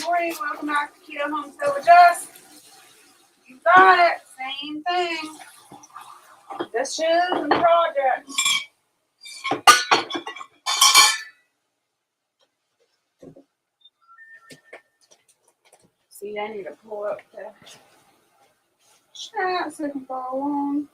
morning. Welcome back to Keto Homestead with Jess. You got it. Same thing. Dishes and projects. See, I need to pull up the chat so I can follow along.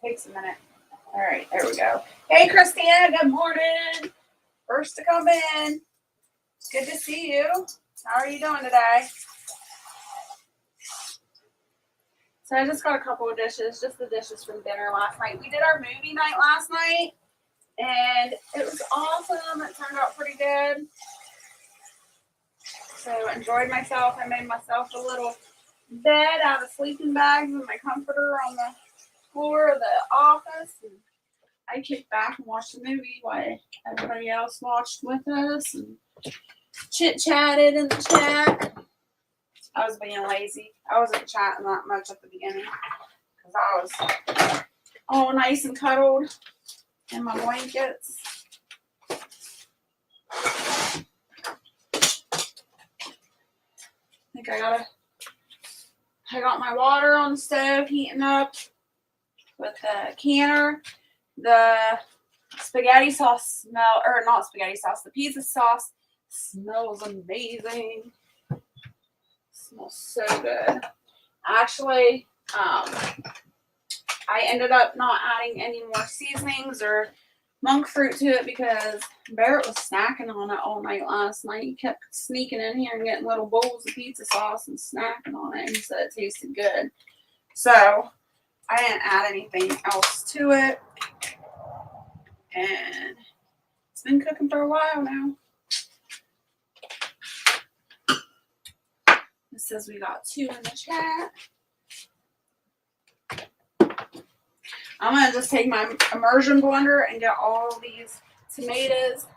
Takes a minute. All right, there we go. Hey, Christina, good morning. First to come in. Good to see you. How are you doing today? So I just got a couple of dishes, just the dishes from dinner last night. We did our movie night last night, and it was awesome. It turned out pretty good. So enjoyed myself. I made myself a little bed out of sleeping bags and my comforter on the floor of the office. And I kicked back and watched the movie while everybody else watched with us and chit-chatted in the chat. I was being lazy. I wasn't chatting that much at the beginning because I was all nice and cuddled in my blankets. I think I got my water on the stove heating up with the canner. The spaghetti sauce not spaghetti sauce, the pizza sauce smells amazing. Smells so good. Actually, I ended up not adding any more seasonings or monk fruit to it because Barrett was snacking on it all night last night. He kept sneaking in here and getting little bowls of pizza sauce and snacking on it. And he said it tasted good. So I didn't add anything else to it. And it's been cooking for a while now. It says we got 2 in the chat. I'm going to just take my immersion blender and get all these tomatoes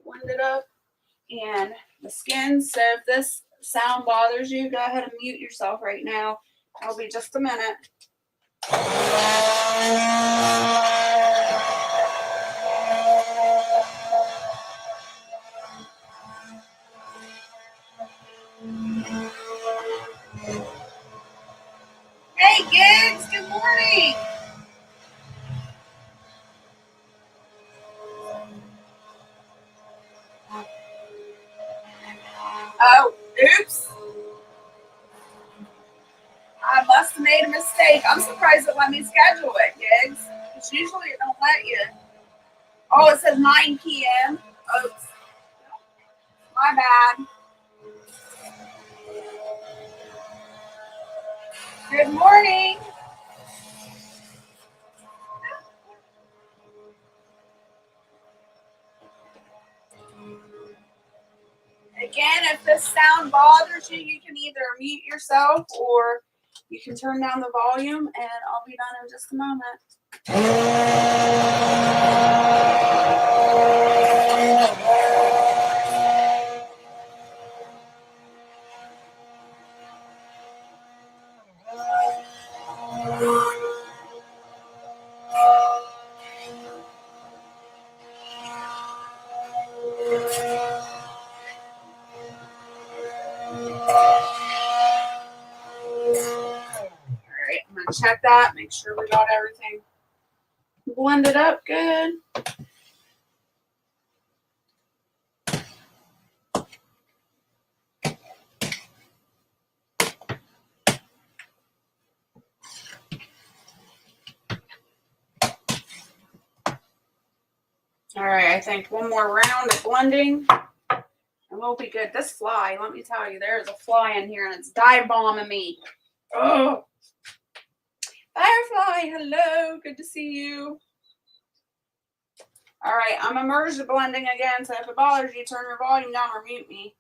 blended up and the skins. So if this sound bothers you, go ahead and mute yourself right now. It'll be just a minute. Hey, Gigs, good morning. Oh, oops. I must have made a mistake. I'm surprised it let me schedule it, Gigs. Because usually it don't let you. Oh, it says 9 p.m. Oops. My bad. Good morning. Again, if this sound bothers you, you can either mute yourself or you can turn down the volume, and I'll be done in just a moment. Check that, make sure we got everything blended up good. All right, I think one more round of blending and we'll be good. This fly, let me tell you, there's a fly in here and it's dive bombing me. Oh. Firefly, hello, good to see you. All right, I'm immersion blending again, so if it bothers you, turn your volume down or mute me.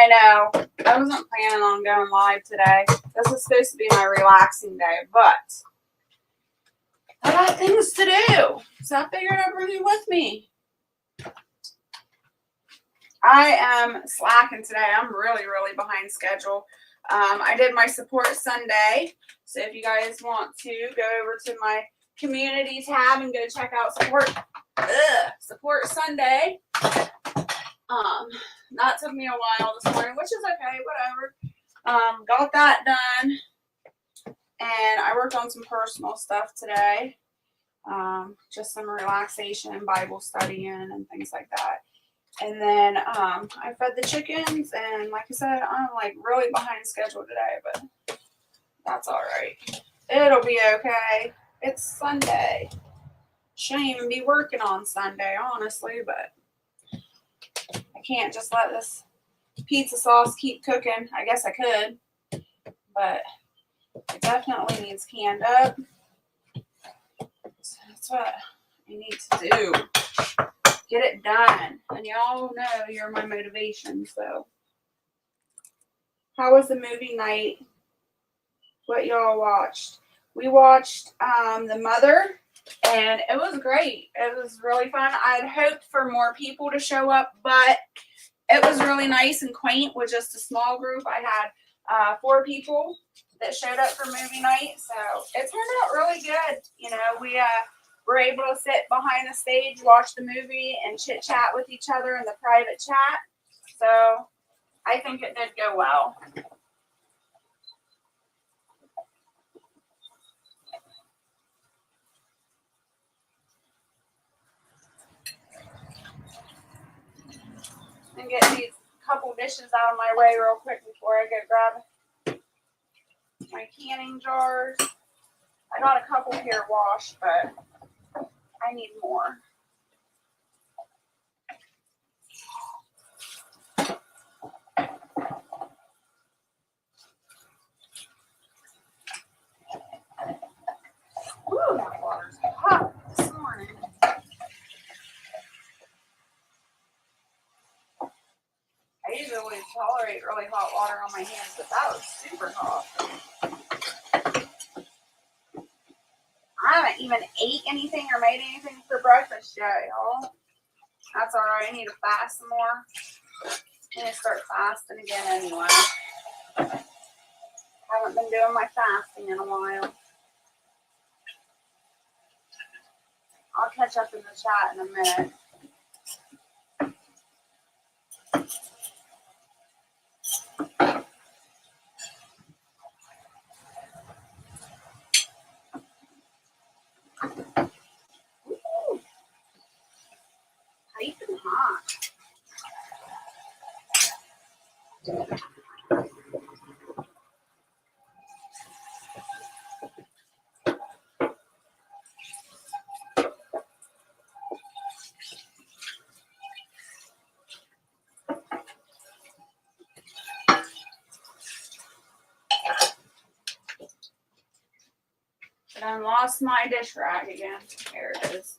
know. I wasn't planning on going live today. This is supposed to be my relaxing day, but I got things to do. So I figured I'd bring you with me. I am slacking today. I'm really, really behind schedule. I did my support Sunday. So if you guys want to go over to my community tab and go check out support Sunday. That took me a while this morning, which is okay, whatever. Got that done. And I worked on some personal stuff today. Just some relaxation and Bible studying and things like that. And then I fed the chickens, and like I said, I'm like really behind schedule today, but that's all right. It'll be okay. It's Sunday. Shouldn't even be working on Sunday, honestly, but I can't just let this pizza sauce keep cooking. I guess I could, but it definitely needs canned up. So that's what I need to do. Get it done. And y'all know you're my motivation, so. How was the movie night? What y'all watched? We watched The Mother, and it was great. It was really fun. I'd hoped for more people to show up, but it was really nice and quaint with just a small group. I had 4 people that showed up for movie night, so it turned out really good. You know, we were able to sit behind the stage, watch the movie, and chit-chat with each other in the private chat. So I think it did go well. And get these couple dishes out of my way real quick before I go grab my canning jars. I got a couple here washed, but I need more. Ooh, that water's hot this morning. I usually tolerate really hot water on my hands, but that was super hot. I haven't even ate anything or made anything for breakfast yet, y'all. That's all right. I need to fast some more. I need to start fasting again anyway. Haven't been doing my fasting in a while. I'll catch up in the chat in a minute. Ooh, nice and hot. But I lost my dish rag again. There it is.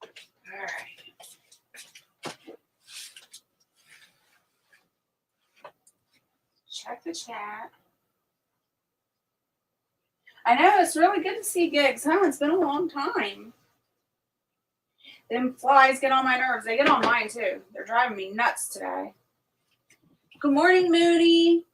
All right. Check the chat. I know, it's really good to see gigs, huh? It's been a long time. Them flies get on my nerves. They get on mine, too. They're driving me nuts today. Good morning, Moody.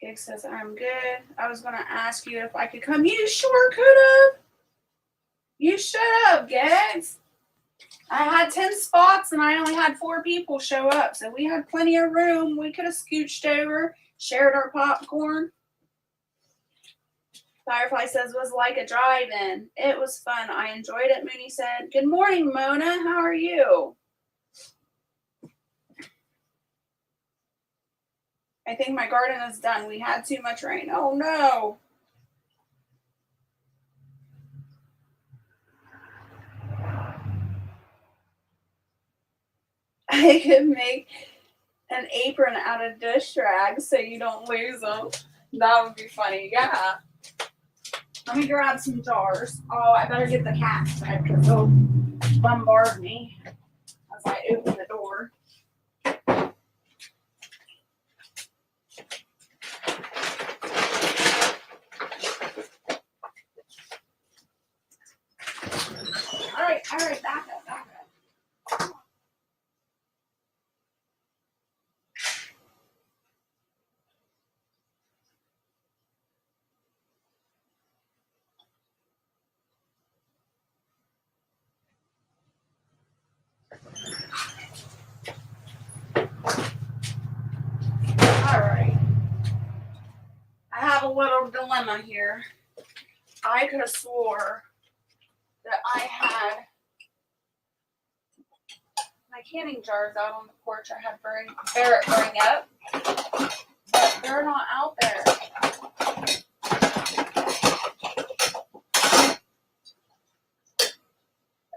Gig says, I'm good. I was going to ask you if I could come. You sure could have. You shut up, Gigs. I had 10 spots and I only had 4 people show up. So we had plenty of room. We could have scooched over, shared our popcorn. Firefly says, was like a drive-in. It was fun. I enjoyed it, Mooney said. Good morning, Mona. How are you? I think my garden is done. We had too much rain. Oh, no. I could make an apron out of dish rags so you don't lose them. That would be funny. Yeah. Let me grab some jars. Oh, I better get the cats fed because they'll bombard me as I open the door. All right, back up, back up. All right. I have a little dilemma here. I could have swore that I had my canning jars out on the porch. I had Barrett bring up, but they're not out there.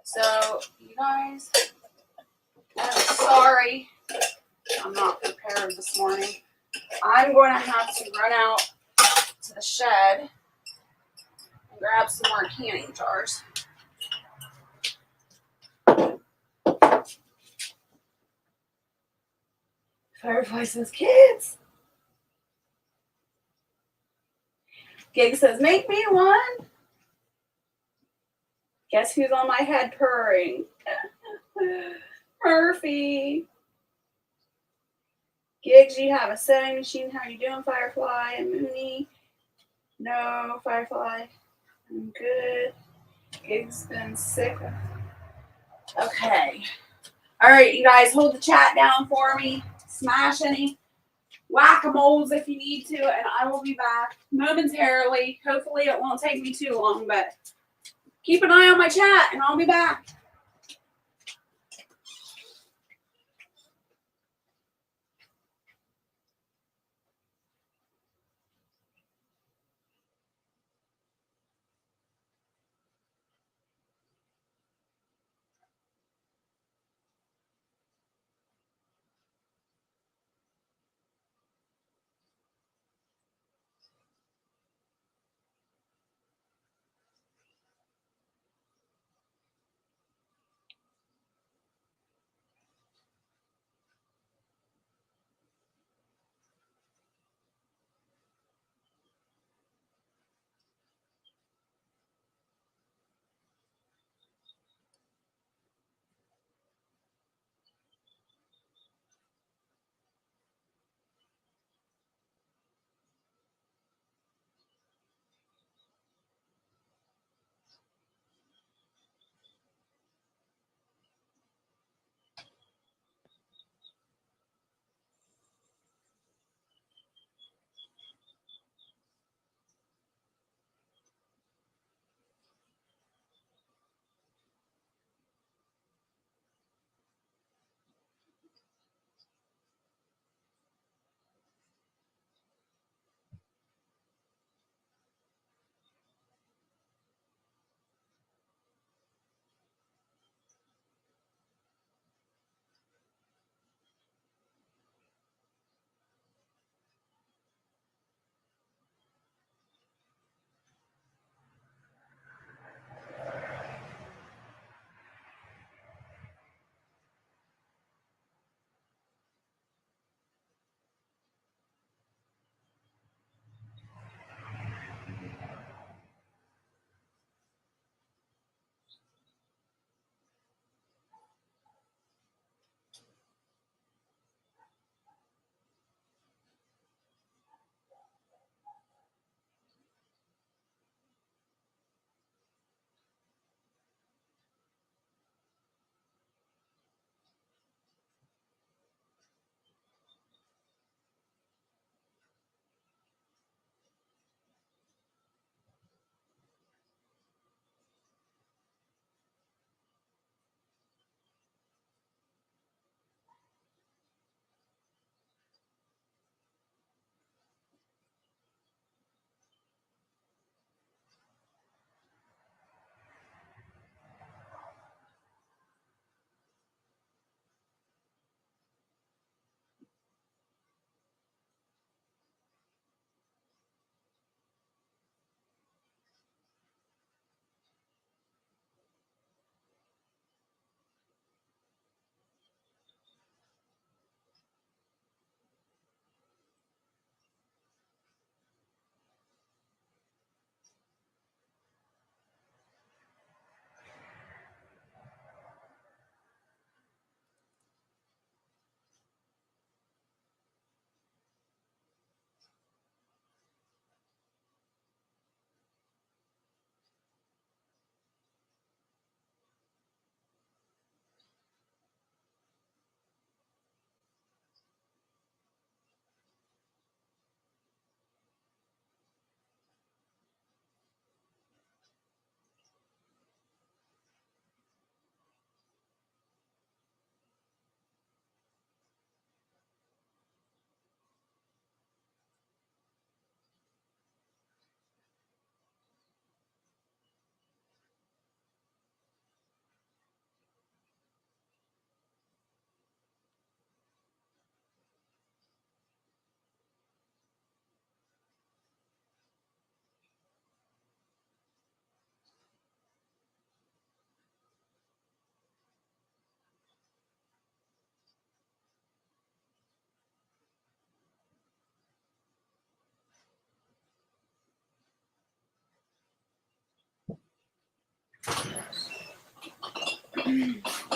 So, you guys, I'm sorry. I'm not prepared this morning. I'm going to have to run out to the shed and grab some more canning jars. Firefly says, kids. Gig says, make me one. Guess who's on my head purring? Murphy. Gigs, you have a sewing machine. How are you doing, Firefly? And Mooney? No, Firefly. I'm good. Gig's been sick. Okay. All right, you guys, hold the chat down for me. Smash any whack-a-moles if you need to, and I will be back momentarily. Hopefully it won't take me too long, but keep an eye on my chat, and I'll be back.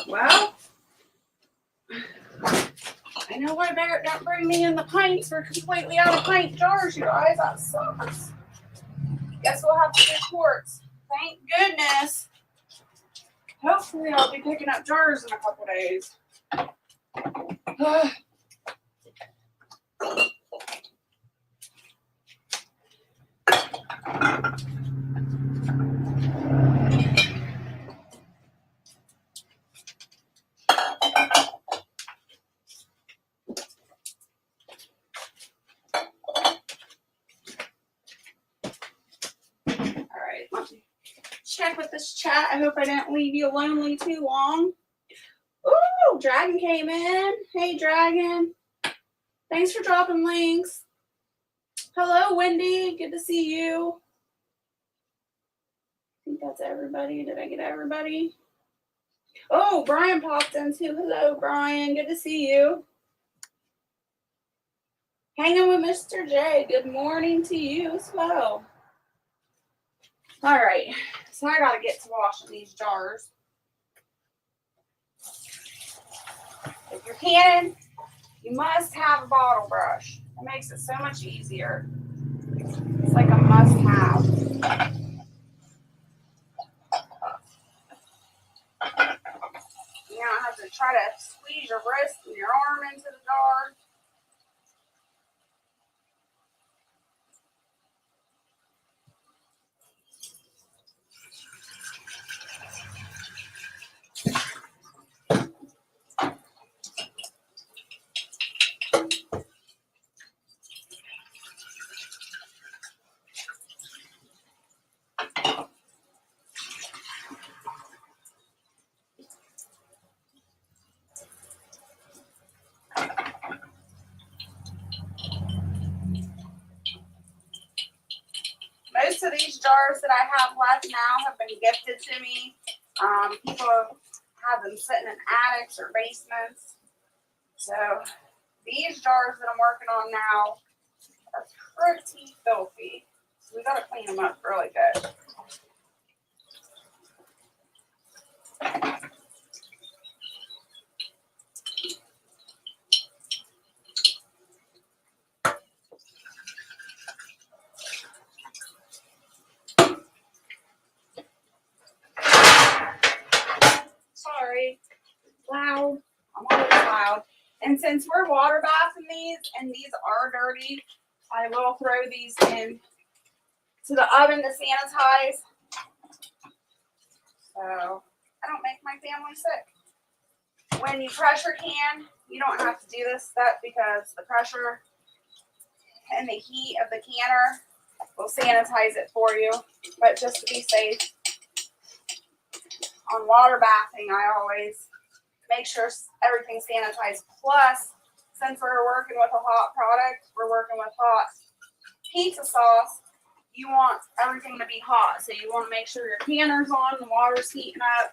Well, I know why Barrett don't bring me in the pints. We're completely out of pint jars, you guys. That sucks. Guess we'll have to do quarts. Thank goodness. Hopefully I'll be picking up jars in a couple days. Alright, let me check with this chat. I hope I didn't leave you lonely too long. Ooh, Dragon came in. Hey, Dragon. Thanks for dropping links. Hello, Wendy. Good to see you. I think that's everybody. Did I get everybody? Oh, Brian popped in too. Hello, Brian. Good to see you. Hanging with Mr. J. Good morning to you as well. All right. So I got to get to washing these jars. If you're canning, you must have a bottle brush. It makes it so much easier. It's like a must-have. You don't have to try to squeeze your wrist and your arm into the jar. Most of these jars that I have left now have been gifted to me. People have them sitting in attics or basements. So these jars that I'm working on now are pretty filthy. So we got to clean them up really good. Sorry, loud. I'm always loud. And since we're water bathing these and these are dirty, I will throw these in to the oven to sanitize. So I don't make my family sick. When you pressure can, you don't have to do this step because the pressure and the heat of the canner will sanitize it for you. But just to be safe, on water bathing, I always make sure everything's sanitized. Plus, since we're working with a hot product, we're working with hot pizza sauce, you want everything to be hot. So you want to make sure your canner's on, the water's heating up,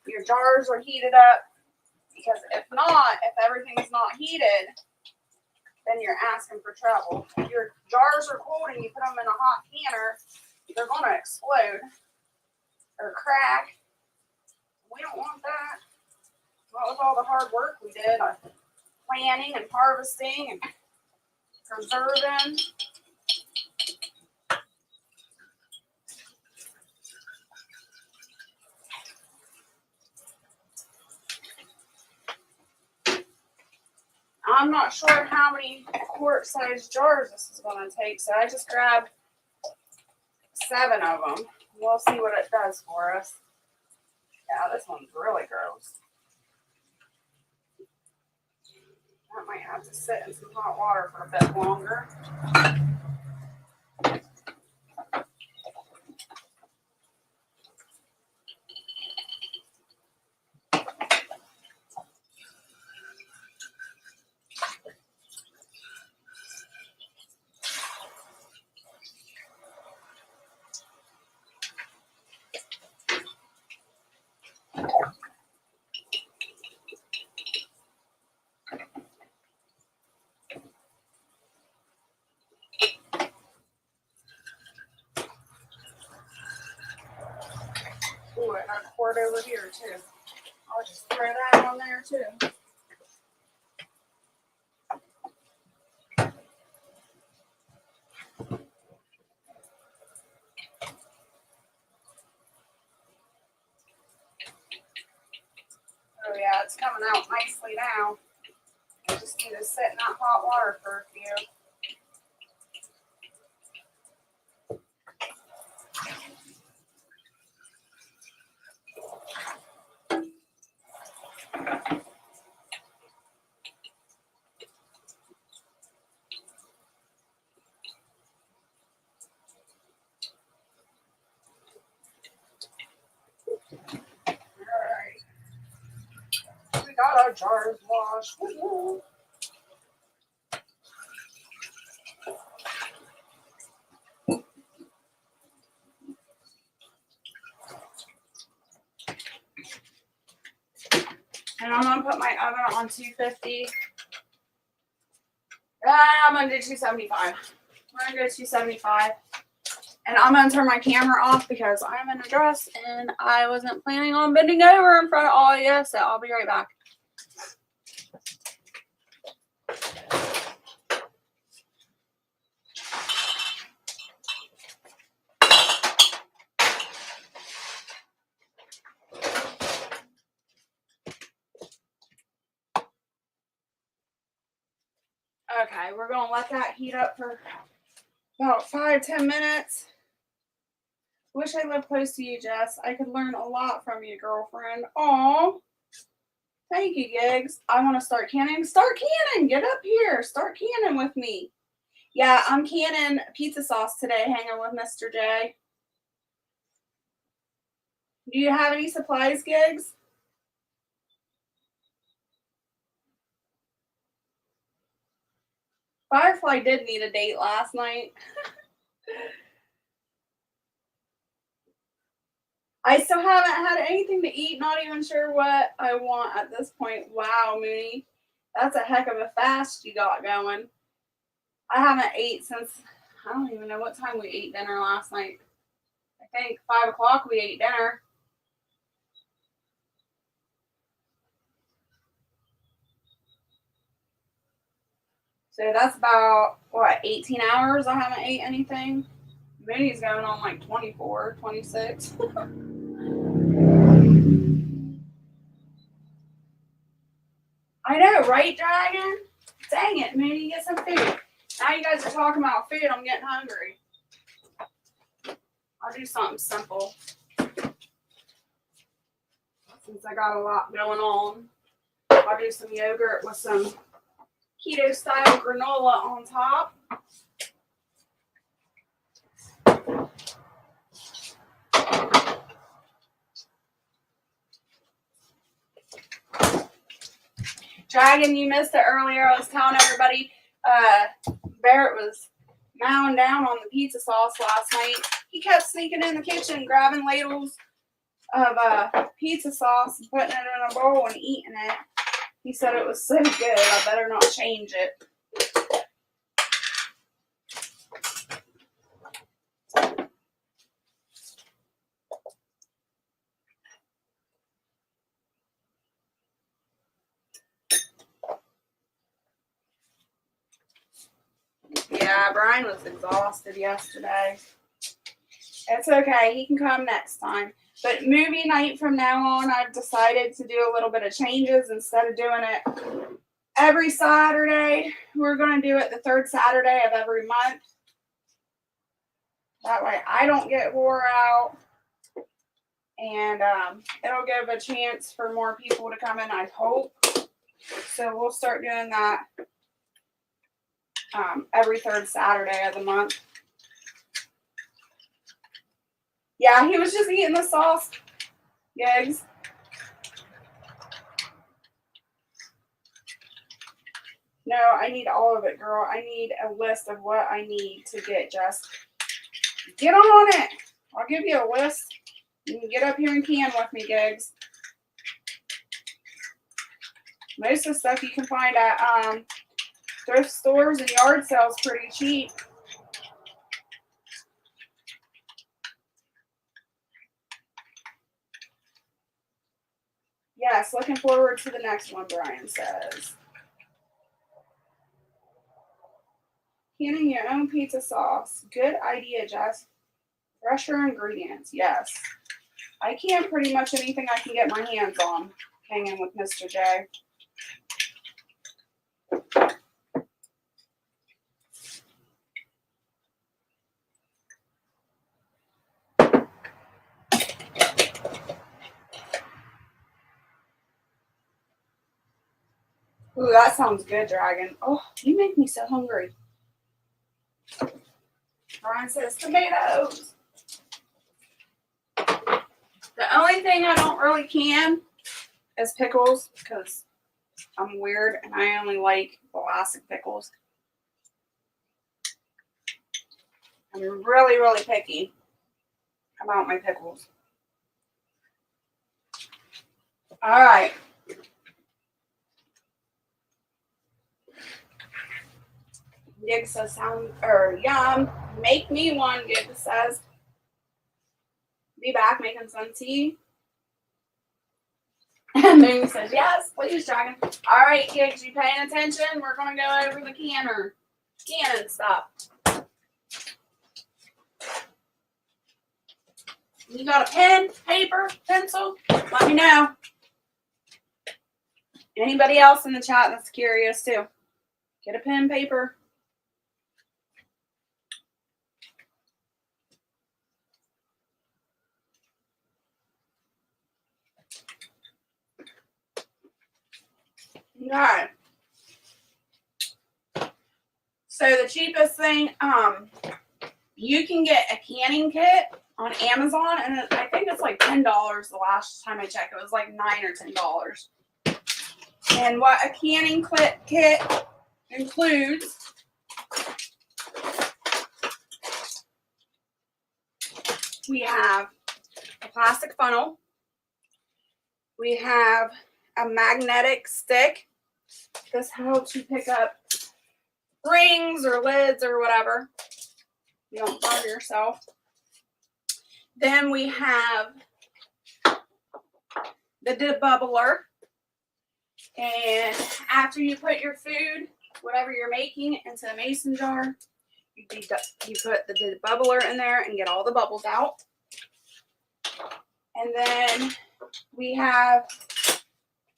your jars are heated up. Because if not, if everything's not heated, then you're asking for trouble. If your jars are cold and you put them in a hot canner, they're going to explode or crack. We don't want that. What with all the hard work we did on planting and harvesting and preserving. I'm not sure how many quart-sized jars this is going to take, so I just grabbed 7 of them. We'll see what it does for us. Yeah, this one's really gross. That might have to sit in some hot water for a bit longer. Ooh, I got a quart over here too. I'll just throw that on there too. Oh yeah, it's coming out nicely now. I just need to sit in that hot water for a few. Alright. We got our jars washed. Woo-hoo. And I'm going to put my oven on 250. I'm going to do 275. We're going to go 275. And I'm going to turn my camera off because I'm in a dress and I wasn't planning on bending over in front of all of you. So I'll be right back. Okay, we're going to let that heat up for about 5-10 minutes. Wish I lived close to you, Jess. I could learn a lot from you, girlfriend. Aw. Thank you, Gigs. I want to start canning. Start canning. Get up here. Start canning with me. Yeah, I'm canning pizza sauce today, hanging with Mr. J. Do you have any supplies, Gigs? Firefly did need a date last night. I still haven't had anything to eat. Not even sure what I want at this point. Wow, Mooney. That's a heck of a fast you got going. I haven't ate since, I don't even know what time we ate dinner last night. I think 5 o'clock we ate dinner. So that's about, what, 18 hours I haven't ate anything. Mooney's going on like 24, 26. I know, right, Dragon? Dang it, Mooney, get some food. Now you guys are talking about food, I'm getting hungry. I'll do something simple. Since I got a lot going on. I'll do some yogurt with some keto style granola on top. Dragon, you missed it earlier. I was telling everybody Barrett was mowing down on the pizza sauce last night. He kept sneaking in the kitchen, grabbing ladles of pizza sauce and putting it in a bowl and eating it. He said it was so good, I better not change it. Yeah, Brian was exhausted yesterday. It's okay. He can come next time. But movie night from now on, I've decided to do a little bit of changes. Instead of doing it every Saturday, we're going to do it the third Saturday of every month. That way I don't get wore out. And it'll give a chance for more people to come in, I hope. So we'll start doing that every third Saturday of the month. Yeah, he was just eating the sauce, Gigs. No, I need all of it, girl. I need a list of what I need to get, Jess. Get on it. I'll give you a list. You can get up here and can with me, Gigs. Most of the stuff you can find at thrift stores and yard sales pretty cheap. Yes, Yes, looking forward to the next one, Brian says. Canning your own pizza sauce. Good idea, Jess. Fresher ingredients. Yes. I can pretty much anything I can get my hands on hanging with Mr. J. Ooh, that sounds good, Dragon. Oh, you make me so hungry. Brian says tomatoes. The only thing I don't really can is pickles because I'm weird and I only like elastic pickles. I'm really, really picky about my pickles. All right. Gig says sound or yum. Make me one, Gig says. Be back making some tea. And Moon says, yes, please, Dragon. All right, Gigs, you paying attention? We're going to go over the canning stuff. You got a pen, paper, pencil? Let me know. Anybody else in the chat that's curious too? Get a pen, paper. Okay. So the cheapest thing, you can get a canning kit on Amazon, and I think it's like $10 the last time I checked. It was like $9 or $10. And what a canning kit includes we have a plastic funnel. We have a magnetic stick. That's how to pick up rings or lids or whatever. You don't burn yourself. Then we have the debubbler. And after you put your food, whatever you're making, into a mason jar, you put the debubbler in there and get all the bubbles out. And then we have,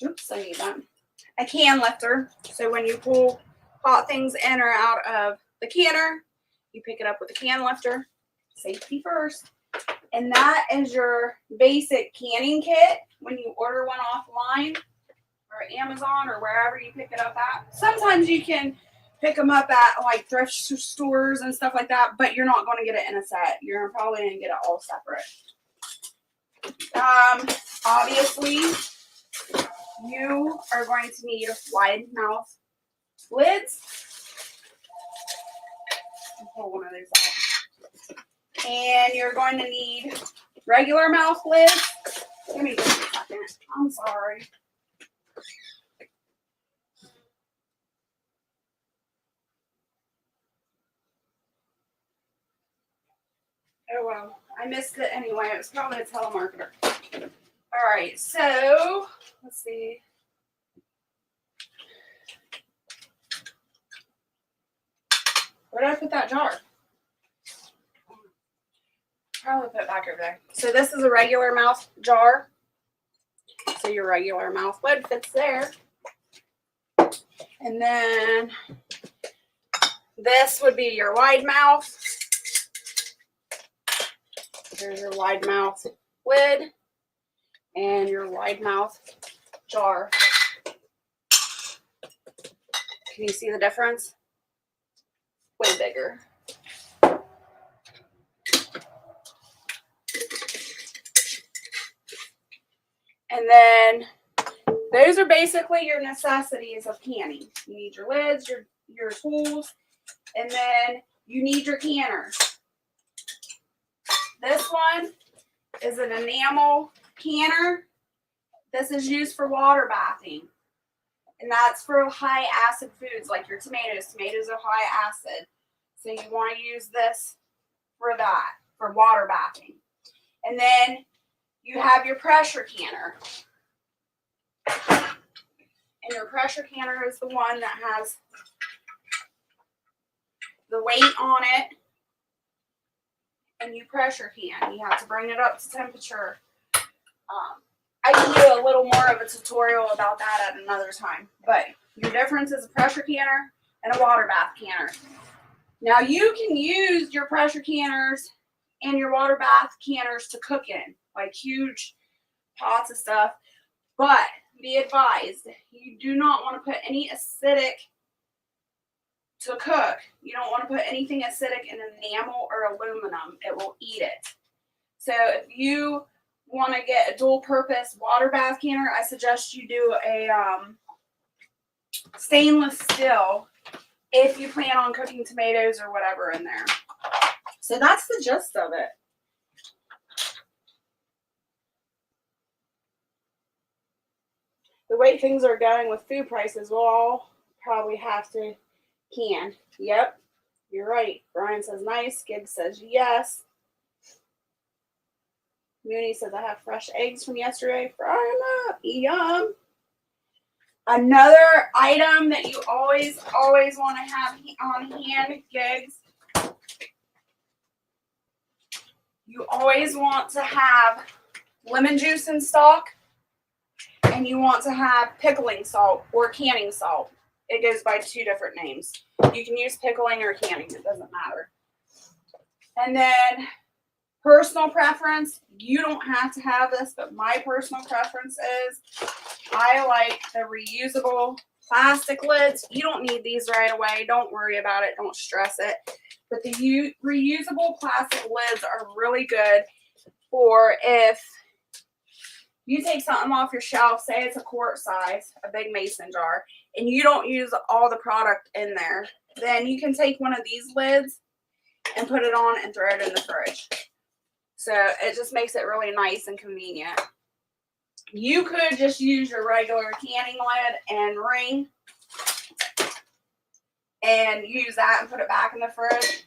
oops, I need that, a can lifter. So when you pull hot things in or out of the canner, you pick it up with a can lifter. Safety first. And that is your basic canning kit when you order one offline or Amazon or wherever you pick it up at. Sometimes you can pick them up at like thrift stores and stuff like that, but you're not going to get it in a set. You're probably going to get it all separate. Obviously, you are going to need wide mouth lids. I'll pull one of those out. And you're going to need regular mouth lids. Give me just a second. I'm sorry. Oh well, I missed it anyway. It was probably a telemarketer. All right, so let's see. Where did I put that jar? Probably put it back over there. So this is a regular mouth jar. So your regular mouth lid fits there. And then this would be your wide mouth. There's your wide mouth lid and your wide mouth jar. Can you see the difference? Way bigger. And then those are basically your necessities of canning. You need your lids, your tools, and then you need your canner. This one is an enamel canner. This is used for water bathing. And that's for high acid foods like your tomatoes. Tomatoes are high acid. So you want to use this for that, for water bathing. And then you have your pressure canner. And your pressure canner is the one that has the weight on it. And you pressure can. You have to bring it up to temperature. I can do a little more of a tutorial about that at another time. But your difference is a pressure canner and a water bath canner. Now you can use your pressure canners and your water bath canners to cook in, like huge pots of stuff. But be advised, you do not want to put any acidic to cook. You don't want to put anything acidic in enamel or aluminum. It will eat it. So if you want to get a dual purpose water bath canner, I suggest you do a stainless steel if you plan on cooking tomatoes or whatever in there. So that's the gist of it. The way things are going with food prices, we'll all probably have to can. Yep, you're right. Brian says nice. Gig says yes. Mooney says I have fresh eggs from yesterday. Fry them up. Yum. Another item that you always want to have on hand, Gigs. You always want to have lemon juice in stock, and you want to have pickling salt or canning salt. It goes by 2 different names. You can use pickling or canning. It doesn't matter. And then personal preference. You don't have to have this, but my personal preference is I like the reusable plastic lids. You don't need these right away. Don't worry about it. Don't stress it. But the reusable plastic lids are really good for if you take something off your shelf, say it's a quart size, a big mason jar, and you don't use all the product in there, then you can take one of these lids and put it on and throw it in the fridge. So it just makes it really nice and convenient. You could just use your regular canning lid and ring and use that and put it back in the fridge.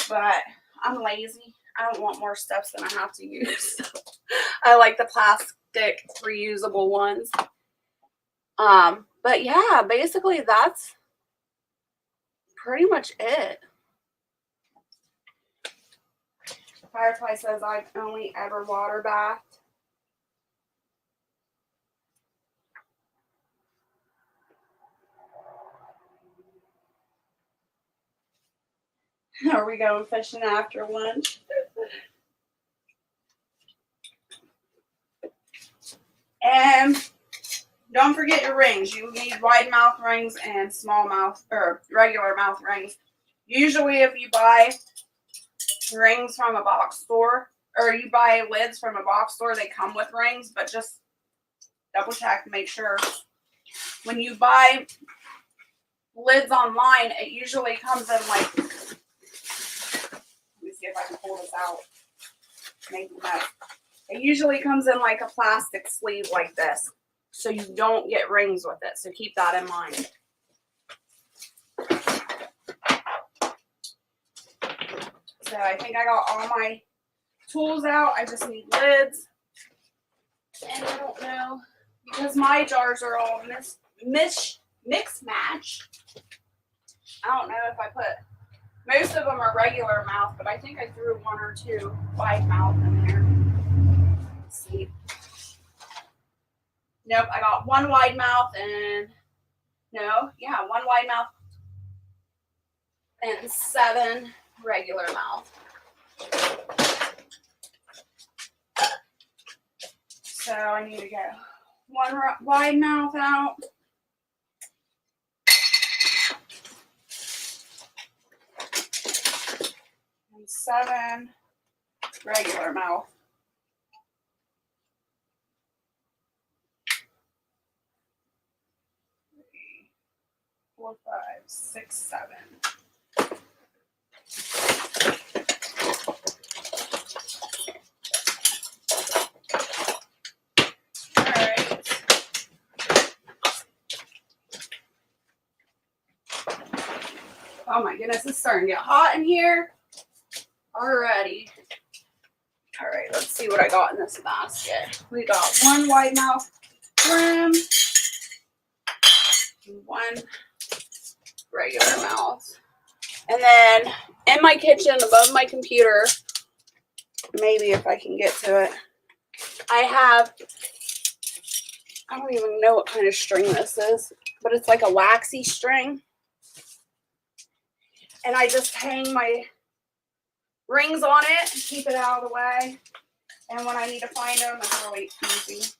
But I'm lazy. I don't want more steps than I have to use. I like the plastic reusable ones. But yeah, basically that's pretty much it. Firefly says I've only ever water bathed. Are we going fishing after lunch? And don't forget your rings. You need wide mouth rings and small mouth or regular mouth rings. Usually if you buy rings from a box store or you buy lids from a box store, they come with rings, but just double check and make sure. When you buy lids online, it usually comes in like, let me see if I can pull this out. Maybe not. It usually comes in like a plastic sleeve like this, so you don't get rings with it. So keep that in mind. So I think I got all my tools out. I just need lids. And I don't know, because my jars are all mix match. I don't know if I put, most of them are regular mouth, but I think I threw 1 or 2 wide mouth in there. Let's see. Nope, I got 1 wide mouth and, 1 wide mouth and 7 regular mouth. So I need to get 1 wide mouth out. And 7 regular mouth. 3, 4, 5, 6, 7. Oh my goodness, it's starting to get hot in here already. All right, let's see what I got in this basket. We got 1 wide mouth shrimp, and 1 regular mouth. And then in my kitchen above my computer, maybe if I can get to it, I have, I don't even know what kind of string this is, but it's like a waxy string. And I just hang my rings on it and keep it out of the way. And when I need to find them, it's really easy.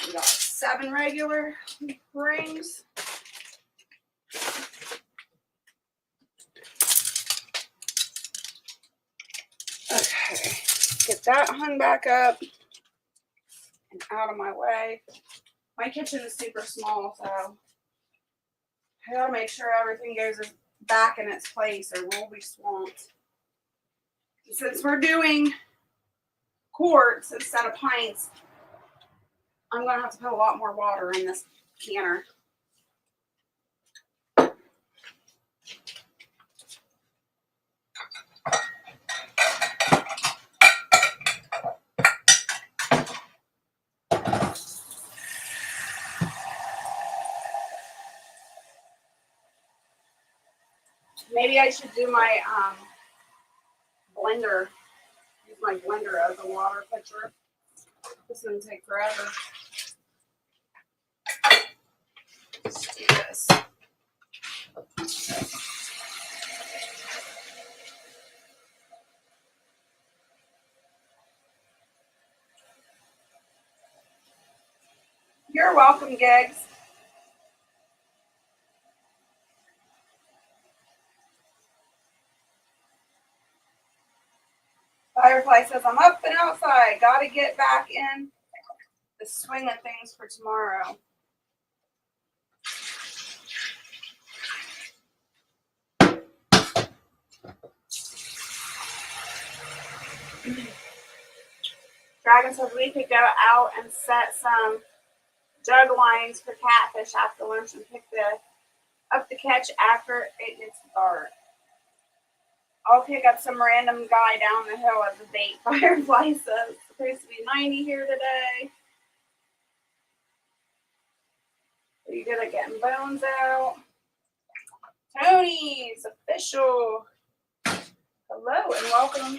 We got 7 regular rings. Okay, get that hung back up and out of my way. My kitchen is super small, so I gotta make sure everything goes back in its place or we'll be swamped. Since we're doing quarts instead of pints, I'm gonna have to put a lot more water in this canner. Maybe I should do my blender. Use my blender as a water pitcher. This is gonna take forever. Let's do this. You're welcome, Gigs. Firefly says, I'm up and outside. Gotta get back in the swing of things for tomorrow. Dragon says we could go out and set some jug lines for catfish after lunch and pick up the catch after it gets dark. I'll pick up some random guy down the hill at the bait. Firefly says it's supposed to be 90 here today. Are you good at getting bones out? Tony's official. Hello and welcome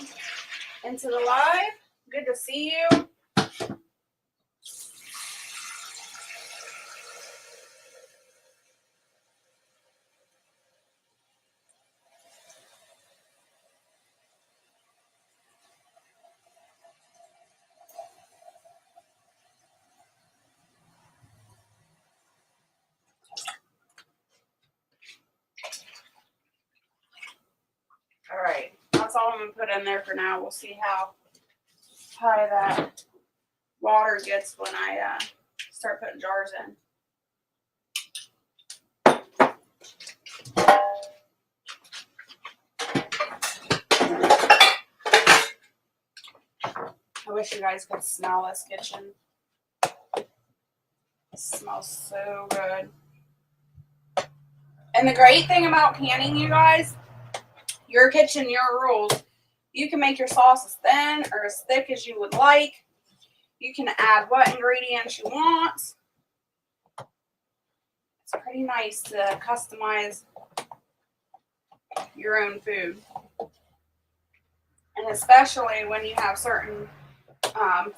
into the live. Good to see you. All right, that's all I'm gonna put in there for now. We'll see how high that water gets when I start putting jars in. I wish you guys could smell this kitchen. It smells so good. And the great thing about canning, you guys, your kitchen, your rules. You can make your sauce as thin or as thick as you would like. You can add what ingredients you want. It's pretty nice to customize your own food. And especially when you have certain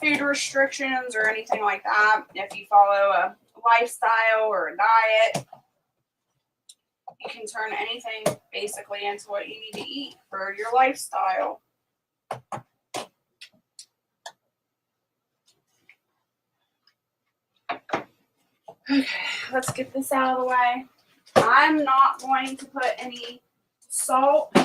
food restrictions or anything like that. If you follow a lifestyle or a diet, you can turn anything basically into what you need to eat for your lifestyle. Okay, let's get this out of the way. I'm not going to put any salt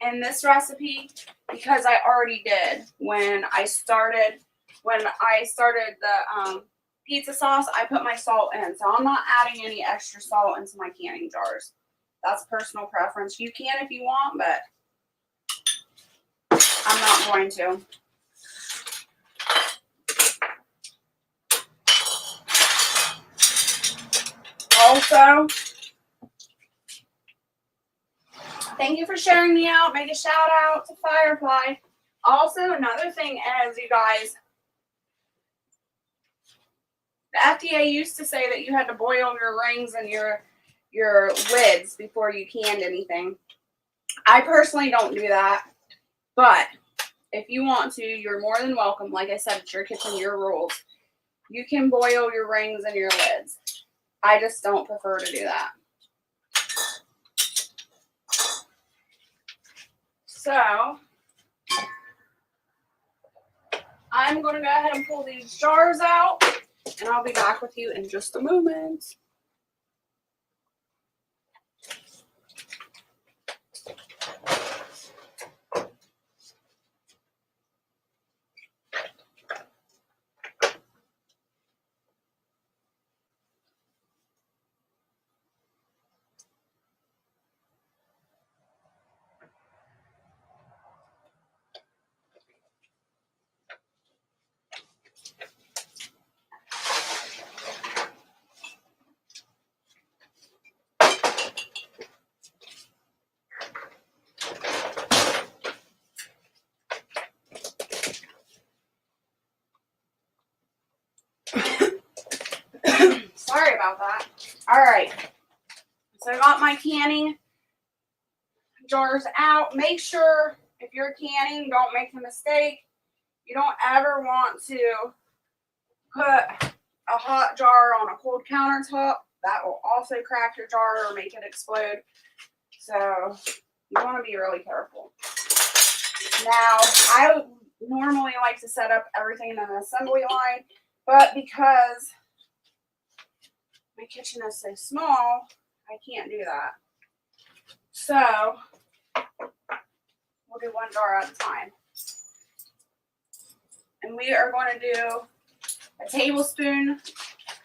in this recipe because I already did when I started the pizza sauce. I put my salt in, so I'm not adding any extra salt into my canning jars. That's personal preference. You can if you want, but I'm not going to. Also, thank you for sharing me out. Make a shout out to Firefly. Also, another thing is, you guys, the FDA used to say that you had to boil your rings and your lids before you canned anything. I personally don't do that, but if you want to, you're more than welcome. Like I said, it's your kitchen, your rules. You can boil your rings and your lids. I just don't prefer to do that. So, I'm going to go ahead and pull these jars out, and I'll be back with you in just a moment. Sorry about that. All right. So I got my canning jars out. Make sure if you're canning, don't make the mistake. You don't ever want to put a hot jar on a cold countertop. That will also crack your jar or make it explode. So you want to be really careful. Now, I normally like to set up everything in an assembly line, but because my kitchen is so small, I can't do that. So we'll do one jar at a time. And we are going to do a tablespoon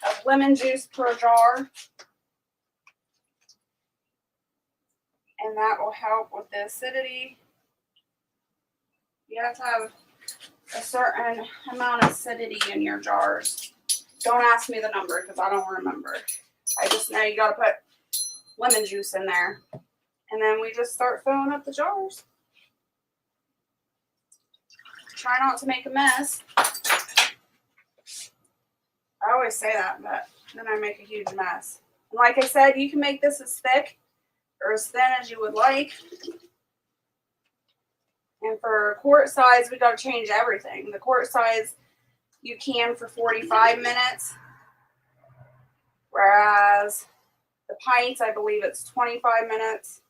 of lemon juice per jar. And that will help with the acidity. You have to have a certain amount of acidity in your jars. Don't ask me the number because I don't remember. I just know you got to put lemon juice in there. And then we just start filling up the jars. Try not to make a mess. I always say that, but then I make a huge mess. And like I said, you can make this as thick or as thin as you would like. And for quart size, we got to change everything. The quart size, you can for 45 minutes. Whereas the pints, I believe it's 25 minutes.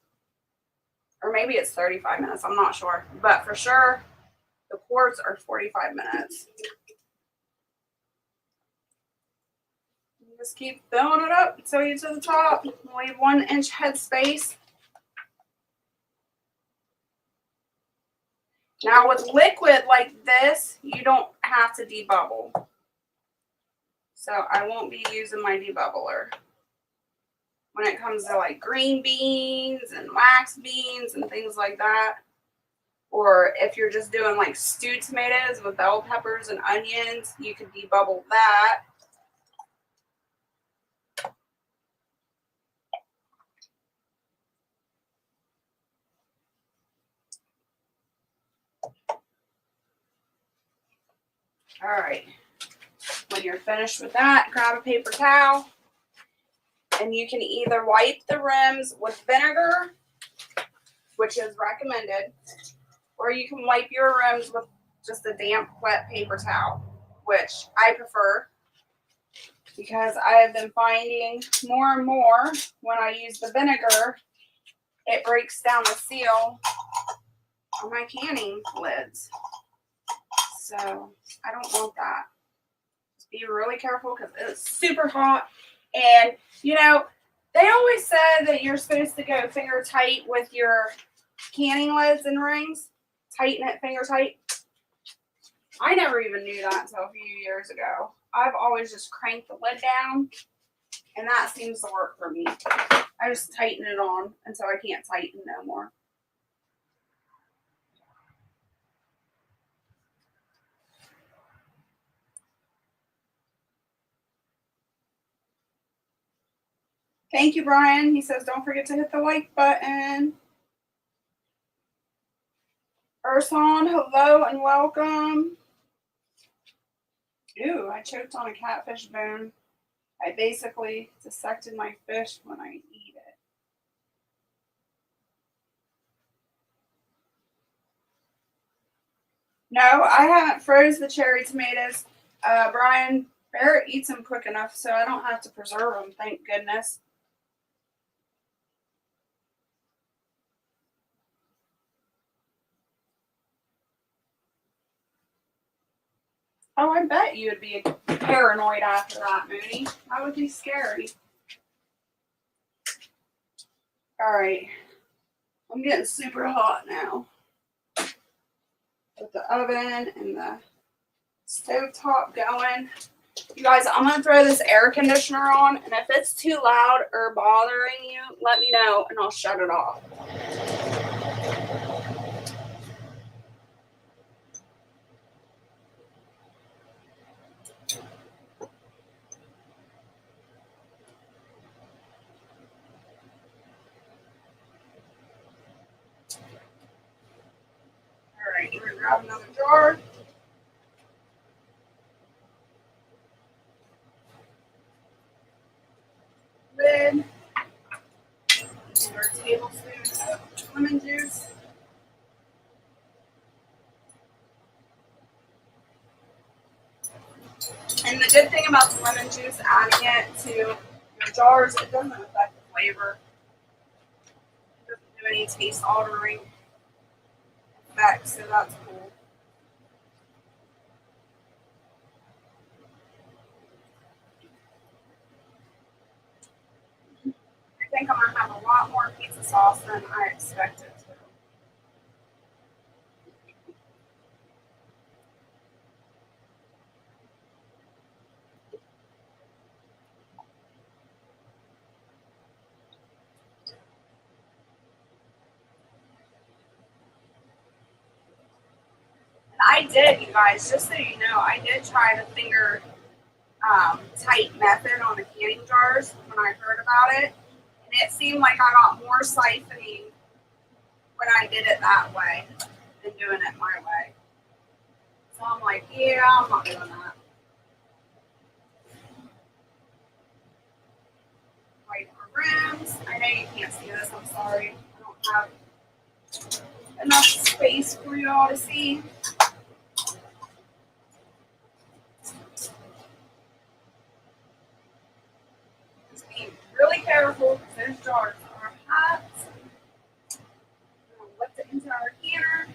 Or maybe it's 35 minutes. I'm not sure. But for sure, the quarts are 45 minutes. You just keep filling it up until you get to the top. Leave 1 inch head space. Now with liquid like this, you don't have to debubble. So I won't be using my debubbler. When it comes to like green beans and wax beans and things like that, or if you're just doing like stewed tomatoes with bell peppers and onions, you can debubble that. All right. When you're finished with that, grab a paper towel, and you can either wipe the rims with vinegar, which is recommended, or you can wipe your rims with just a damp, wet paper towel, which I prefer because I have been finding more and more when I use the vinegar, it breaks down the seal on my canning lids. So I don't want that. Just be really careful because it's super hot. And, you know, they always said that you're supposed to go finger tight with your canning lids and rings. Tighten it finger tight. I never even knew that until a few years ago. I've always just cranked the lid down, and that seems to work for me. I just tighten it on until I can't tighten no more. Thank you, Brian. He says, don't forget to hit the like button. Urson, hello and welcome. Ooh, I choked on a catfish bone. I basically dissected my fish when I eat it. No, I haven't froze the cherry tomatoes. Brian, Barrett eats them quick enough so I don't have to preserve them, thank goodness. Oh, I bet you would be paranoid after that, Mooney. That would be scary. All right. I'm getting super hot now. With the oven and the stovetop going. You guys, I'm going to throw this air conditioner on, and if it's too loud or bothering you, let me know, and I'll shut it off. All right, we're going to grab another jar. Lid. Another tablespoon of lemon juice. And the good thing about the lemon juice, adding it to your jars, it doesn't affect the flavor. It doesn't do any taste altering effects, so that's cool. I think I'm going to have a lot more pizza sauce than I expected to. I did, you guys, just so you know, I did try the finger tight method on the canning jars when I heard about it. And it seemed like I got more siphoning when I did it that way than doing it my way. So I'm like, yeah, I'm not doing that. White rims. I know you can't see this, I'm sorry. I don't have enough space for you all to see. Just be really careful because those jars are hot. I'm going to lift it into our canner.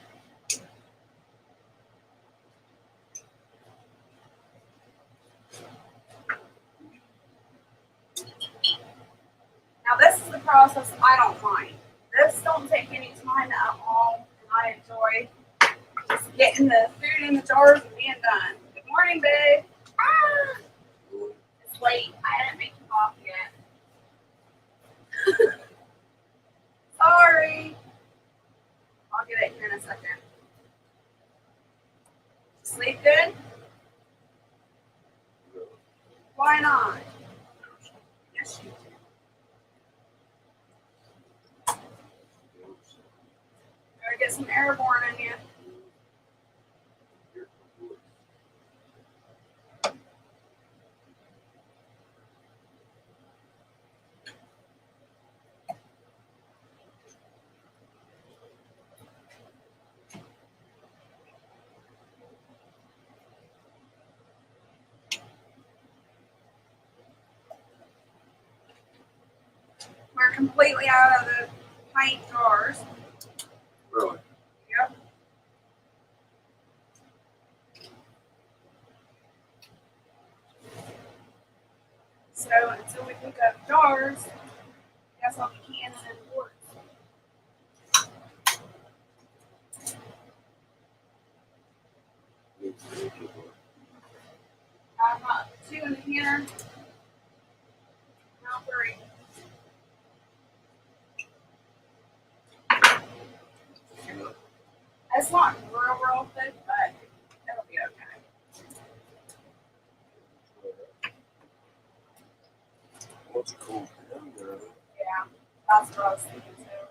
Now this is the process I don't mind. This don't take any time at all, and I enjoy just getting the food in the jars and being done. Good morning, babe. Ah, it's late. I didn't make you coffee yet. Sorry. I'll get it here in a second. Sleep good? Why not? Yes, you do. Gotta get some airborne in you. We're completely out of the pint jars. Really? Yep. So until we pick up jars, I guess I'll be canning in quarts. I've got 2 in the canner. Now 3. It's not real thick, but it'll be okay. What's it called? Yeah, that's what I was thinking too.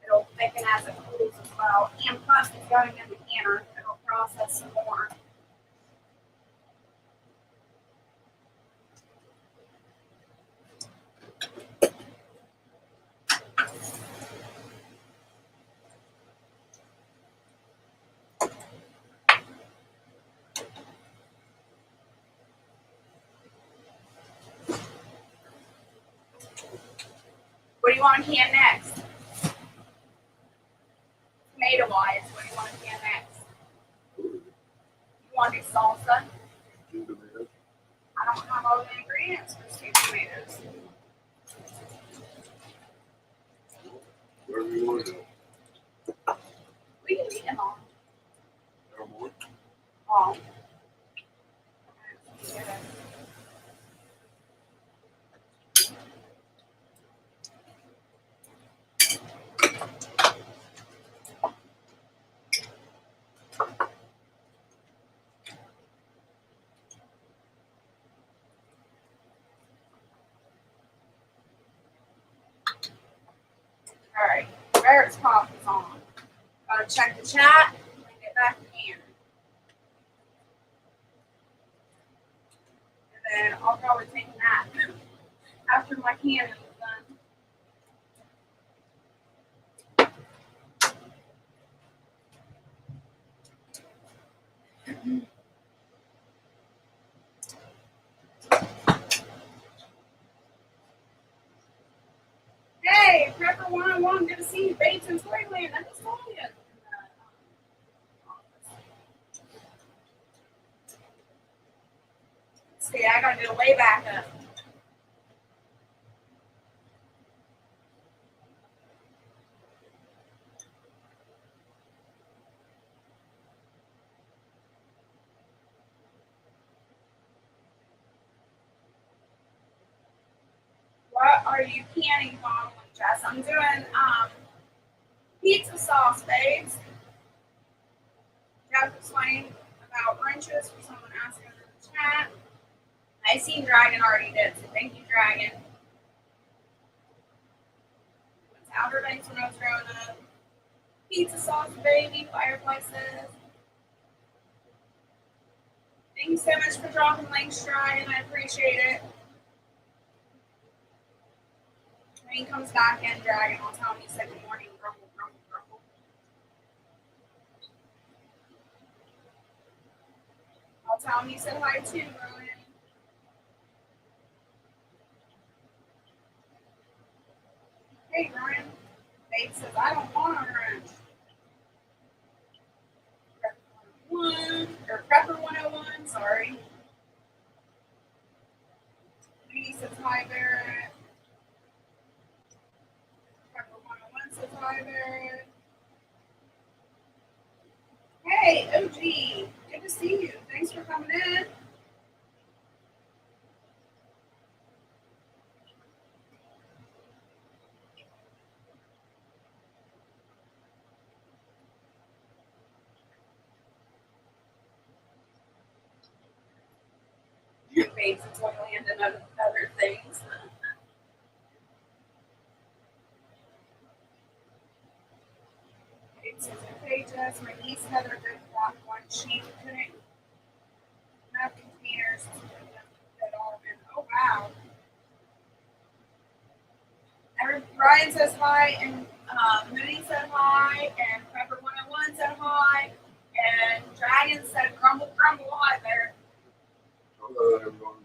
It'll thicken as it cools as well. And plus, it's going in the canner. It'll process some more. What do you want to can next? Tomato-wise, what do you want to can next? You want to do salsa? I don't have all the ingredients for steamed tomatoes. Whatever you want to do. We can eat them all. No more. All. Alright, Barrett's pop is on. Gotta check the chat and get back to Anna. And then I'll probably take a nap after my canning is done. Hey, Prepper 101, good to see you. Bates and Toyland, I just told you. See, I gotta do a way back up. What are you canning, Mom and Jess? I'm doing pizza sauce, babes. Jeff explained about wrenches for someone asking in the chat. I seen Dragon already did, so thank you, Dragon. Went to Outer Banks when I was growing up. Pizza sauce, baby, fireplaces. Thank you so much for dropping links, Dragon. I appreciate it. When he comes back in, Dragon, I'll tell him he said good morning. Grumble, grumble, grumble. I'll tell him you said hi too, Rowan. Hey, Ryan. Babe says, I don't want orange. Prepper 101, sorry. Lee says, hi, Barrett. Prepper 101 says, hi, Barrett. Hey, OG. Good to see you. Thanks for coming in. Babes and Toyland and other things. It says, okay, Jess, my niece Heather did block one. She couldn't have containers to put them at all in. Oh, wow. Ryan says hi, and Moody said hi, and Prepper 101 said hi, and Dragon said grumble, grumble, hi there. Hello, everyone.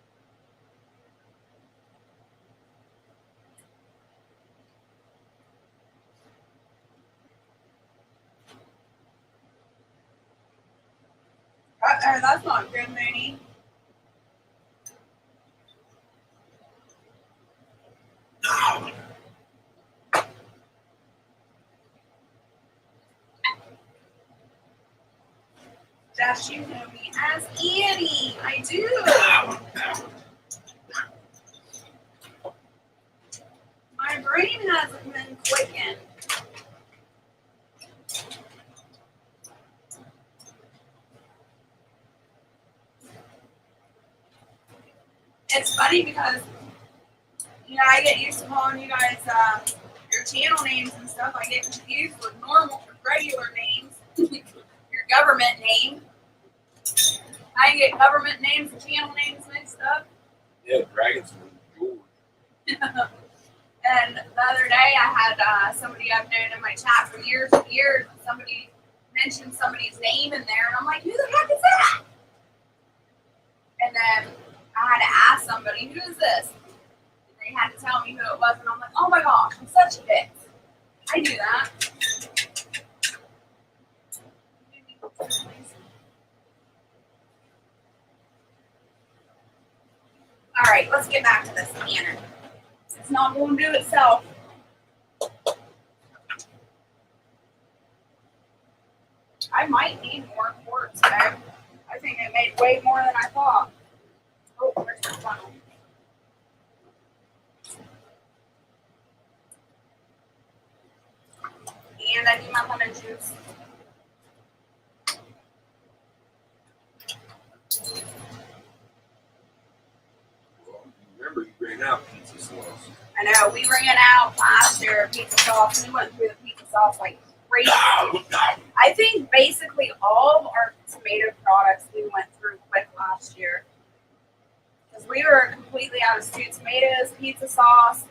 That's not good, Moody. Josh, you know me as Annie. I do. My brain hasn't been quickened. It's funny because You know, I get used to calling you guys your channel names and stuff. I get confused with normal, regular names. Your government name. I get government names and channel names mixed up. Yeah, Dragons and George. And the other day, I had somebody I've known in my chat for years and years. Somebody mentioned somebody's name in there, and I'm like, who the heck is that? And then I had to ask somebody, who is this? And they had to tell me who it was, and I'm like, oh my gosh, I'm such a bitch. I do that. All right, let's get back to this cannon. It's not going to do itself. I might need more quartz, though. I think it made way more than I thought. Oh, where's the funnel? And I need my lemon juice. Well, remember, you ran out pizza sauce. I know, we ran out last year of pizza sauce. We went through the pizza sauce like crazy. I think basically all of our tomato products we went through quick last year. Because we were completely out of stewed tomatoes, pizza sauce,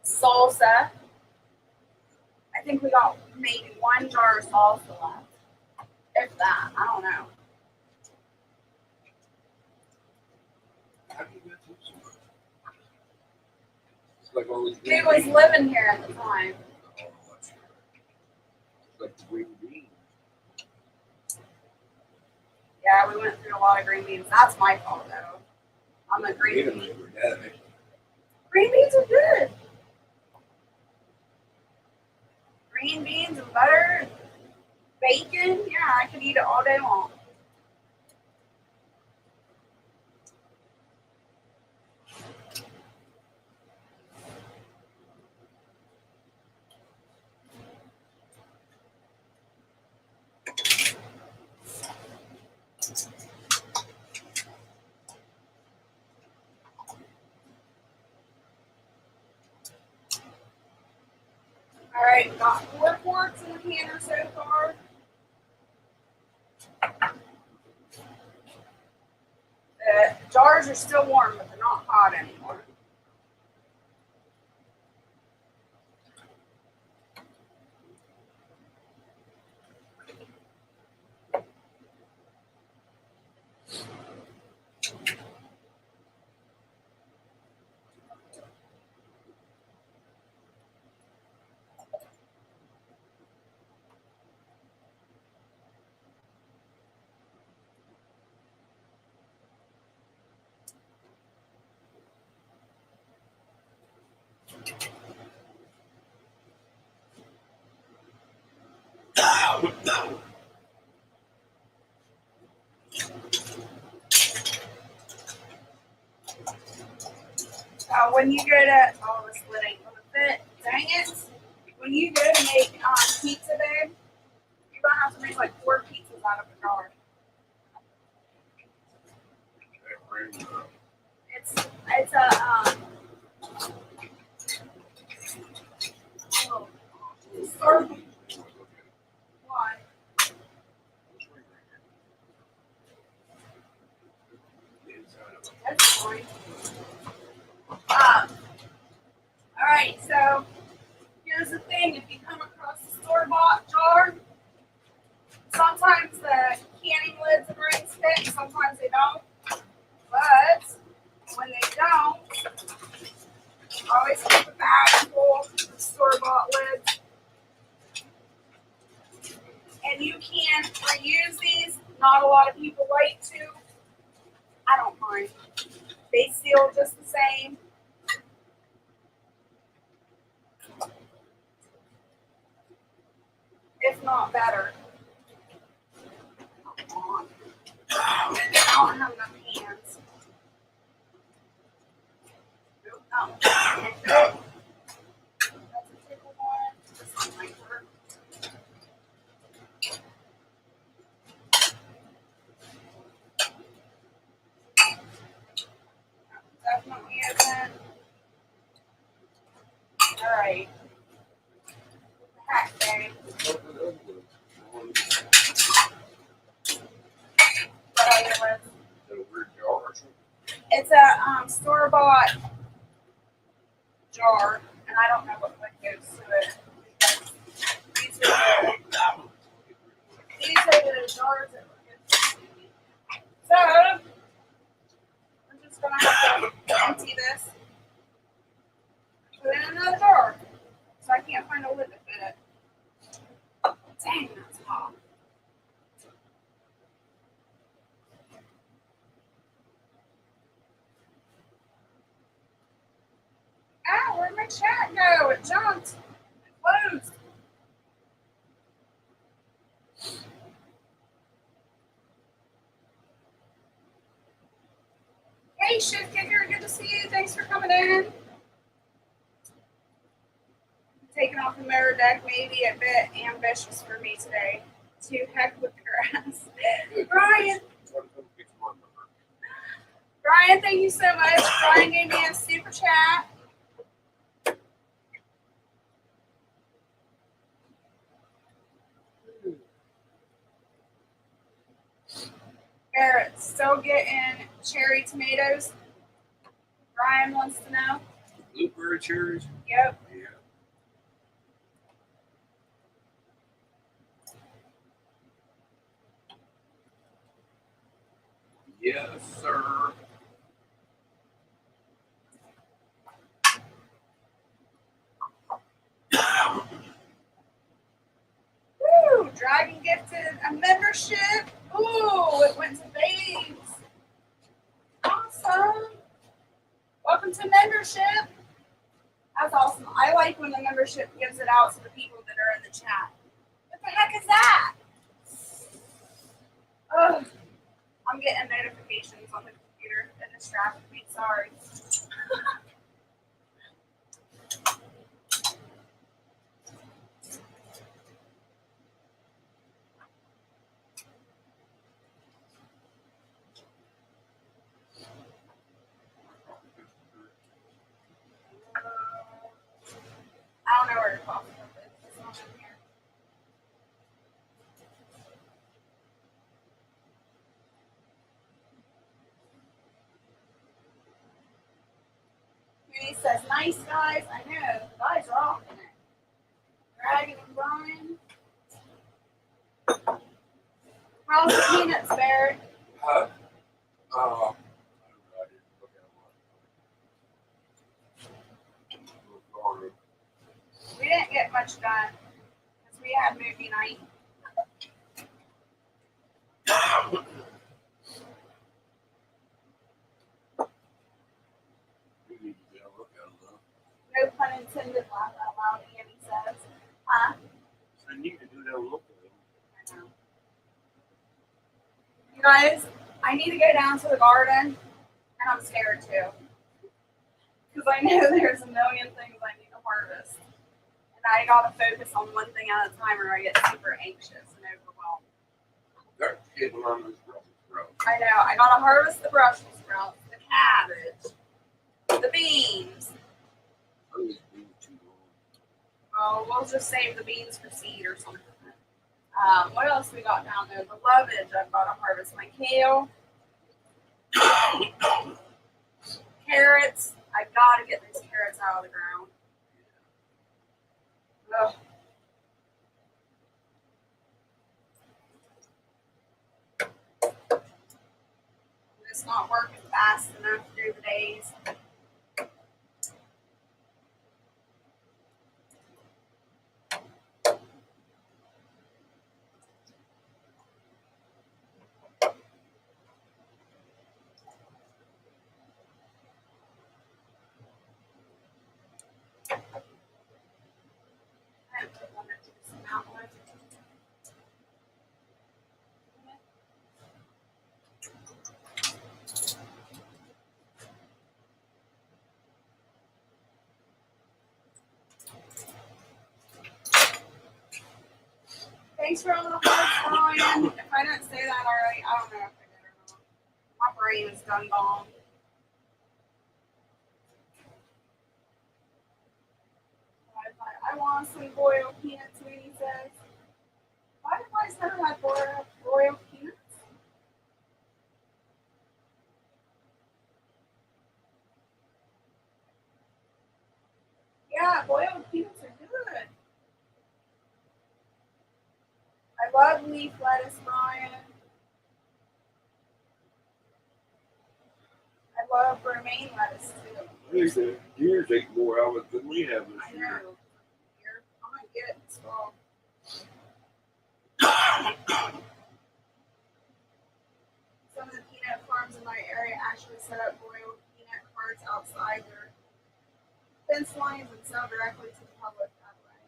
salsa. I think we got maybe one jar of salsa left. If that, I don't know. How do you get to so much? It's like all these Who was living here at the time? It's like the green beans. Yeah, we went through a lot of green beans. That's my fault, though. I'm a green bean. Green beans are good. Green beans and butter, bacon. Yeah, I could eat it all day long. All right, got 4 quarts in the canner so far. The jars are still warm, but they're not hot anymore. When you go to, oh, this lid ain't gonna fit. Dang it. When you go to make pizza, babe, you're gonna have to make like 4 pizzas out of a jar. It's a store. Why? That's fine. All right, so here's the thing: if you come across a store-bought jar, sometimes the canning lids and rings fit, sometimes they don't. But when they don't, always keep a bag full of store-bought lids. And you can reuse these. Not a lot of people like to. I don't mind. They seal just the same. If not better. Come on. I don't have enough hands. Oh. That's a tickle one. This one might work. Definitely isn't. Alright. Heck, babe. What other was? It's a store-bought jar, and I don't know what goes to it. These are the jars that were good. So, I'm just going to have to empty this. Put it in another jar. So I can't find a lid to fit it. Dang, that's hot. Ah, where'd my chat go? It jumped. It closed. Hey, Shift Kicker, good to see you. Thanks for coming in. Taking off the mirror deck, maybe a bit ambitious for me today. To heck with the grass. Brian, thank you so much. Brian gave me a super chat. Barrett, still getting cherry tomatoes? Brian wants to know. Blueberry cherries? Yep. Yeah. Yes, sir. Woo! Dragon gifted a membership. Ooh, it went to Babes. Awesome. Welcome to membership. That's awesome. I like when the membership gives it out to the people that are in the chat. What the heck is that? Ugh. I'm getting notifications on the computer that distracted me. Sorry. I don't know where your coffee cup is. It's not in here. He says, nice guys. I know. The guys are off in it. Dragon and Brian. How's the peanuts, Barrett? Huh? We didn't get much done because we had movie night. No pun intended, laugh out loud, Andy says. Huh? I need to do that locally. I know. You guys, I need to go down to the garden, and I'm scared too. Because I know there's a million things I need to harvest. And I gotta focus on one thing at a time or I get super anxious and overwhelmed. They're getting on this road. I know, I gotta harvest the Brussels sprouts, the cabbage, the beans. Well, we'll just save the beans for seed or something. What else we got down there? The lovage, I've got to harvest my kale. Carrots, I've got to get these carrots out of the ground. Ugh. It's not working fast enough through the days. Thanks for all the hearts, Brian. If I didn't say that already, I don't know if I did or not. My brain is done gone. want some boiled peanuts, Minnie says. Why do I never have boiled peanuts? Yeah, boiled peanuts are good. I love leaf lettuce, Brian. I love romaine lettuce too. They said deers ate more of it than we have this I year. know. Here, I'm gonna get it this fall. Some of the peanut farms in my area actually set up boiled peanut carts outside their fence lines and sell directly to the public that way.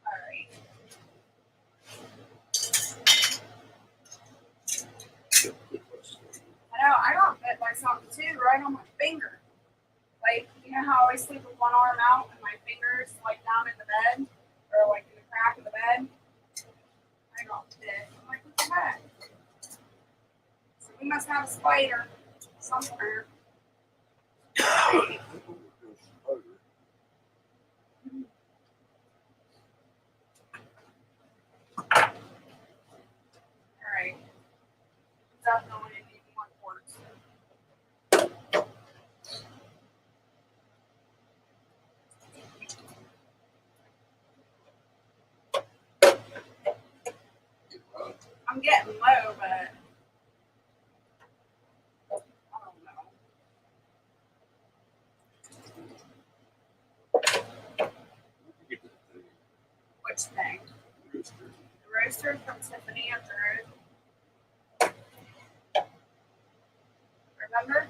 Alright. I know, I got bit by something too, right on my finger. Like, you know how I always sleep with one arm out and my fingers like down in the bed? Or like in the crack of the bed? I got bit. I'm like, what the heck? So we must have a spider somewhere. Alright. Definitely need more quartz. I'm getting low, but I don't know. Which thing? Rooster. The roaster from Tiffany up the road. Remember?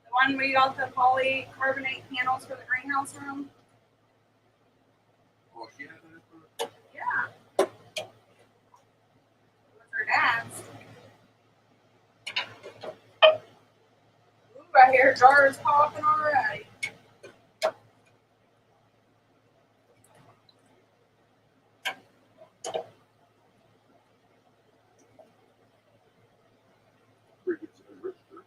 The one we got the polycarbonate panels for the greenhouse room? Oh, she had that? Yeah. With her dad's. Ooh, I hear jars popping already. Crickets and a rooster.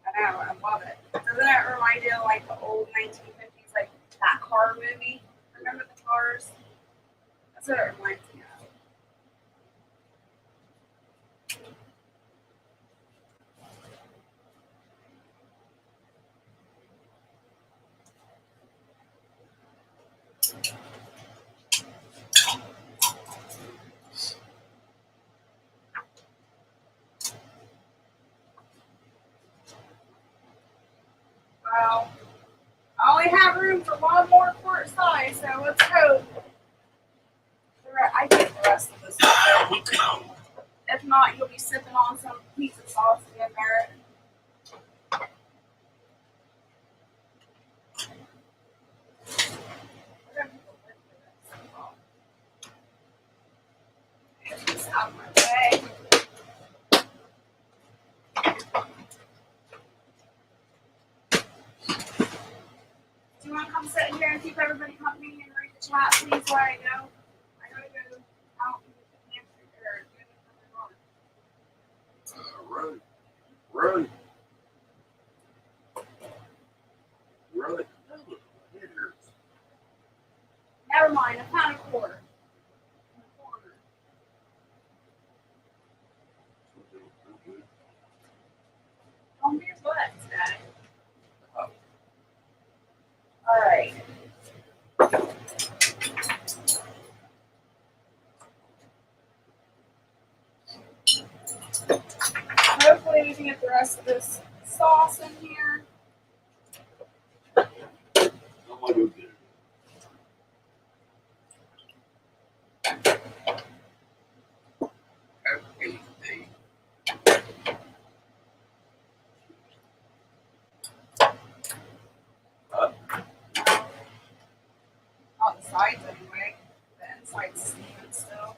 I know, I love it. Doesn't it remind you of like the old 1950s, like that car movie? Remember the cars? That's what it reminds me of. Well, I only have room for one more quart size, so let's hope. I think the rest of this is good. If not, you'll be sipping on some pizza sauce in there. We're gonna put the lid for this. Get this out of my way. Do you want to come sit here and keep everybody company and read the chat, please, while I go? I gotta go out and get the pantry or get it from the Run. Run. Run. It hurts. Never mind, I found a quarter. In the corner. On your butt, Dad. Alright. Hopefully we can get the rest of this sauce in here. I'm gonna go get it. Okay. On the sides anyway. The inside's steaming still.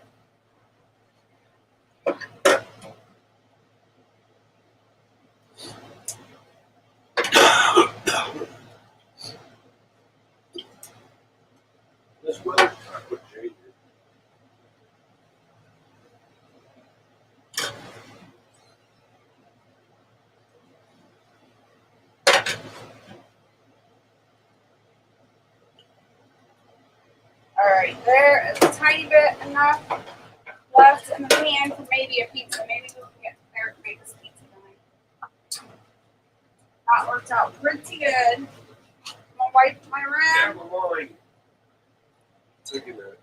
Alright, there is a tiny bit enough left in the pan for maybe a pizza. Maybe we can get Eric to make this pizza tonight. That worked out pretty good. I'm gonna wipe my Yeah, rim. my mind. Look at that.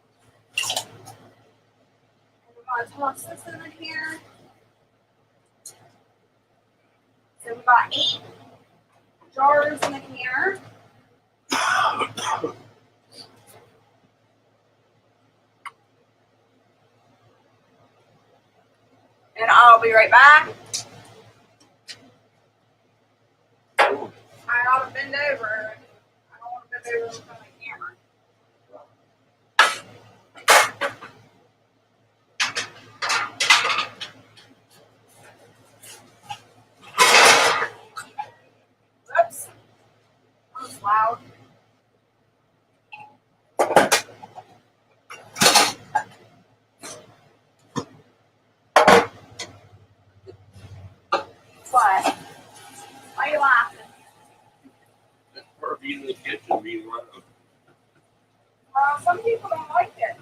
I'm gonna toss this in here. So we got 8 jars in the canner. And I'll be right back. Oh, I ought to bend over. I don't want to bend over in front of the camera. Oops. That was loud. What? Why are you laughing? that's part of being in the kitchen, being loud. Some people don't like it.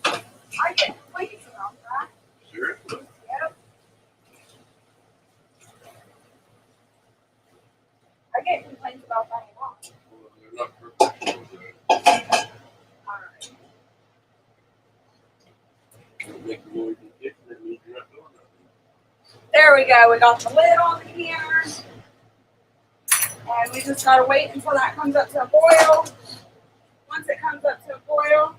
I get complaints about that. Seriously? Yep. I get complaints about that a lot. Well, they're not professional. Alright. Don't make the noise in the kitchen, that means you're not doing nothing. There we go. We got the lid on the canner. And we just gotta wait until that comes up to a boil. Once it comes up to a boil,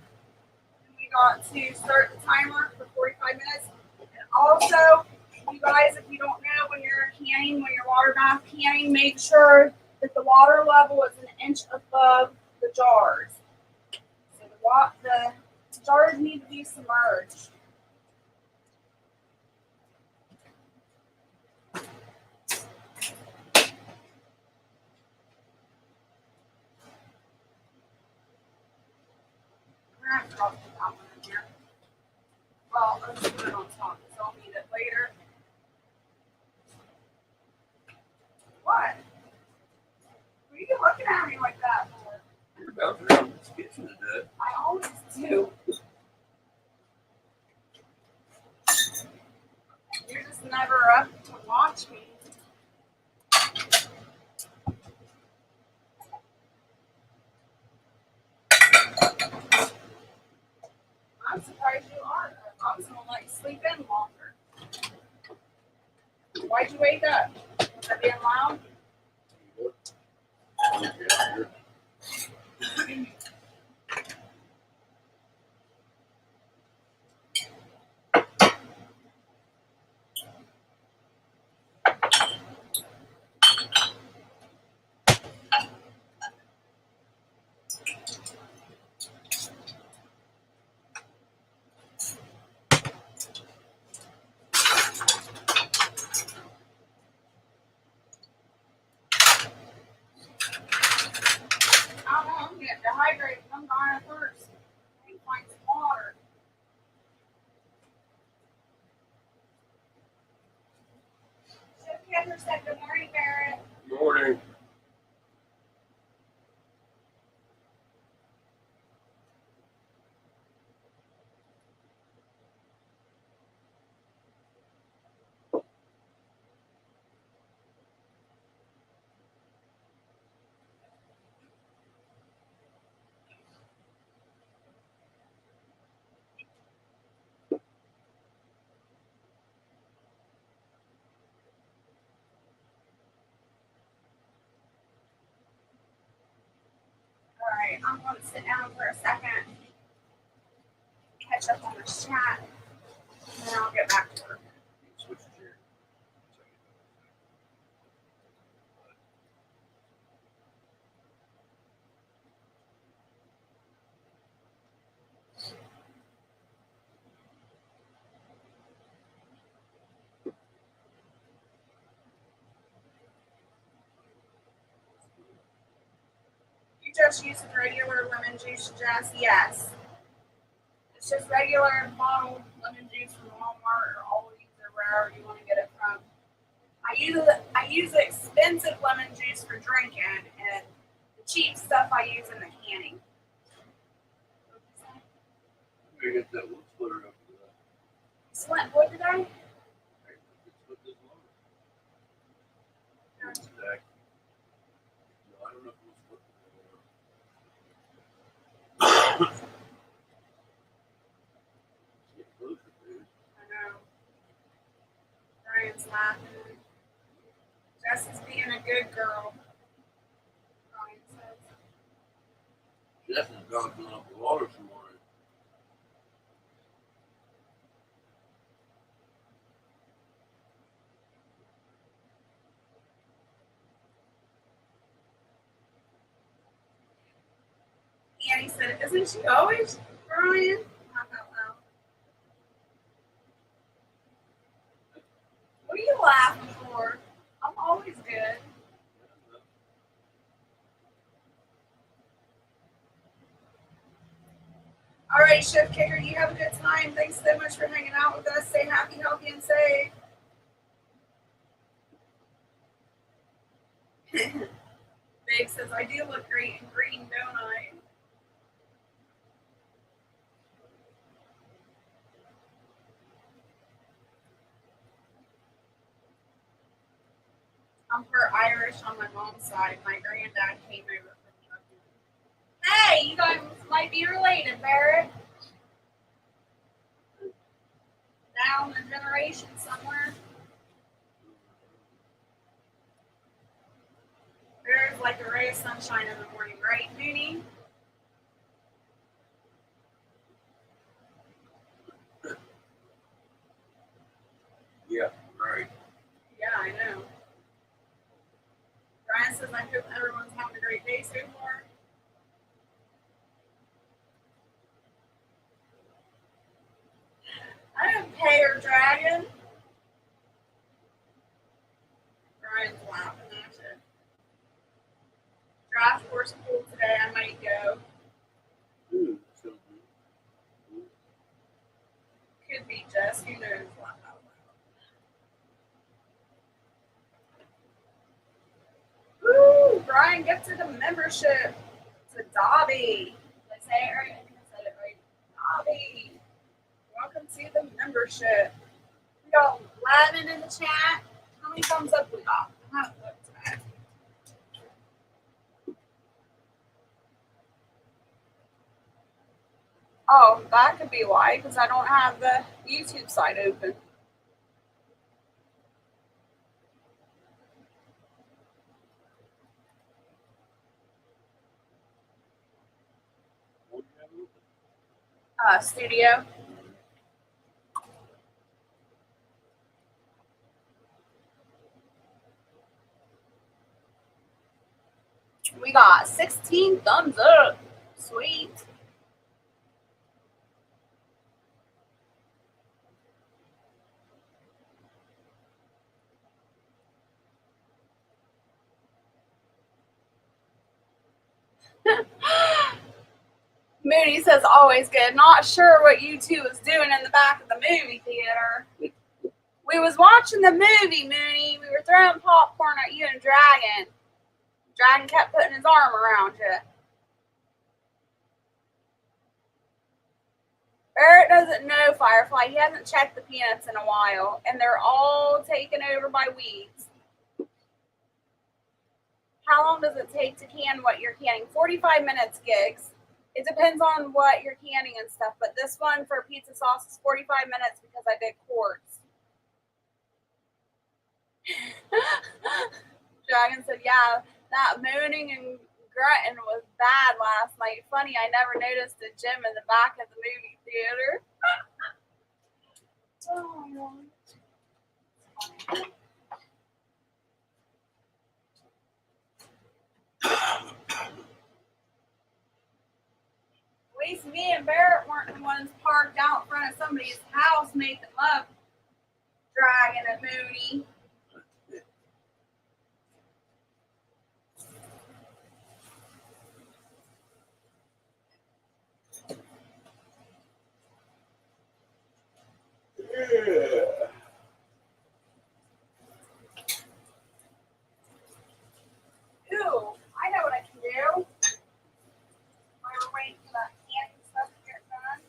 we got to start the timer for 45 minutes. And also, you guys, if you don't know, when you're canning, when you're water bath canning, make sure that the water level is an inch above the jars. So the jars need to be submerged. I'm gonna drop that one in here. Well, let's put it on top because I'll need it later. What? What are you looking at me like that for? You're bouncing around this kitchen today. I always do. You're just never up to watch me. I'm surprised you are. I was gonna let you sleep in longer. Why'd you wake up? Was I being loud? I don't know. I'm getting dehydrated. I'm dying of thirst. I need to find some water. Chef Kendra said, "Good morning, Barrett." Morning. All right, I'm going to sit down for a second, catch up on the chat, and then I'll get back to work. Switch chair. You just use regular lemon juice, Jess? Yes. It's just regular bottled lemon juice from Walmart or Aldi's or wherever you want to get it from. I use expensive lemon juice for drinking, and the cheap stuff I use in the canning. I get that wood splitter up to that. Split wood today? Right? It's what this long. Stack. No, I don't know if it was split. Get closer, dude. I know. Brian's laughing. Jess is being a good girl. Brian says. Jess has gone filling up the water some more. Annie said, isn't she always, Brian? I don't know. What are you laughing for? I'm always good. All right, Chef Kicker, you have a good time. Thanks so much for hanging out with us. Stay happy, healthy, and safe. Dave says, I do look great in green, don't I? I'm part Irish on my mom's side. My granddad came over from Kentucky. Hey, you guys might be related, Barrett. Down the generation somewhere. There's like a ray of sunshine in the morning, right, Mooney? Yeah, right. Yeah, I know. Brian says, I hope everyone's having a great day so far. I am Payer Dragon. Brian's laughing at it. Draft force pool today, I might go. Dude, so good. Could be Jess, who knows what. Woo! Brian gifted a membership to Dobby. Did I say it right? I think I said it right. Dobby. Welcome to the membership. We got 11 in the chat. How many thumbs up we got? I haven't looked today. Oh, that could be why, because I don't have the YouTube side open. What do you have open? Studio. We got 16 thumbs up. Sweet. Moody says always good. Not sure what you two was doing in the back of the movie theater. We was watching the movie, Mooney. We were throwing popcorn at you and Dragon. Dragon kept putting his arm around you. Barrett doesn't know Firefly. He hasn't checked the peanuts in a while, and they're all taken over by weeds. How long does it take to can what you're canning? 45 minutes, Gigs. It depends on what you're canning and stuff, but this one for pizza sauce is 45 minutes because I did quarts. Dragon said, yeah, that moaning and grunting was bad last night. Funny, I never noticed a gym in the back of the movie theater. Oh my God. At least me and Barrett weren't the ones parked out in front of somebody's house making love, Dragon and Mooney. Yeah. Ooh, I know what I can do. While we're waiting for that candy stuff to get done.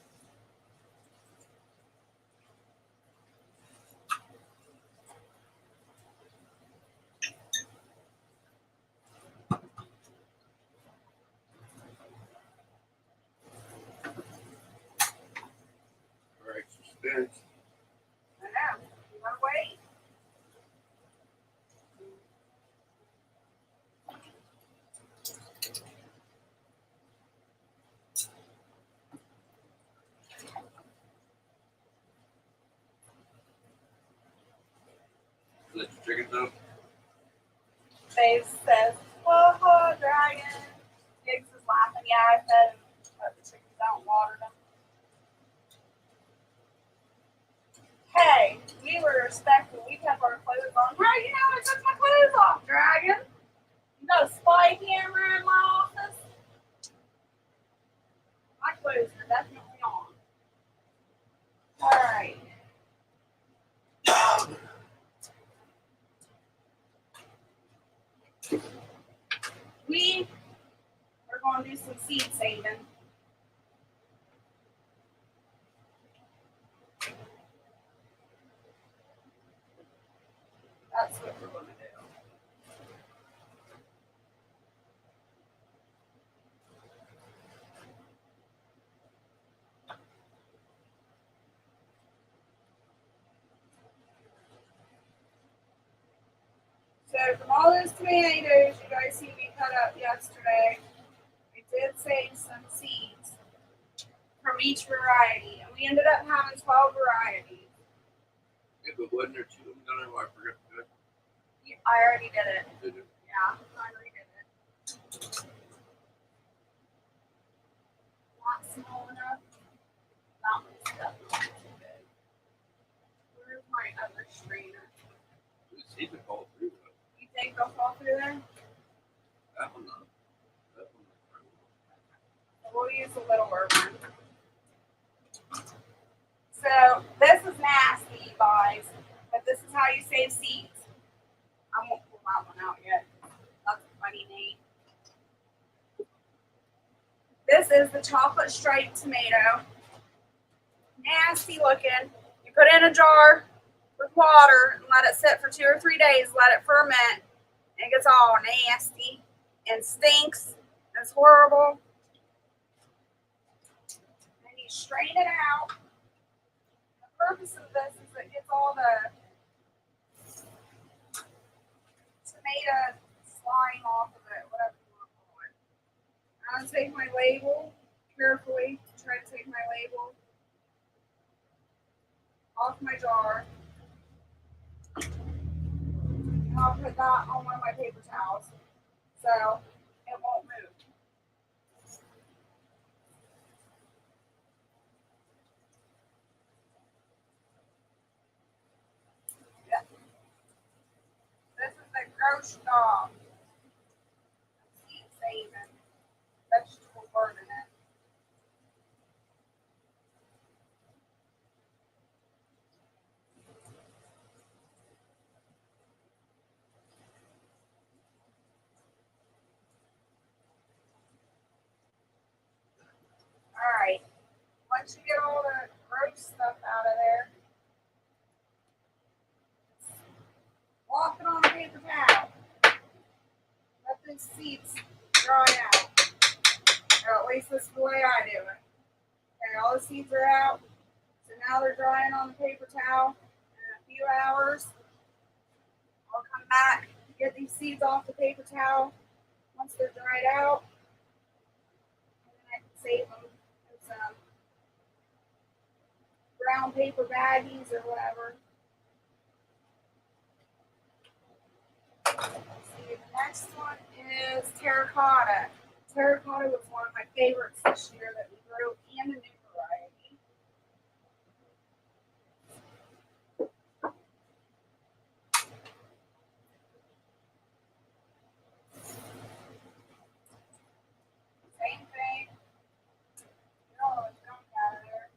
expense. I know. You gotta wait. Let your chickens up. Dave says, whoa, dragon. Diggs is laughing. Yeah, I fed him, but the chickens don't water them. Hey, we were respectful. We kept our clothes on. How do you know I took my clothes off, dragon? You got a spy camera in my office? My clothes are definitely on. Alright. We are going to do some seed saving. That's what we're going to do. So from all those tomatoes you guys see me cut up yesterday, I did save some seeds from each variety. And we ended up having 12 varieties. Yeah, but wasn't there two of them down there? Well, I forgot to do it. I already did it. Did you? Yeah, I already did it. Not small enough. That one's definitely too big. Where's my other strainer? The seeds will fall through though. You think they'll fall through there? That one not. That one not. We'll use a littler one. So this is nasty, you guys, but this is how you save seeds. I won't pull that one out yet. That's a funny name. This is the chocolate striped tomato. Nasty looking. You put it in a jar with water and let it sit for 2 or 3 days. Let it ferment. And it gets all nasty and stinks. It's horrible. And you strain it out. The purpose of this is it gets all the tomato slime off of it, whatever you want to call it. I'm going to take my label carefully. Try to take my label off my jar. And I'll put that on one of my paper towels so it won't move. Yeah. This is the gross dog. Seed saving. Vegetable burning it. Alright. Once you get all the gross stuff out of there, walk it on a paper towel. Let those seeds dry out. Or at least this is the way I do it. Okay, all the seeds are out. So now they're drying on the paper towel. In a few hours, I'll come back, get these seeds off the paper towel. Once they're dried out, and then I can save them in some brown paper baggies or whatever. See, the next one is terracotta. Terracotta was one of my favorites this year that we grew, and a new variety. Same thing. Get all the junk out of there.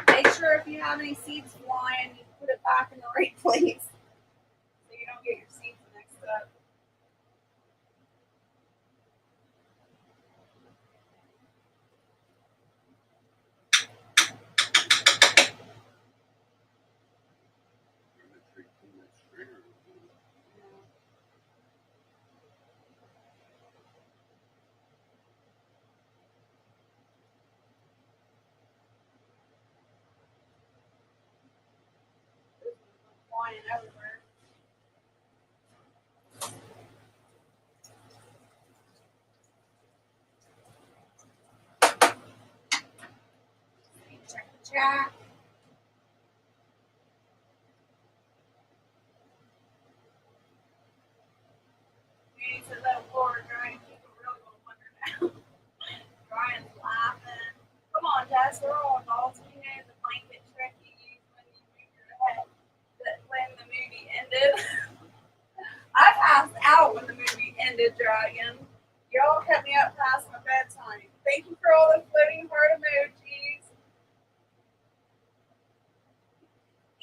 Make sure if you have any seeds flying, you put it back in the right place so you don't get your seeds up. Flying everywhere. Check the chat. He said that Florida drying people really gonna wonder now. Brian's laughing. Come on, Jess, we're all adults. We know the blanket trick you use when you move your head. That when the movie ended. I passed out when the movie ended, Dragon. Y'all kept me up past my bedtime. Thank you for all the floating heart emojis.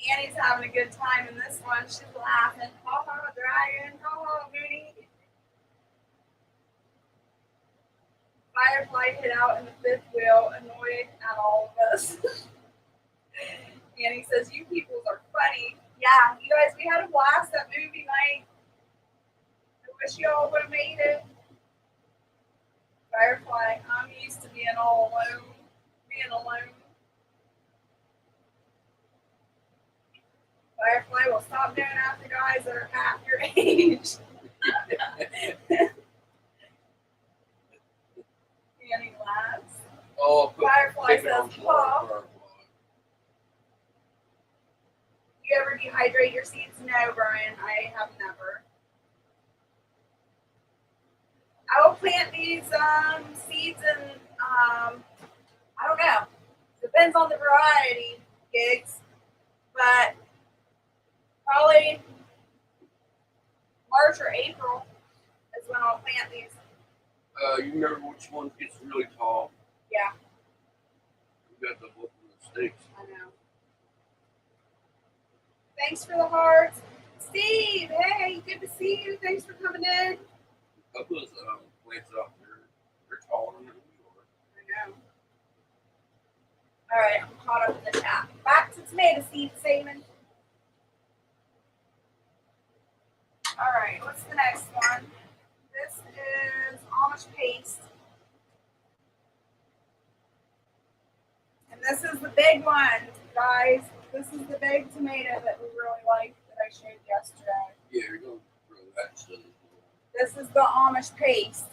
Annie's having a good time in this one. She's laughing. Ha ha, Dragon. Ha ha, Moody. Firefly hit out in the fifth wheel, annoyed at all of us. Annie says, you peoples are funny. Yeah, you guys, we had a blast that movie night. I wish you all would have made it. Firefly, I'm used to being all alone. Being alone. Firefly will stop going after guys that are half your age. Annie laughs. Oh, Firefly says, "Huh." You ever dehydrate your seeds? No, Brian, I have never. I will plant these seeds in, I don't know. Depends on the variety, gigs. But probably March or April is when I'll plant these. You remember which one gets really tall? Yeah. We got the look of the stakes. I know. Thanks for the hearts. Steve, hey, good to see you. Thanks for coming in. A couple of plants out there, they're taller than we are. I know. All right, I'm caught up in the chat. Back to tomato seed saving. All right, what's the next one? This is Amish paste. And this is the big one, guys. This is the big tomato that we really like that I showed yesterday. Yeah, you're going to throw that stuff. This is the Amish paste.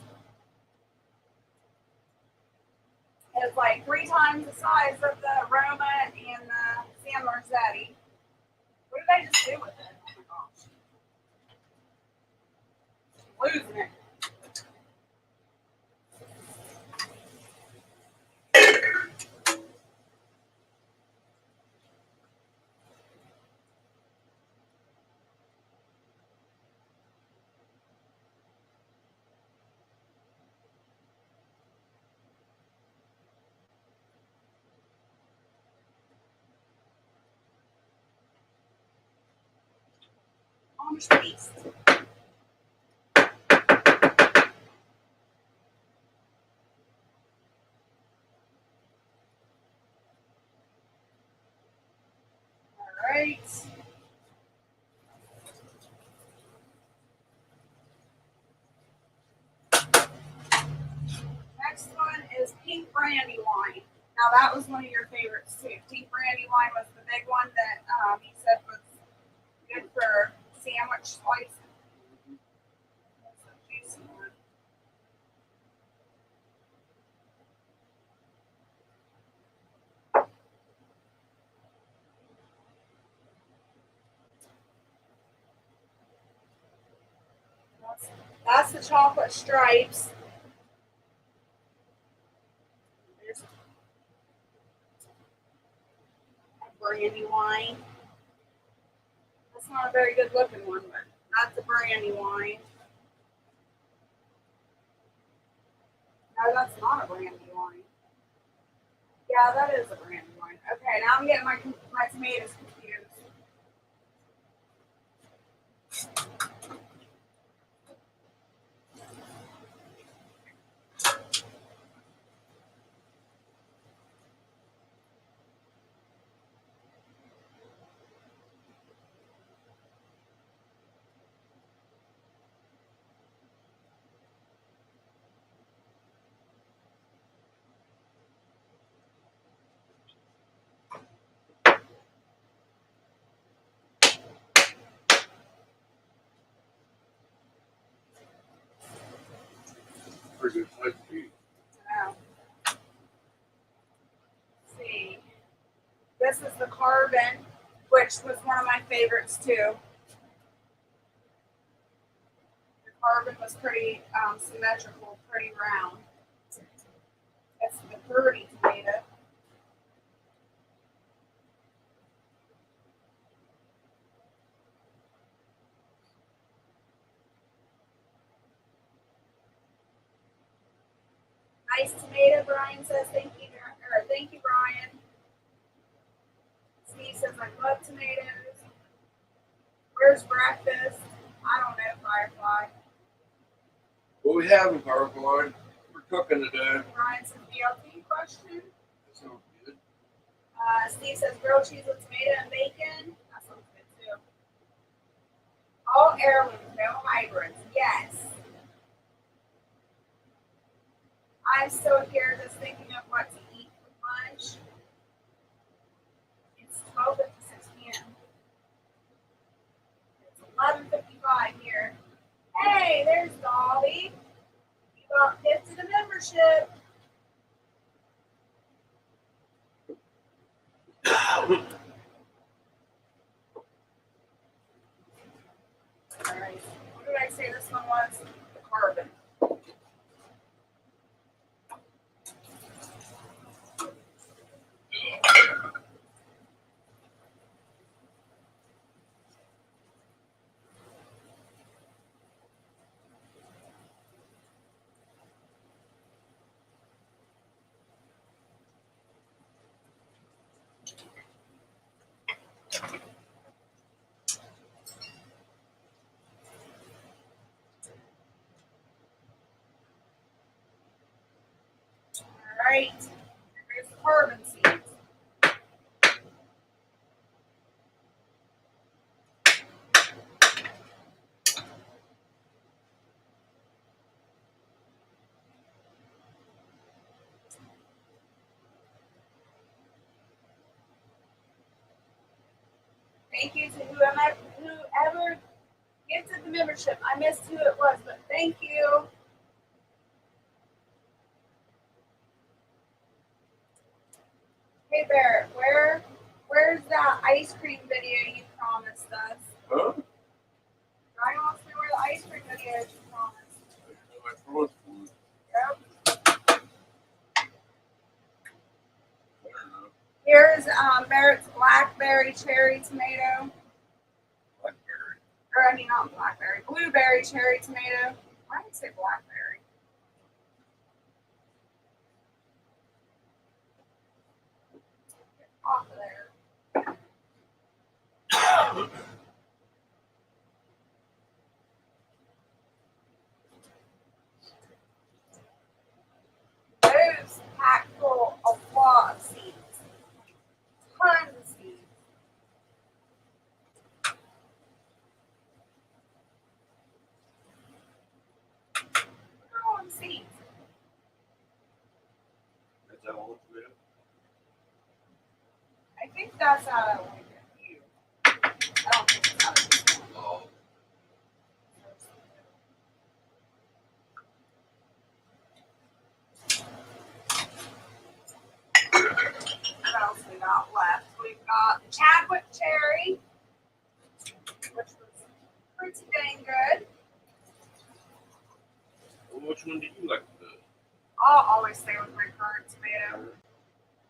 It's like 3 times the size of the Roma and the San Marzetti. What did I just do with it? Oh my gosh. Losing it. Amish paste. All right. Next one is pink brandy wine. Now that was one of your favorites too. Pink brandy wine was the big one that he said was good for sandwich slicing. That's a juicy one. That's the chocolate stripes. There's a brandy wine. That's not a very good looking one, but that's a brandy wine. No, that's not a brandy wine. Yeah, that is a brandy wine. Okay, now I'm getting my tomatoes confused. pretty good size to be. Wow. Let's see. This is the carbon, which was one of my favorites too. The carbon was pretty symmetrical, pretty round. That's the birdie tomato. Nice tomato, Brian says. Thank you, Brian. Steve says, I love tomatoes. Where's breakfast? I don't know, Firefly. What we have in Firefly, we're cooking today. Brian says, BLT question. That sounds good. Steve says, grilled cheese with tomato and bacon. That sounds good, too. All heirlooms, no hybrids. Yes. I'm still here just thinking of what to eat for lunch. It's 12:56 p.m. It's 11:55 here. Hey, there's Dolly. You got gifted a membership. Alright. What did I say this one was? The carbon. Alright. Here's the carbon seeds. Thank you to whoever gifted the membership. I missed who it was, but thank you. Hey Barrett, where's that ice cream video you promised us? Huh? I want to know where the ice cream video is you promised. I promised one. Yep. I don't know. Here's Barrett's blackberry cherry tomato. Blackberry. Or I mean not blackberry, blueberry cherry tomato. I would say blackberry. Get off of there. Those packed full of a lot of seeds. Tons of seeds. Look at all the seeds. Is that all it's made? I think that's out of like a few. I don't think it's out of this one. Oh. What else we got left? We've got the Chadwick cherry, which was pretty dang good. Well, which one do you like the best? I'll always stay with my currant tomato.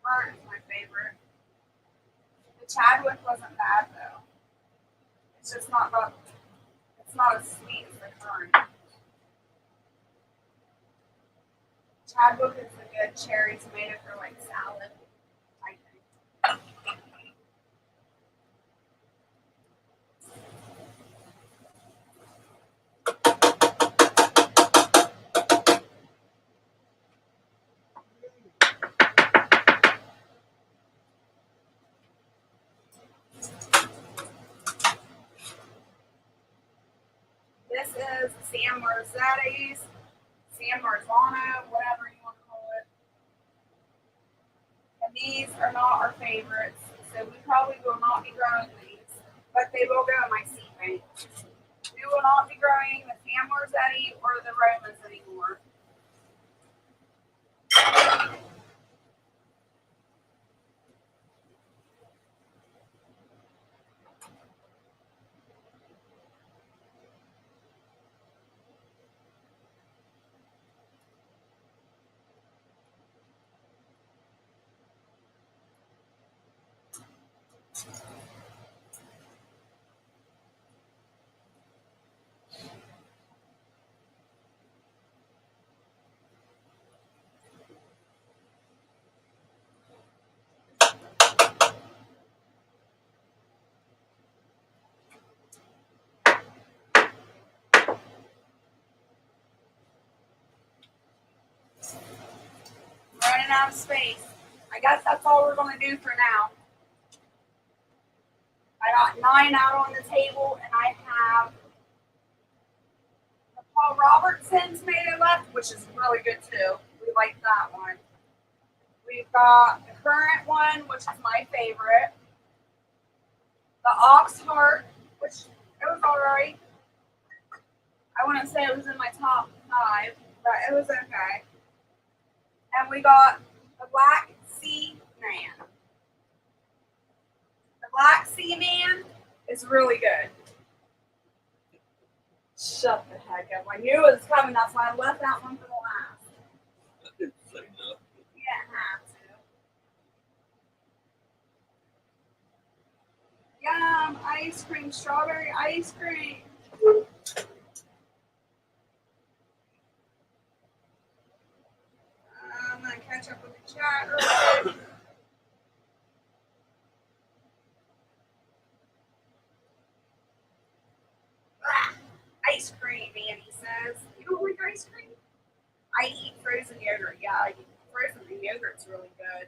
Currant is my favorite. The Chadwick wasn't bad though. It's just not it's not as sweet as the currant. Chadwick is a good cherry tomato for like salad, I think. This is San Marzetti's, San Marzano, whatever you want to call it. And these are not our favorites, so we probably will not be growing these, but they will go in my seed bank. We will not be growing the San Marzetti or the Romas anymore. running out of space. I guess that's all we're going to do for now. I got 9 out on the table, and I have the Paul Robertson tomato left, which is really good too. We like that one. We've got the current one, which is my favorite. The Ox Heart, which it was alright. I wouldn't say it was in my top 5, but it was okay. And we got the Black Sea Man. The Black Sea Man is really good. Shut the heck up. I knew it was coming. That's why I left that one for the last. I didn't say nothing. You didn't have to. Yum, ice cream, strawberry ice cream. I'm going to catch up with the chat real quick. Ice cream, Annie says. You don't like ice cream? I eat frozen yogurt. Yeah, I eat frozen yogurt's really good.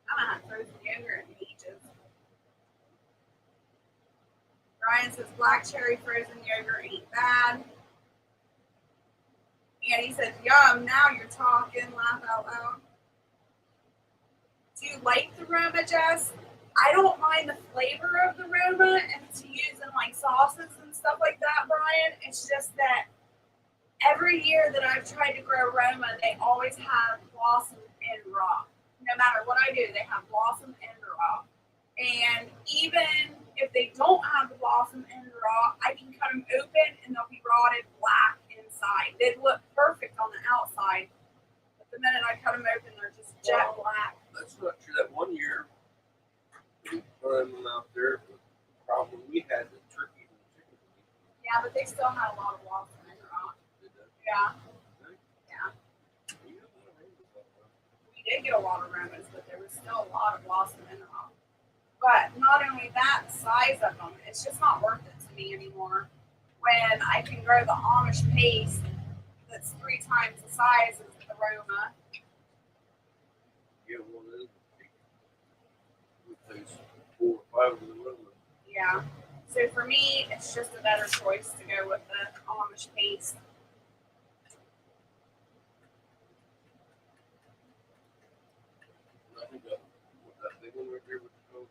I haven't had frozen yogurt in ages. Brian says black cherry frozen yogurt ain't bad. Annie says, yum, now you're talking. Laugh out loud. Do you like the Roma, Jess? I don't mind the flavor of the Roma and to use in like sauces and stuff like that, Brian. It's just that every year that I've tried to grow Roma, they always have blossom and raw. No matter what I do, they have blossom and raw. And even if they don't have the blossom and raw, I can cut them open and they'll be rotted black inside. They look perfect on the outside, but the minute I cut them open, they're just jet black. That's not true. That one year, we put them out there. The problem we had the turkey and the chicken. Yeah, but they still had a lot of blossom and raw. Yeah. Yeah. We did get a lot of Romas, but there was still a lot of blossom and raw. But not only that, the size of them, it's just not worth it to me anymore. When I can grow the Amish paste that's 3 times the size of the Roma. Yeah, well, it takes 4 or 5 of the Roma. Yeah. So for me, it's just a better choice to go with the Amish paste. I think that big one right there with the Coke.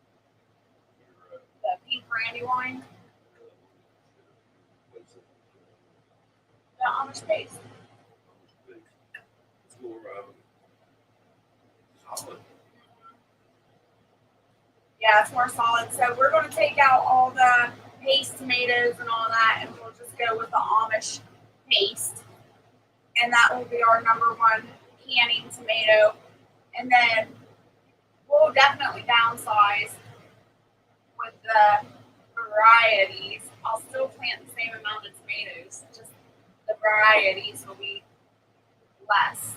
The pink brandy wine. The Amish paste. It's more solid. Yeah, it's more solid. So we're going to take out all the paste tomatoes and all that, and we'll just go with the Amish paste. And that will be our number 1 canning tomato. And then we'll definitely downsize with the varieties. I'll still plant the same amount of tomatoes, just the varieties will be less.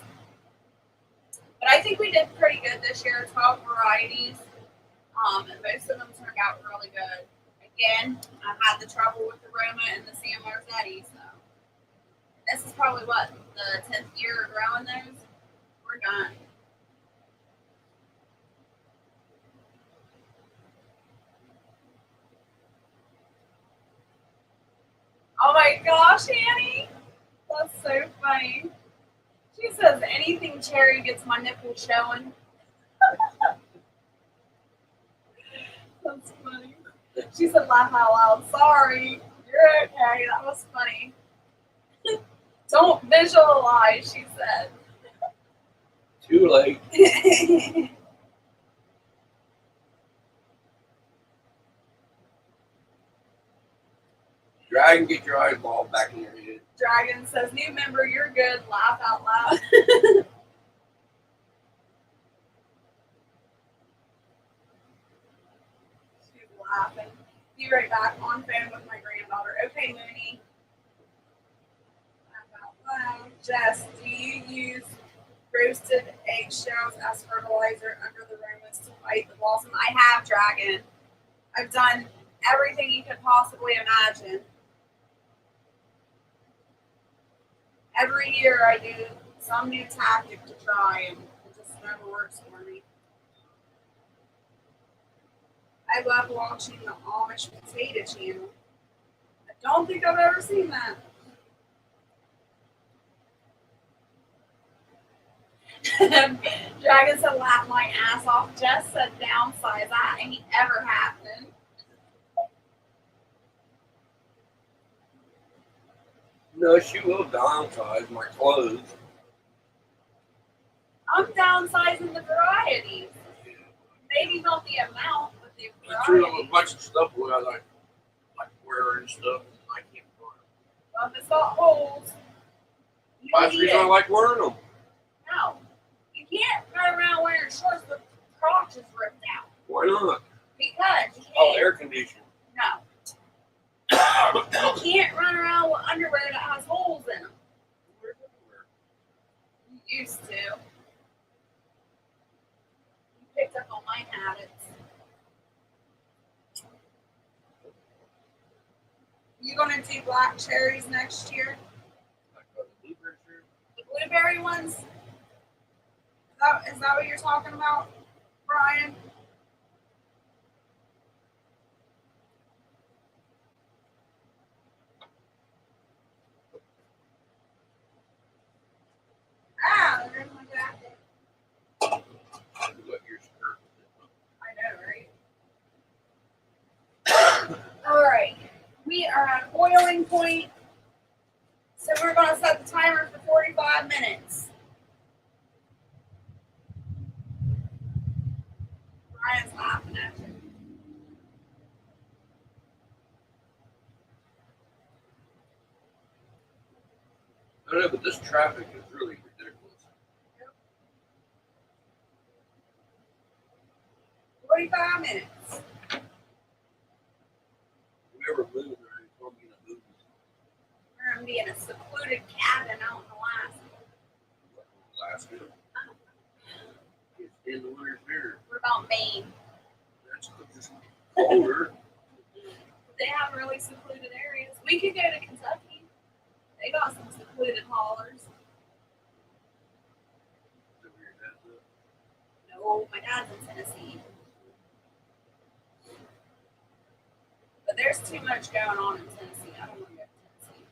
But I think we did pretty good this year, 12 varieties. And most of them turned out really good. Again, I've had the trouble with the Roma and the San Marzetti, so this is probably what, the 10th year of growing those? We're done. Oh my gosh, Annie! That's so funny. She says anything cherry gets my nipples showing. That's funny. She said laugh out loud. Sorry. You're okay. That was funny. Don't visualize, she said. Too late. Dragon, get your eyeball back in your head. Dragon says, new member, you're good. Laugh out loud. She's laughing. Be right back on phone with my granddaughter. Okay, Mooney. Laugh out loud. Jess, do you use roasted eggshells as fertilizer under the Romas to fight the blossom? I have, Dragon. I've done everything you could possibly imagine. Every year I do some new tactic to try and never works for me. I love watching the Amish Potato Channel. I don't think I've ever seen that. Dragon said, laugh my ass off. Jess said, downsize. That ain't ever happening. No, she will downsize my clothes. I'm downsizing the varieties. Maybe not the amount, but the I threw a variety. bunch of stuff away. I like wearing stuff. I can't wear them. Well, if it's got holes, you That's the need reason I it. like wearing them. No. You can't run around wearing shorts with crotches ripped out. Why not? Because you Oh, can't. air conditioning. No. You can't run around with underwear that has holes in them. You used to. You picked up on my habits. You gonna do black cherries next year? Like the blueberry shirt. The blueberry ones? Is that what you're talking about, Brian? Ah, there's my jacket. You got your skirt. I know, right? Alright. We are at boiling point. So we're going to set the timer for 45 minutes. Brian's laughing at you. I don't know, but this traffic is really ridiculous. 45 minutes. We never moved or anything. We're going to move. We're going to be in a secluded cabin out in Alaska. Alaska. It's in the winter here. What about Maine? That's just colder. They have really secluded areas. We could go to Kentucky. They got some secluded hollers. No, my dad's in Tennessee. But there's too much going on in Tennessee. I don't want to go to Tennessee.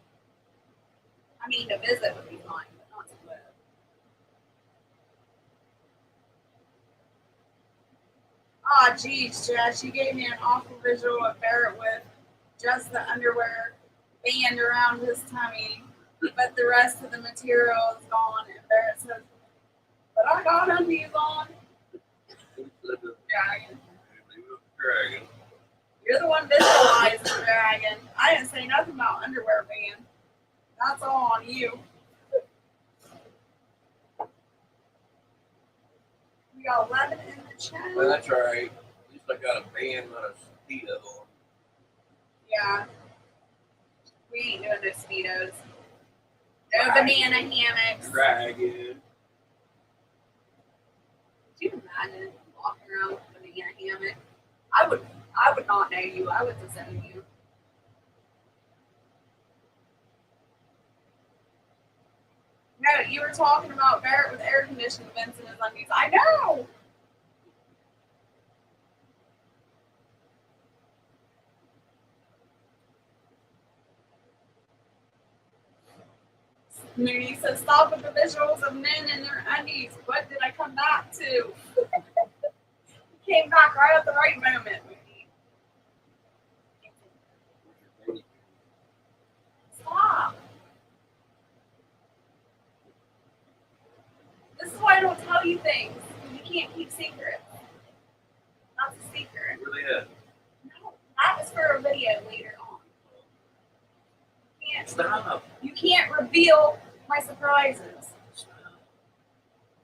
I mean, to visit would be fine, but not to live. Ah, geez, Jess, you gave me an awful visual of Barrett with just the underwear band around his tummy, but the rest of the material is gone. And Barrett says, but I got undies on. Dragon. Dragon. You're the one visualizing the dragon. I didn't say nothing about underwear band. That's all on you. We got 11 in the chat. Well, that's all right. At least I got a band, not a speedo on. Yeah. We ain't doing no speedos. No banana hammocks. Dragon. Could you imagine walking around with a banana hammock? I would not know you. I would disown you. No, you were talking about Barrett with air conditioning vents in his undies. I know. Mooney says, stop with the visuals of men in their undies. What did I come back to? Came back right at the right moment, Mooney. Stop. This is why I don't tell you things. You can't keep secrets. That's a secret. Where they at? No, that is for a video later on. Stop. You can't reveal my surprises.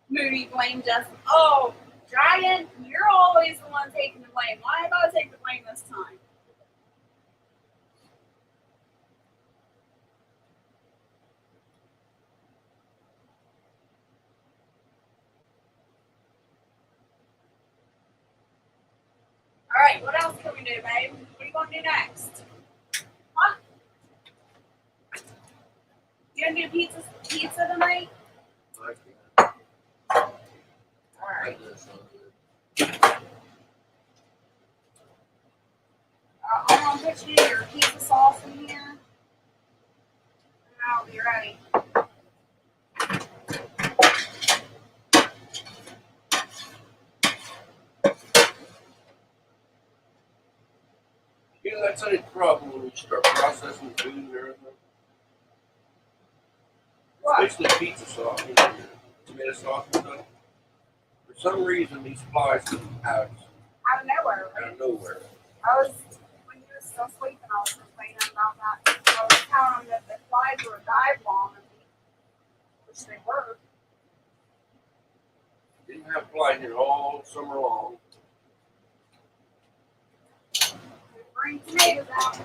Moody blamed Justin. Oh, Dragon, you're always the one taking the blame. Why have I take the blame this time? All right, what else can we do, babe? What are you going to do next? Huh? You going to do pizza tonight? I can't. All I'll put you your pizza sauce in here. And I'll be ready. Yeah, that's any problem when you start processing food and everything. What? Especially pizza sauce, you know, tomato sauce and stuff. For some reason, these flies come out Out of nowhere, right? of nowhere. I was, when you were still sleeping, I was complaining about that. I was telling them that the flies were dive bombing me, which they were. Didn't have flies here all summer long. We bring tomatoes out.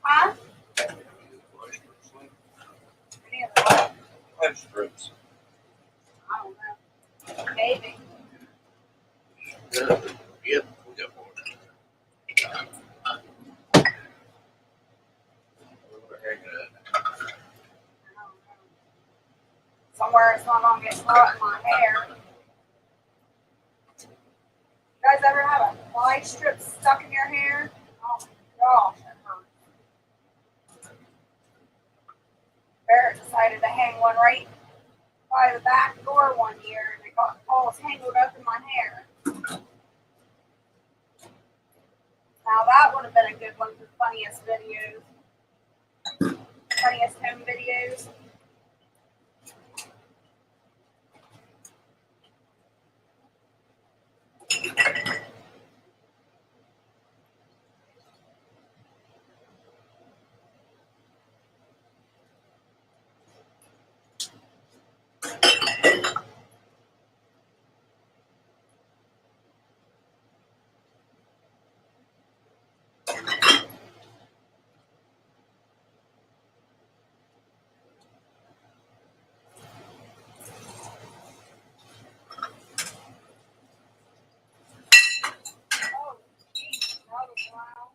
Huh? Any of the Fly strips. I don't know. Maybe. Yep, we got one. Where the heck is I don't know. Somewhere it's not gonna get caught in my hair. You guys ever have a fly strip stuck in your hair? Oh my gosh, it hurts. Barrett decided to hang one right by the back door one year, and it got all tangled up in my hair. Now that would have been a good one for funniest videos. Funniest home videos. Oh, geez, that was loud.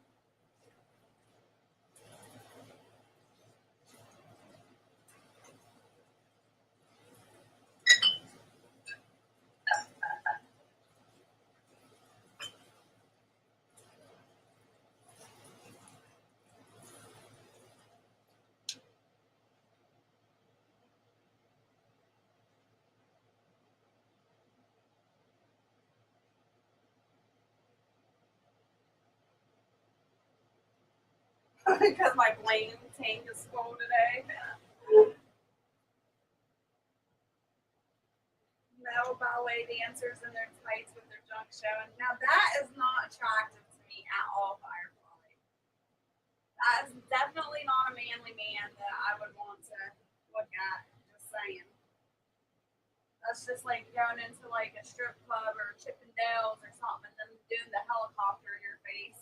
Because my blame tank is full today. Metal ballet dancers in their tights with their junk showing. Now that is not attractive to me at all, Firefly. That is definitely not a manly man that I would want to look at. Just saying. That's just like going into like a strip club or Chippendales or something and then doing the helicopter in your face.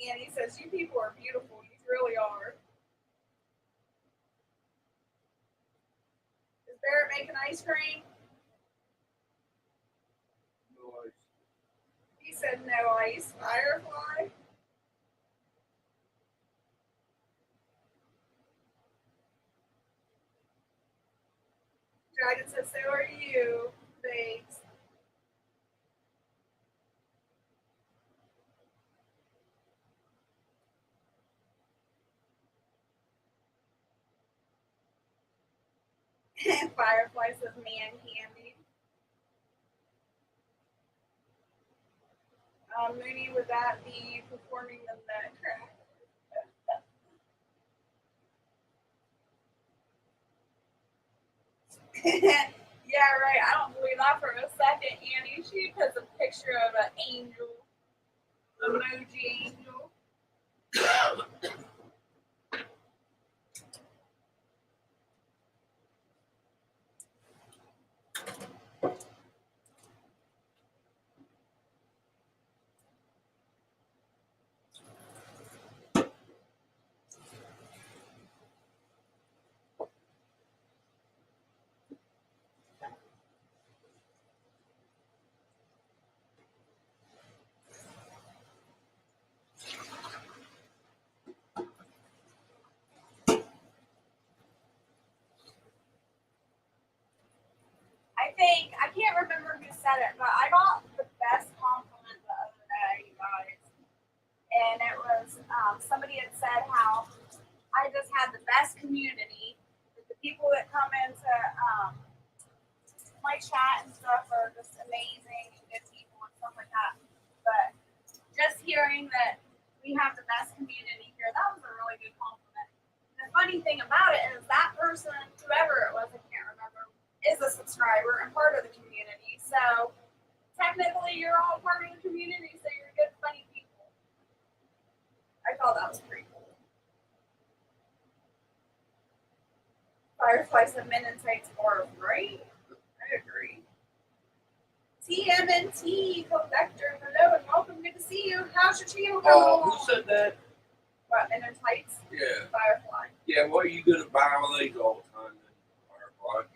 And he says, "You people are beautiful. You really are." Is Barrett making ice cream? No ice. He said no ice. Firefly. Dragon says, "So are you, babes." Firefly says, "Man candy." Mooney, would that be performing the nutcracker? Yeah, right. I don't believe that for a second, Annie. She puts a picture of an angel, emoji angel. I can't remember who said it, but I got the best compliment the other day, you guys. And it was somebody had said how I just had the best community. That the people that come into my chat and stuff are just amazing and good people and stuff like that. But just hearing that we have the best community here, that was a really good compliment. The funny thing about it is that person, whoever it was, I can't remember, is a subscriber and part of the community. So technically you're all part of the community, so you're good, funny people. I thought that was pretty cool. Fireflies and men and tights are great. I agree. TMNT, Collector, hello and welcome. Good to see you. How's your channel going along? Who said that? What, men and tights? Yeah. Firefly. Yeah, what are you going to buy all these all the time then, Firefly?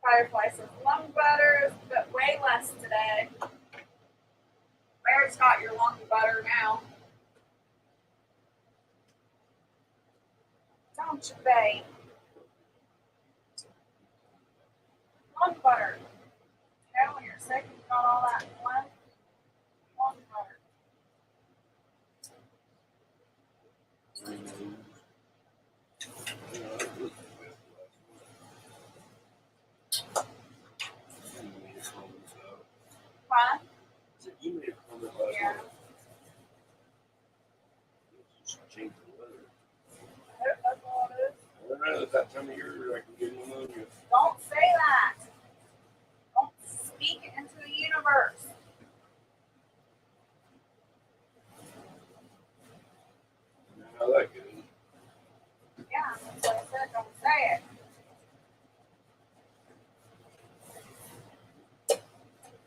Firefly says lung butter, but way less today. Where's got your lung butter now? Don't you, babe? Lung butter. You know, when you're sick, you got all that lung butter. Huh? You made a comment last Yeah. night. Just change the weather. That's all it is. I don't know, at that time of year I can get pneumonia. Don't say that. Don't speak it into the universe. You know how that goes. Yeah, that's what I said. Don't say it.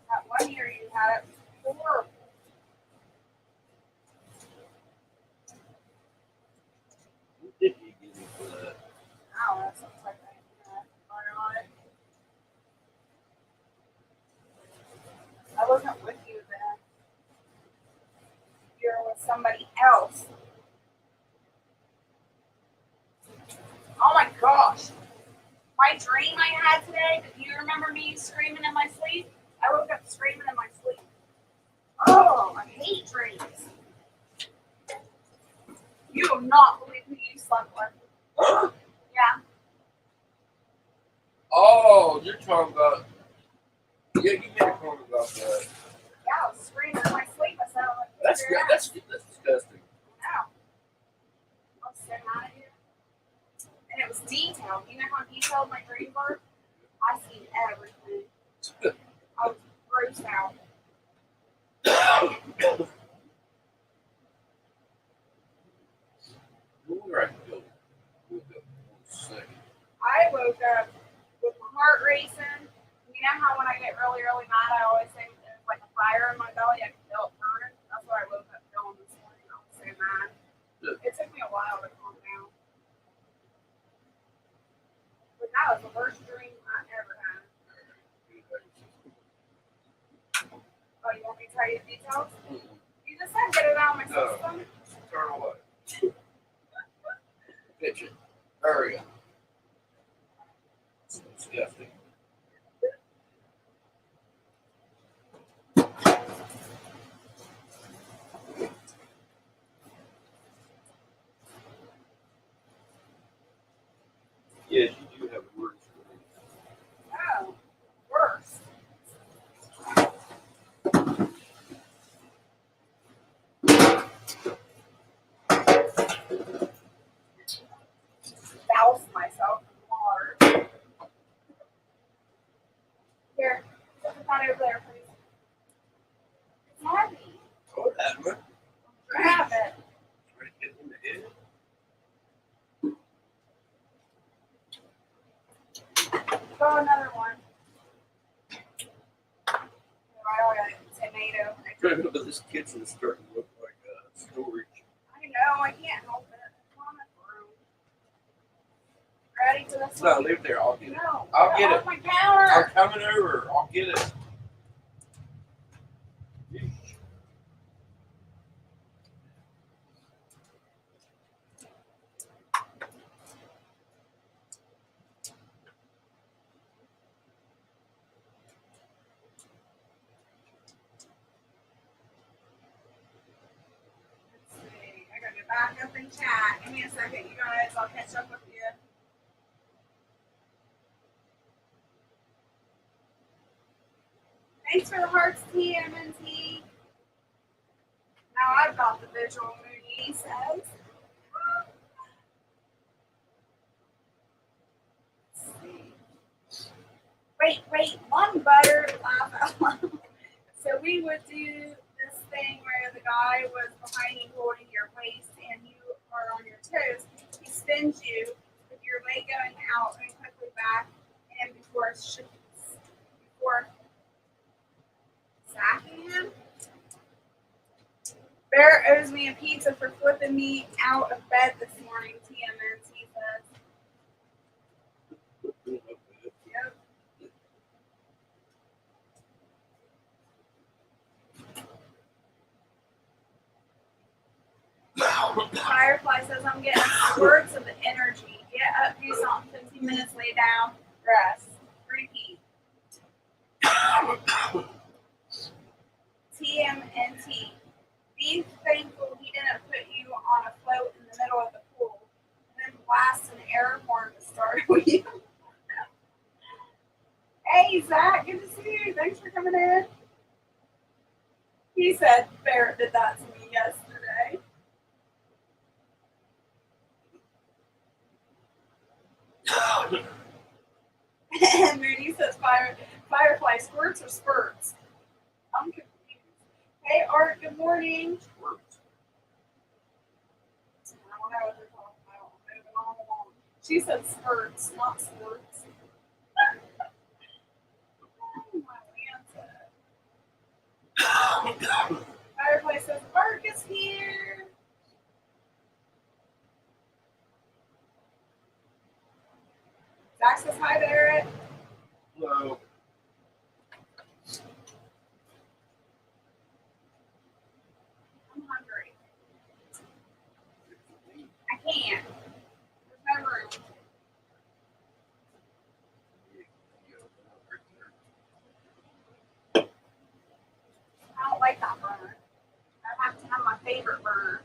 That one year you had it horrible. What did you give me for that? I don't know, something like that. On it. I wasn't with you then. You were with somebody else. Oh my gosh. My dream I had today, do you remember me screaming in my sleep? I woke up screaming in my sleep. Oh, I hate dreams. You will not believe who you slept with. Huh? Yeah. Oh, you're talking about. Yeah, you made a comment about that. Yeah, I was screaming in my sleep. I said, I'm like, That's disgusting. No. I was so mad at you. And it was detailed. You know how detailed my dreams were? I seen everything. I was grossed out. Where I can go. Look up 1 second. I woke up with my heart racing. You know how when I get really, really mad, I always say there's like a fire in my belly. I can feel it burning. That's what I woke up feeling this morning. I was so mad. It took me a while to calm down. But that was the worst dream I ever had. Oh, you want me to tell you the details? You just said get it out of my system. Turn away. Pitch it. Hurry up. It's disgusting. Yes, you do have words for me. Oh, worse. Oh, another one. I got a tomato. This kitchen's starting to look like a storage. I know, I can't help it. It's on the room. Ready for this No, one? leave it there. I'll get it. No. I'll get off it. my counter. I'm coming over. I'll get it. Let's see. I gotta get back up in chat. Give me a second, you guys. I'll catch up with you. Thanks for the hearts, TMNT. Now I've got the visual Moody says. Let's see. Wait, one butter. So we would do this thing where the guy was behind you holding your waist and you are on your toes. He spins you with your leg going out and quickly back and before sacking him. Bear owes me a pizza for flipping me out of bed this morning, TMNT says. Yep. Firefly says, I'm getting squirts of energy. Get up, do something, 15 minutes, lay down, rest. Repeat. TMNT. Be thankful he didn't put you on a float in the middle of the pool and then blast an air horn to start with you. Hey, Zach, good to see you. Thanks for coming in. He said Barrett did that to me yesterday. And Moody says Firefly squirts or spurts? I'm confused. Hey, Art, good morning. Squirts. I don't know what they're talking about. Moving on along. She said spurts, not squirts. Oh, my Lanta. Firefly says Mark is here. Zach says hi, Barrett. Hello. I'm hungry. I can't. There's no room. I don't like that burner. I have to have my favorite burner.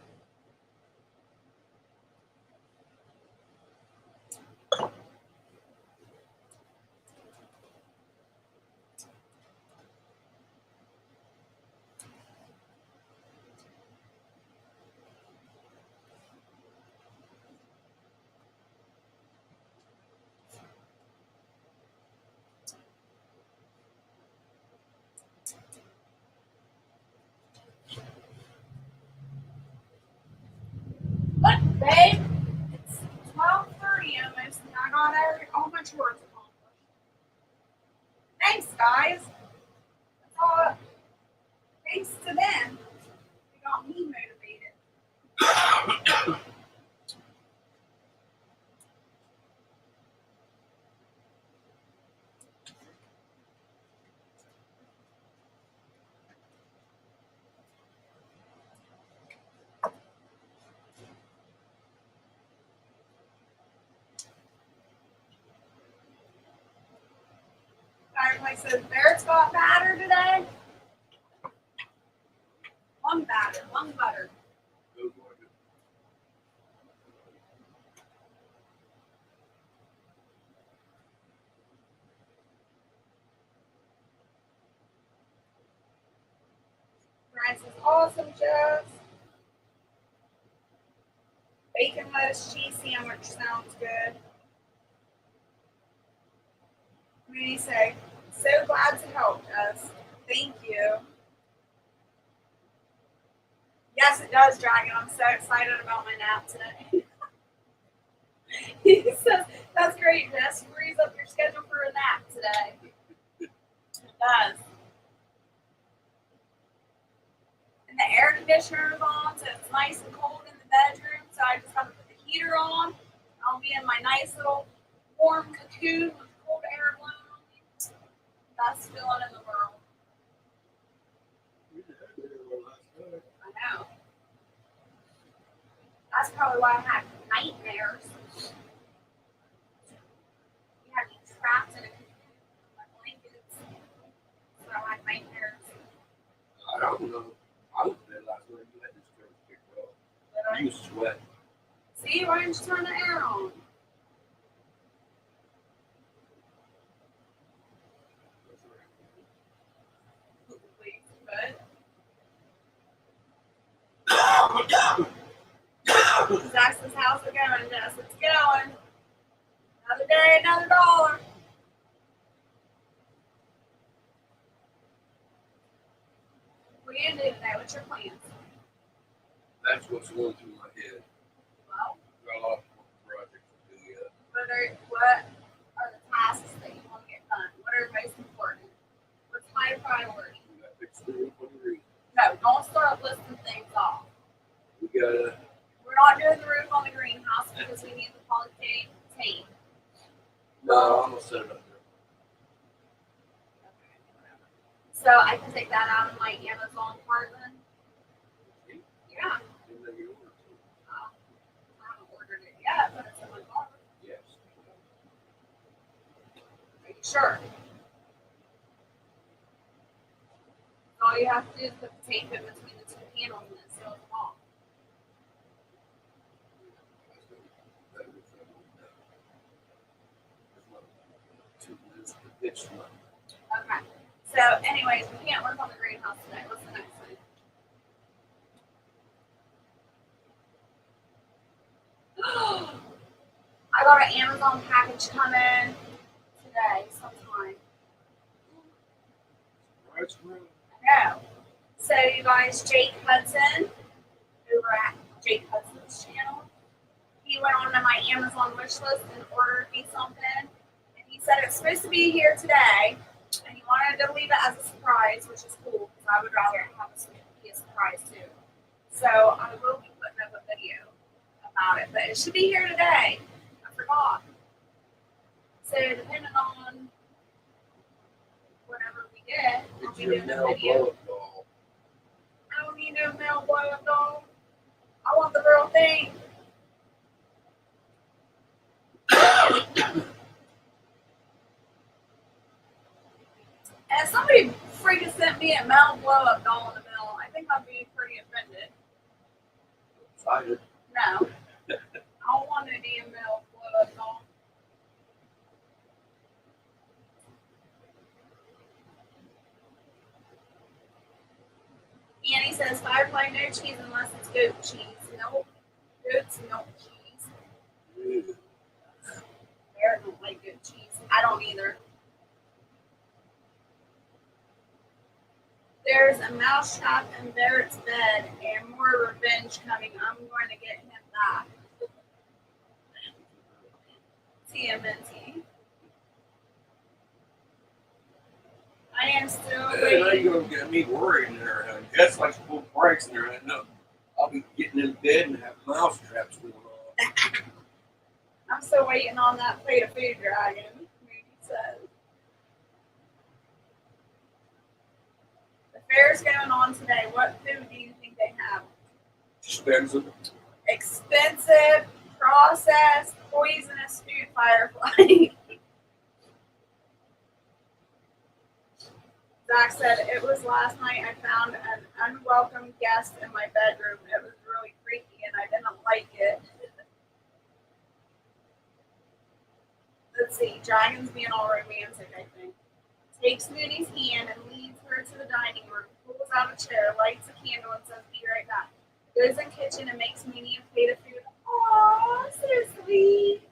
Look, babe, it's 12:30 almost, and I got all my chores accomplished. Thanks, guys. That's all. Thanks to them, they got me motivated. Firefly says, Barrett's got batter today. Lung batter, lung butter. Brian says, awesome, Jess. Bacon, lettuce, cheese sandwich sounds good. Moody say, so glad to help us. Thank you. Yes, it does, Dragon. I'm so excited about my nap today. He says, that's great, Jess. Frees up your schedule for a nap. conditioners on, so it's nice and cold in the bedroom. So I just got to put the heater on. I'll be in my nice little warm cocoon with cold air blowing on me. Best feeling in the world. I know. That's probably why I had nightmares. You had me trapped in a cocoon with my blankets. So I had nightmares. I don't know. I was there last night. You had this girl picked up. Did I? You sweat. See, why didn't you turn the air on? Please, but Zach says, how's it going, Jess? It's going. Another day, another dollar. What are you gonna do today? What's your plans? That's what's going through my head. Well, Got a lot of projects to do yet. what are the tasks that you want to get done? What are most important? What's high priority? We got to fix the roof on the green. No, don't start listing things off. We gotta. We're not doing the roof on the greenhouse because we need the polytape tape. No, I'm gonna set it up there. So I can take that out of my Amazon cart then? Yeah. Didn't know you ordered it. I haven't ordered it yet, but it's in my cart. Yes. Are you sure? All you have to do is put the tape in between the two panels and it seals them off. It's not. Okay. So, anyways, we can't work on the greenhouse today. What's the next thing? I got an Amazon package coming today sometime. Right, right. I know. So, you guys, Jake Hudson, over at Jake Hudson's channel, he went on to my Amazon wish list and ordered me something. And he said it's supposed to be here today. And he wanted to leave it as a surprise, which is cool because I would rather have it be a surprise too. So I will be putting up a video about it, but it should be here today. I forgot. So depending on whatever we get, I'll be doing a video. I don't need no mail blow up doll. I want the real thing. And if somebody freaking sent me a mail blow up doll in the mail, I think I'd be pretty offended. Excited. No. I don't want a damn mail blow up doll. Annie says Firefly no cheese unless it's goat cheese. Nope. Goat's milk cheese. Bear don't like goat cheese. I don't either. There's a mouse trap in Barrett's bed and more revenge coming. I'm going to get him back. TMNT. I am still Now waiting. you're gonna get me worried in there. Jess likes to pull pranks in there. No, I'll be getting in bed and have mouse traps going on. I'm still waiting on that plate of food, Dragon. Moody says. The fair's going on today. What food do you think they have? Expensive. Expensive, processed, poisonous food, Firefly. Zach said, it was last night I found an unwelcome guest in my bedroom. It was really creepy and I didn't like it. Let's see, Dragon's being all romantic, I think. Takes Mooney's hand and leads her to the dining room, pulls out a chair, lights a candle, and says, be right back. Goes in the kitchen and makes Mooney a plate of food. Aww, so sweet.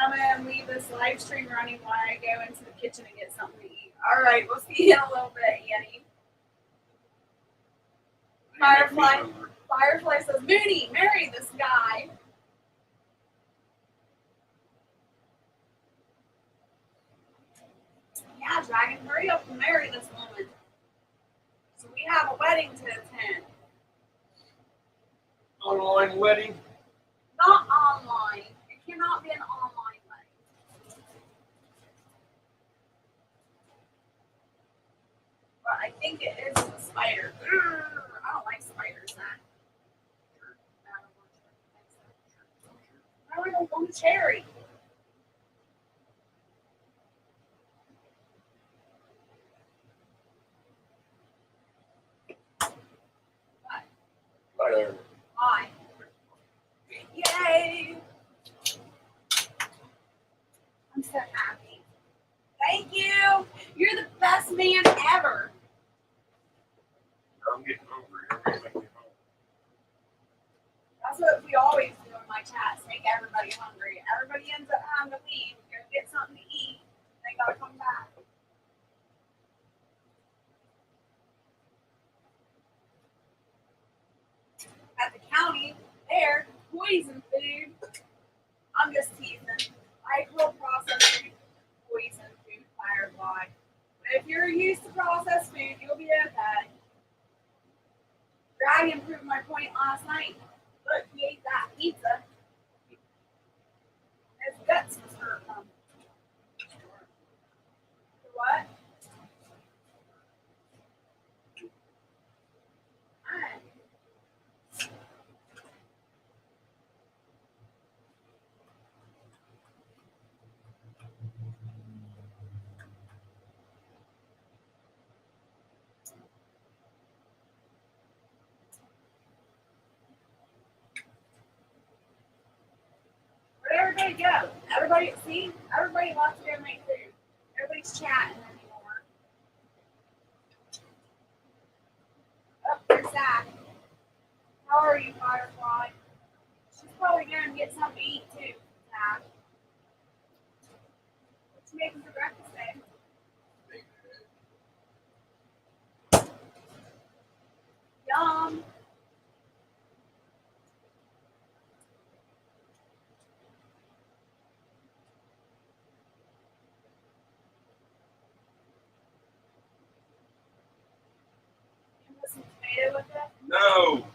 I'm going to leave this live stream running while I go into the kitchen and get something to eat. All right, we'll see you in a little bit, Annie. Firefly says, Mooney, marry this guy. Yeah, Dragon, hurry Hurry up and marry this woman. So we have a wedding to attend. Online wedding? Not online. It cannot be an online wedding. But I think it is a spider. I don't like spiders, man. I don't want a cherry. Whatever. Hi. Yay! I'm so happy. Thank you. You're the best man ever. I'm getting hungry. I'm getting hungry. That's what we always do in my chats. Make everybody hungry. Everybody ends up having to leave. Go get something to eat. They gotta come back. At the county, they're poison food. I'm just teasing. I call processed food poison food, firefly. But if you're used to processed food, you'll be okay. Dragon proved my point last night. Look, he ate that pizza. His guts was hurt. What? Where'd everybody go? Everybody, see? Everybody wants to go make food. Everybody's chatting anymore. Oh, there's Zach. How are you, Firefly? She's probably going to get something to eat too, Zach. What you making for breakfast, babe? Yum. You put some tomato with it? No.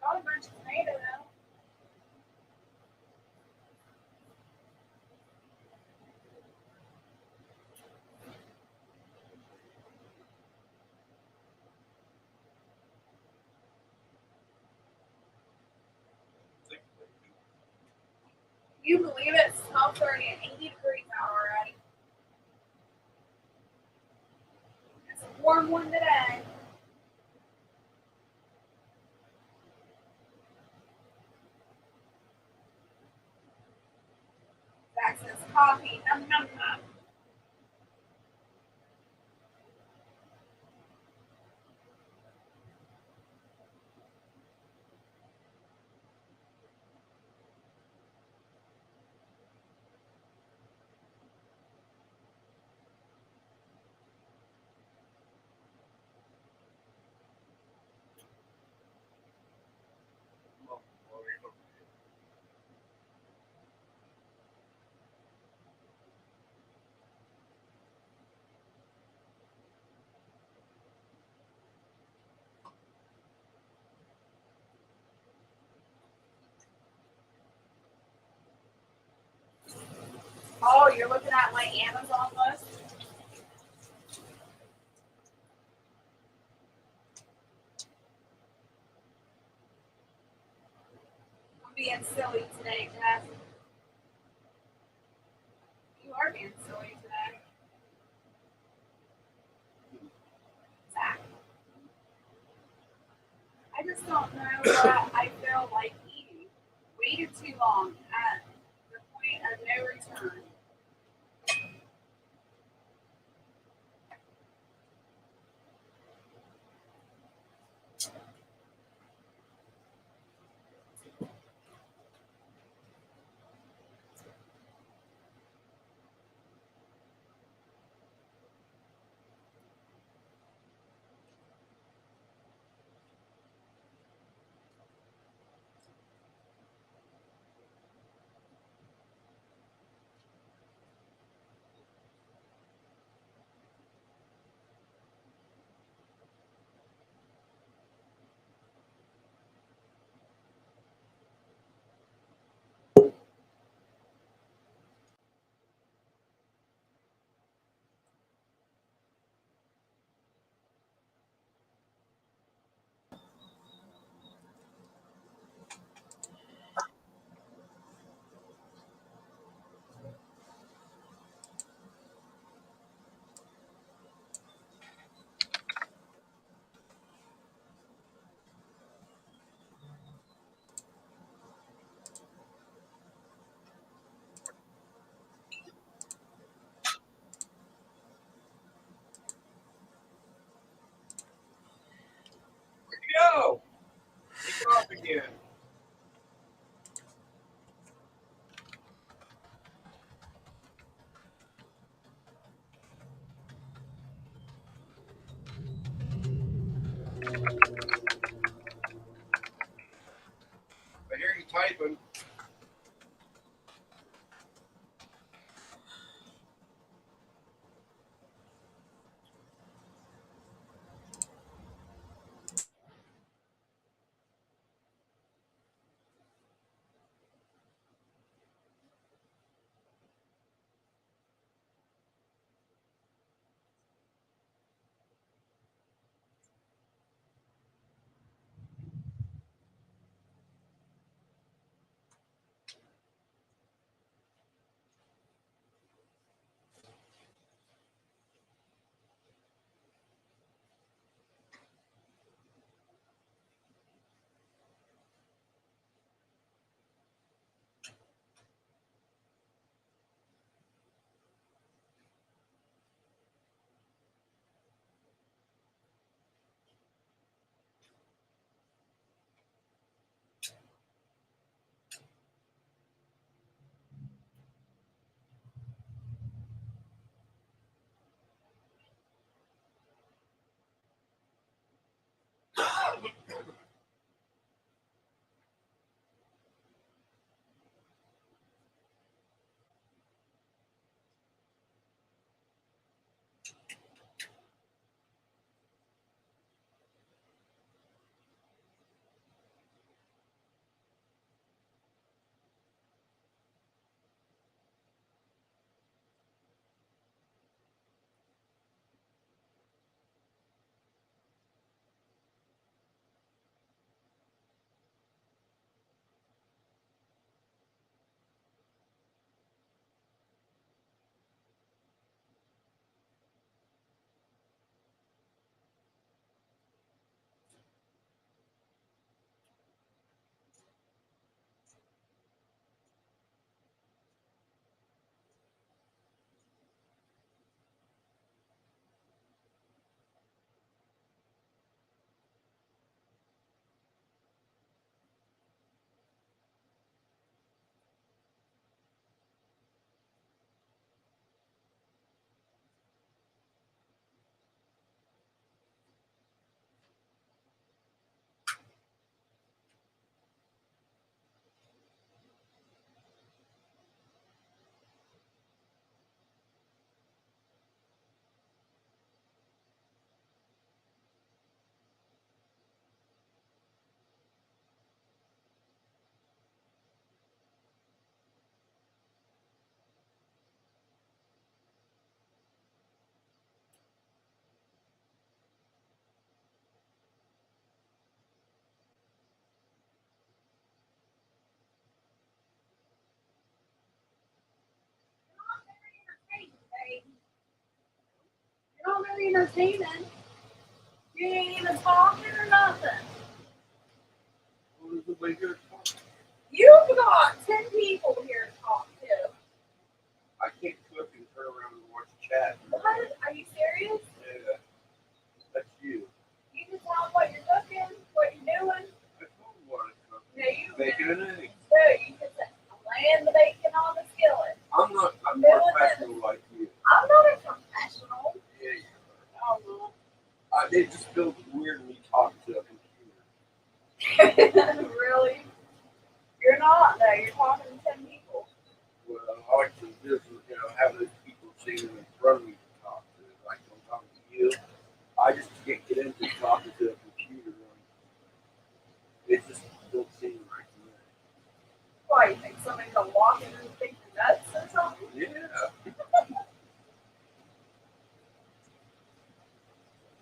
Got a bunch of tomato though. You believe it? It's 12:30 and 80 degrees out already. It's a warm one today. Zach says coffee. Num num num. Oh, you're looking at my Amazon list? I'm being silly today, Jess. You are being silly today. Zach. I just don't know what I feel like eating. Waited too long at the point of no return. very entertaining. You ain't even talking or nothing. What is the way here? You've got 10 people here to talk to. I can't cook and turn around and watch chat. What? Are you serious? Yeah. That's you. You can tell them what you're cooking, what you're doing. I told you what I cook. No, you Bacon and eggs. No, you can say, I'm laying the bacon on the skillet. I'm not. I'm No, more professional like you. I'm not a professional. Yeah, you Oh, no. are. It just feels weird when you talk to a computer. Really? You're not, though. You're talking to 10 people. Well, I like to just, have those people sitting in front of me to talk to. Like when I'm talking to you, I just can't get into talking to a computer. It just don't seem right to me. Why, you think somebody's gonna walk in and think you're nuts or something? Yeah.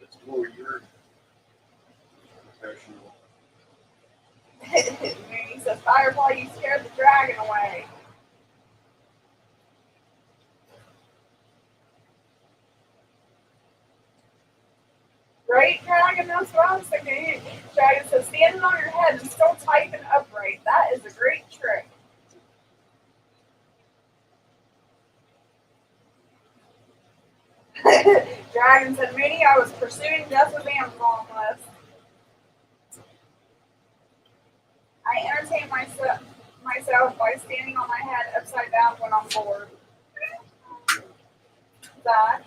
It's more your professional. He says, Firefly, you scared the dragon away. Right, Dragon? That's what I was thinking. Dragon says, standing on your head and still typing upright. That is a great trick. Dragon said, Minnie, I was pursuing Jess's Amazon list. I entertain myself by standing on my head upside down when I'm bored. Zach.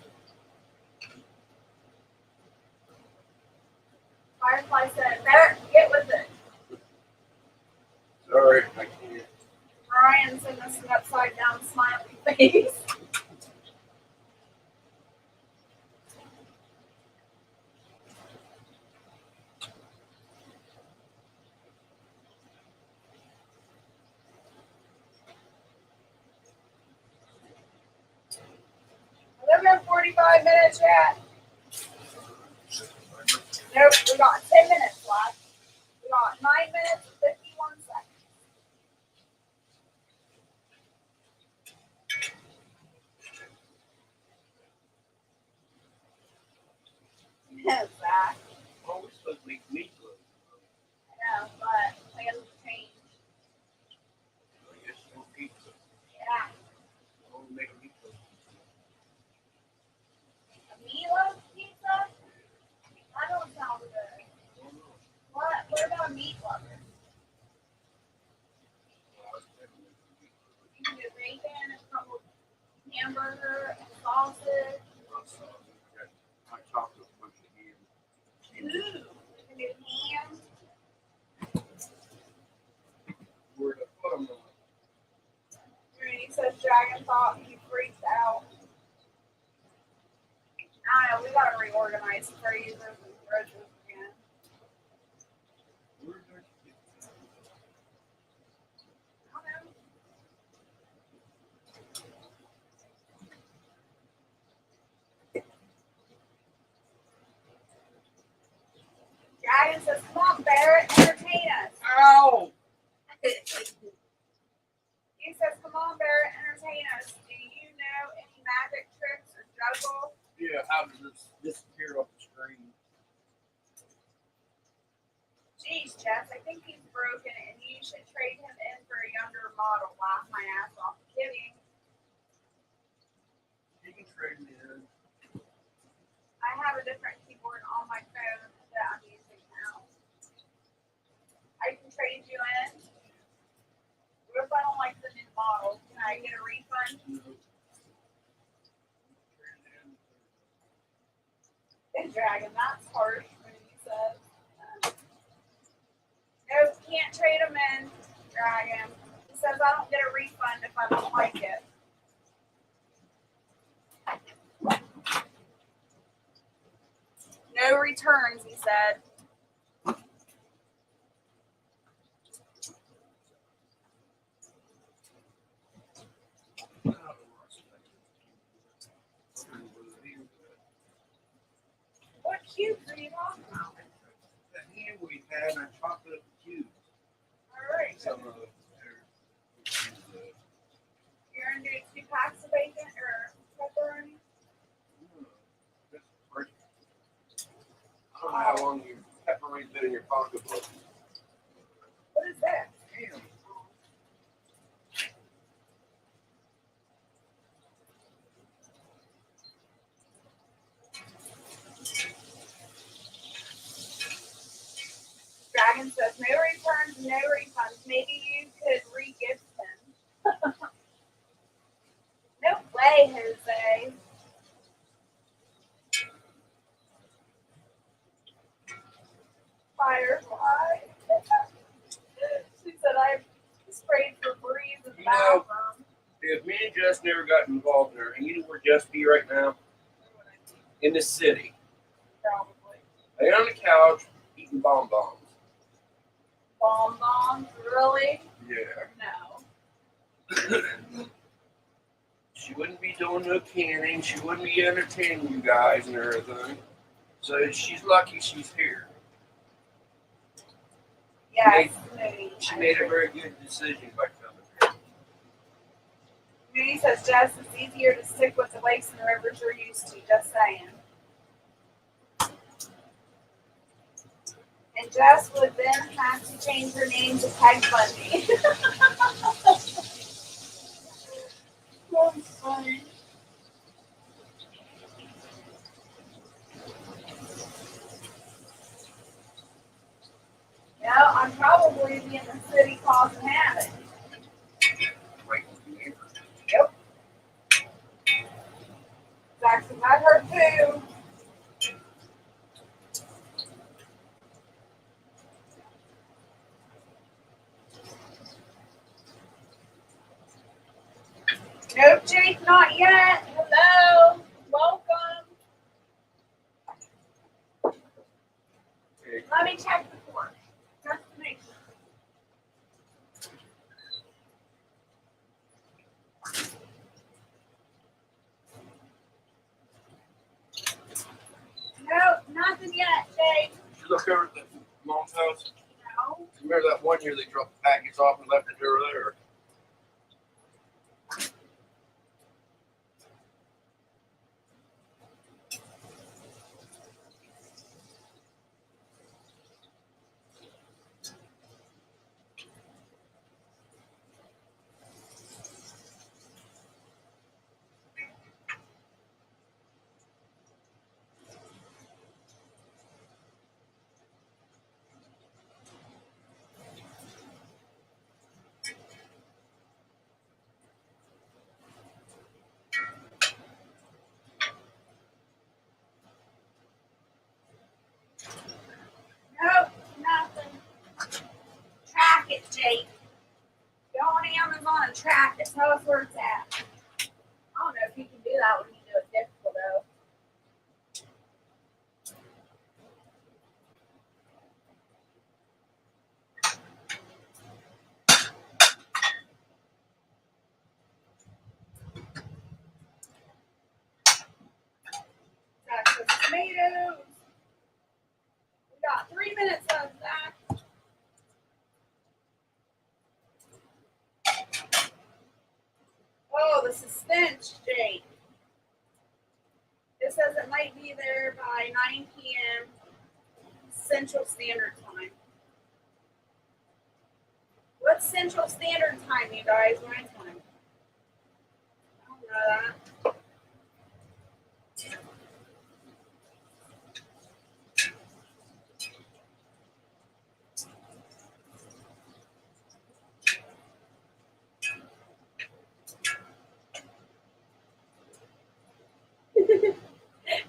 Firefly said, better get with it. Sorry, I can't. Ryan sent us an upside down smiley face. We've been 45 minutes yet. Nope, we got 10 minutes left. We got 9 minutes and 51 seconds. Yes, Zach. Oh, we're supposed to make meatloaf. I know, but plans have changed. I guess no pizza. Yeah. I want to make a meatloaf. A meatloaf pizza? That don't sound good. What about a meatloaf? You can do bacon and come with hamburger and sausage. I chopped up a bunch of ham. Ooh, you can do ham. Where to put them on? And he says Dragon thought he freaked out. I don't know, we gotta reorganize phrases and bridges again. Where did I get that? I don't know. Dragon says, come on, Barrett, entertain us. Ow! He says, come on, Barrett, entertain us. Do you know any magic tricks or juggle? Yeah, how does this disappear off the screen? Geez, Jess, I think he's broken and you should trade him in for a younger model. Laugh my ass off. Kidding. You can trade me in. I have a different keyboard on my phone that I'm using now. I can trade you in. What if I don't like the new model? Can I get a refund? No. Hey, Dragon, that's harsh when he says. Nope, can't trade him in, Dragon. He says I don't get a refund if I don't like it. No returns, he said. What cubes are you talking about? The ham we had, and I chopped it up in cubes. All right. Some of You're gonna do 2 packs of bacon or pepperoni? don't know how long your pepperoni's been in your pocketbook. What is that? Damn. Dragon says, no returns, no refunds. Maybe you could re-gift them. No way, Jose. Firefly. She said, I sprayed Febreze in the You know, bathroom. if me and Jess never got involved in her, and you know where Jess be right now? In the city. Probably. Laying on the couch, eating bonbons. Bonbons? Really? Yeah. No. She wouldn't be doing no canning. She wouldn't be entertaining you guys and everything. So she's lucky she's here. Yes. She made a very good decision by coming here. Mooney says, Jess, it's easier to stick with the lakes and the rivers you're used to. Just saying. And Jess would then have to change her name to Peg Bundy. That's funny. No, I'm probably in the city causing havoc. Right in here. Yep. Jackson, I've heard too. Nope, Jake, not yet. Hello. Welcome. Okay. Let me check the form. Just to make sure. Nope, nothing yet, Jake. Did you look over at the mom's house? No. Remember that one year they dropped the package off and left it over there? Nope, nothing. Track it, Jake. Go on Amazon and track it. Tell us where it's at. I don't know if you can do that when you do it digital, though. Got some tomatoes. We got 3 minutes left, Zach. Oh, the suspense, Jake. It says it might be there by 9 p.m. Central Standard Time. What's Central Standard Time, you guys? My time. I don't know that.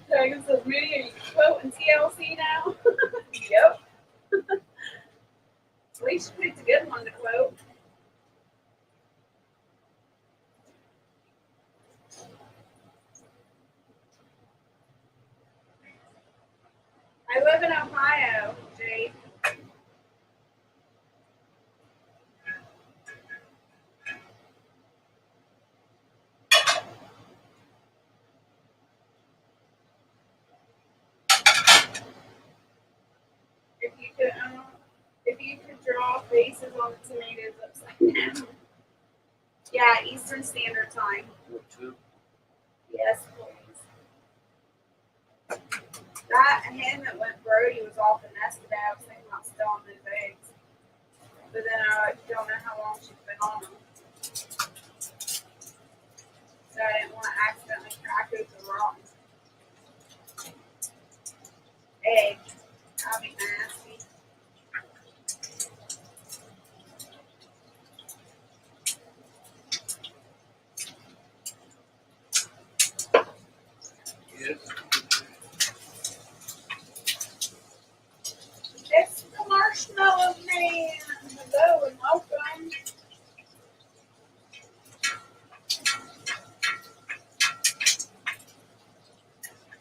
Dragon says, Moody, are you quoting TLC now? Yep. At least you picked a good one to quote. I live in Ohio, Jade. If you could draw faces on the tomatoes upside down. Yeah, Eastern Standard Time. What, 2? Yes, please. That hen that went Brody was off the nest today. I was thinking about stealing those eggs. But then I don't know how long she's been on them. So I didn't want to accidentally crack open rotten egg. That'd be nasty. Yes. It's the marshmallow man. Hello and welcome.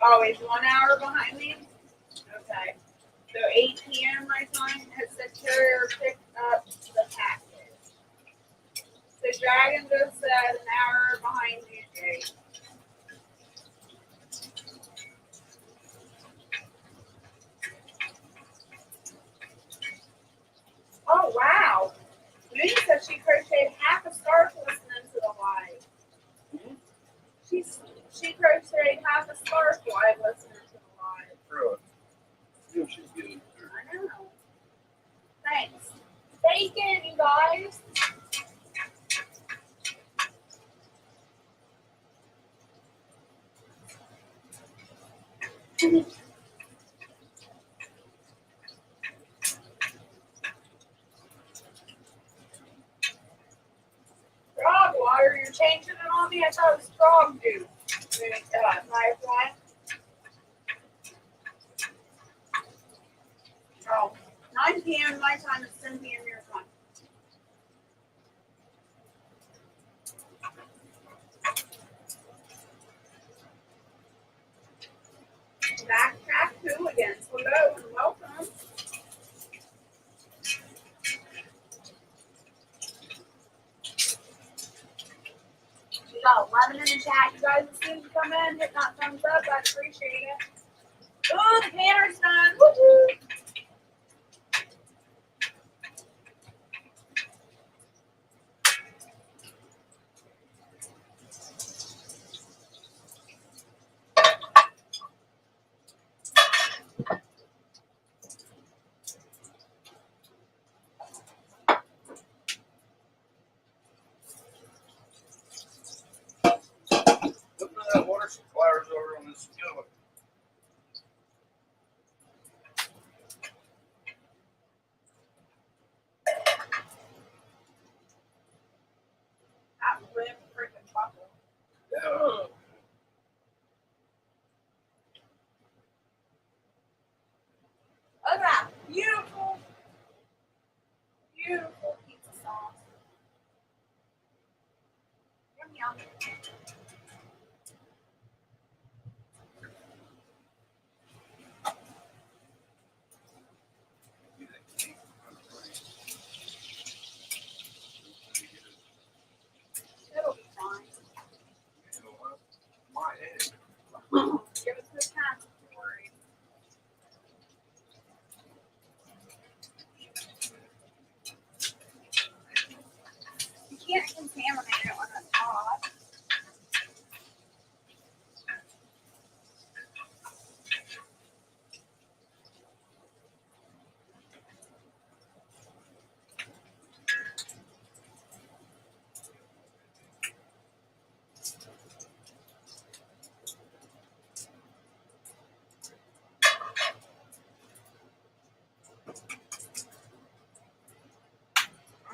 Always 1 hour behind me. Okay. So 8 p.m. my time has the carrier picked up the package. The dragon just said an hour behind you, Jay. Oh wow. Mooney said she crocheted half a scarf listening to the live. She crocheted half a scarf live listening to the live. Really? Yeah, she's good. I know. Thanks. Bacon, you guys. Frog water, you're changing it on me? I thought it was frog juice. My one. Oh, 9 p.m. my time is 10 p.m. your time. Backtrack hooligans. Hello and welcome. We got 11 in the chat. You guys as soon as you come in, hit that thumbs up. I'd appreciate it. Oh, the banner's done. Woohoo! Look at that water suppliers over on this skillet. That rim freaking buckle. Yeah. Look at that beautiful, beautiful pizza sauce. Yum yum. It'll be fine. You know what? My head. Give us good time. Don't worry. You can't contaminate it when it's hot.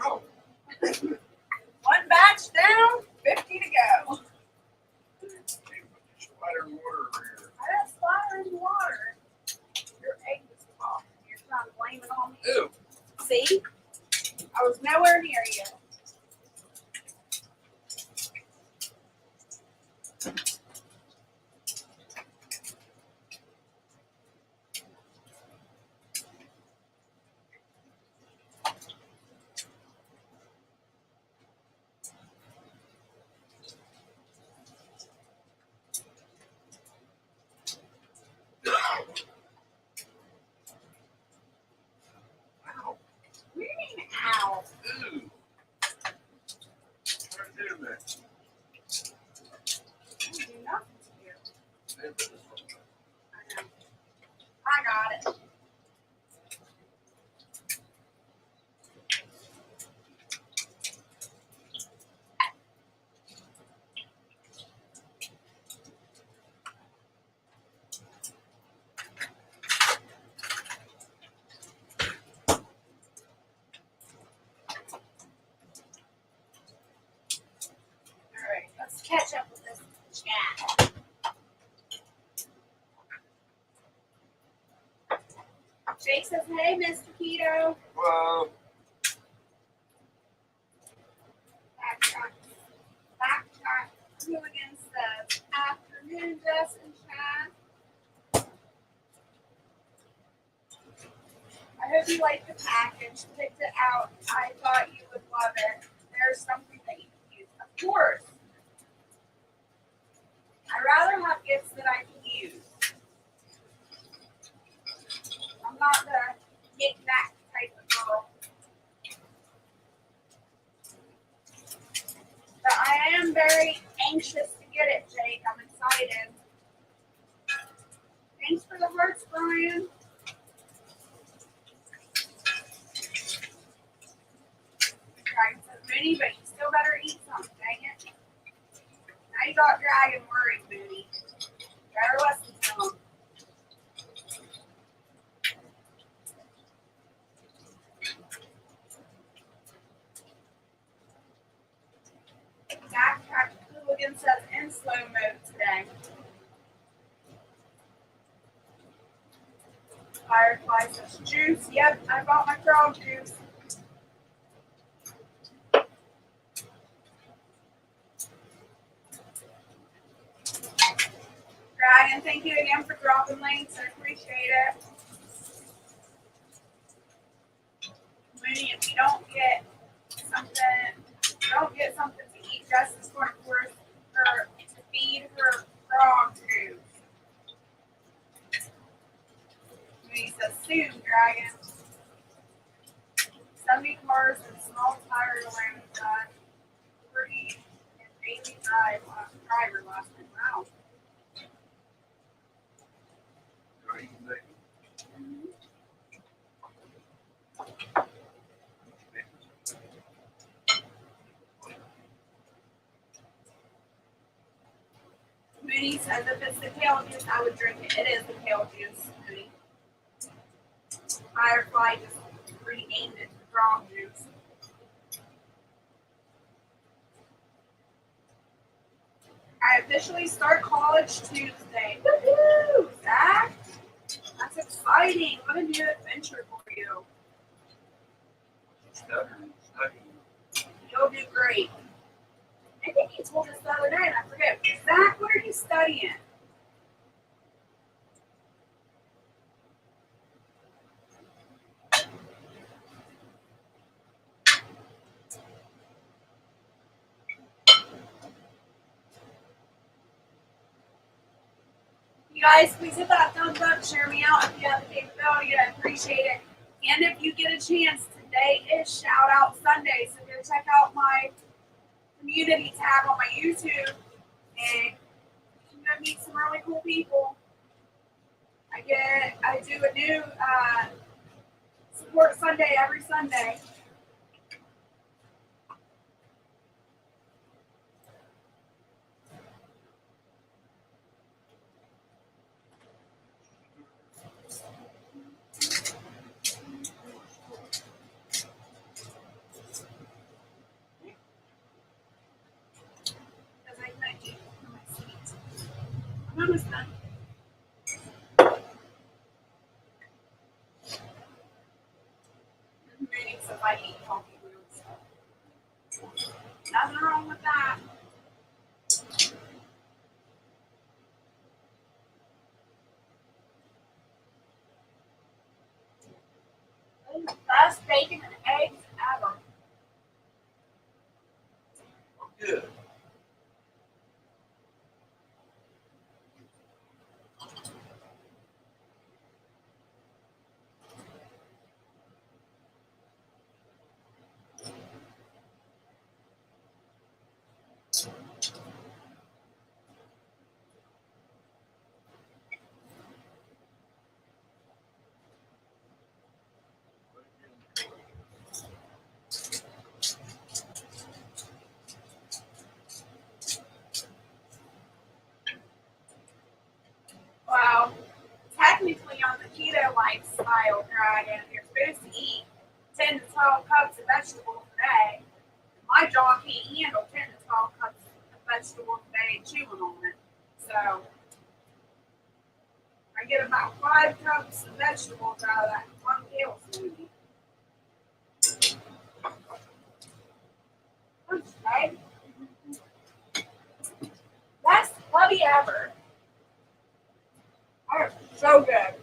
Oh. One batch down, 50 to go. Hey, put your spider in water over here. I got splatter in the water. Your egg was off. You're trying to blame it on me. Ew. See? I was nowhere near you. Wow. What do you mean, ow? Ew. Try to do that. I didn't do nothing to you. Hey, put this one back. I know. says, hey, Mr. Keto. Well, Backtrack. Hooligan says, afternoon, Jess and Chad. I hope you like the package. Picked it out. I thought you would love it. There's something that you can use. Of course. I'd rather have gifts that I can use. I'm not the knick-knack type of girl. But I am very anxious to get it, Jake. I'm excited. Thanks for the hearts, Brian. Dragon says, Mooney, but you still better eat something, dang it. Now you got Dragon worried, Mooney. Better listen to him. Backtrack Hooligan says in slow mode today. Firefly says juice. Yep, I bought my frog juice. Dragon, thank you again for dropping links. I appreciate it. Mooney, if you don't get something to eat, Jess is going to force her to feed her frog juice. Mooney says soon, Dragon. 70 cars and small tire alarm done. Pretty and daily driver last night. Wow. Mooney says if it's the kale juice, I would drink it. It is the kale juice, Mooney. Firefly just renamed it to frog juice. I officially start college Tuesday. Woohoo! Zach? That's exciting. What a new adventure for you. You'll do great. I think he told us the other day, and I forget. Zach, what are you studying? You guys, please hit that thumbs up, share me out if you have the capability. I appreciate it. And if you get a chance, today is Shout Out Sunday, so go check out my community tab on my YouTube, and you can go meet some really cool people. I do a new support Sunday every Sunday. Because I couldn't eat from my seat. I'm almost done. Maybe if I eat healthy foods. Nothing wrong with that. Best bacon and eggs ever. good. Well, technically on the keto lifestyle, Dragon, you're supposed to eat 10 to 12 cups of vegetables a day. My jaw can't handle 10 to 12 cups of vegetables a day chewing on it. So I get about 5 cups of vegetables out of that one kale smoothie. Okay. Best puppy ever. Oh, so good.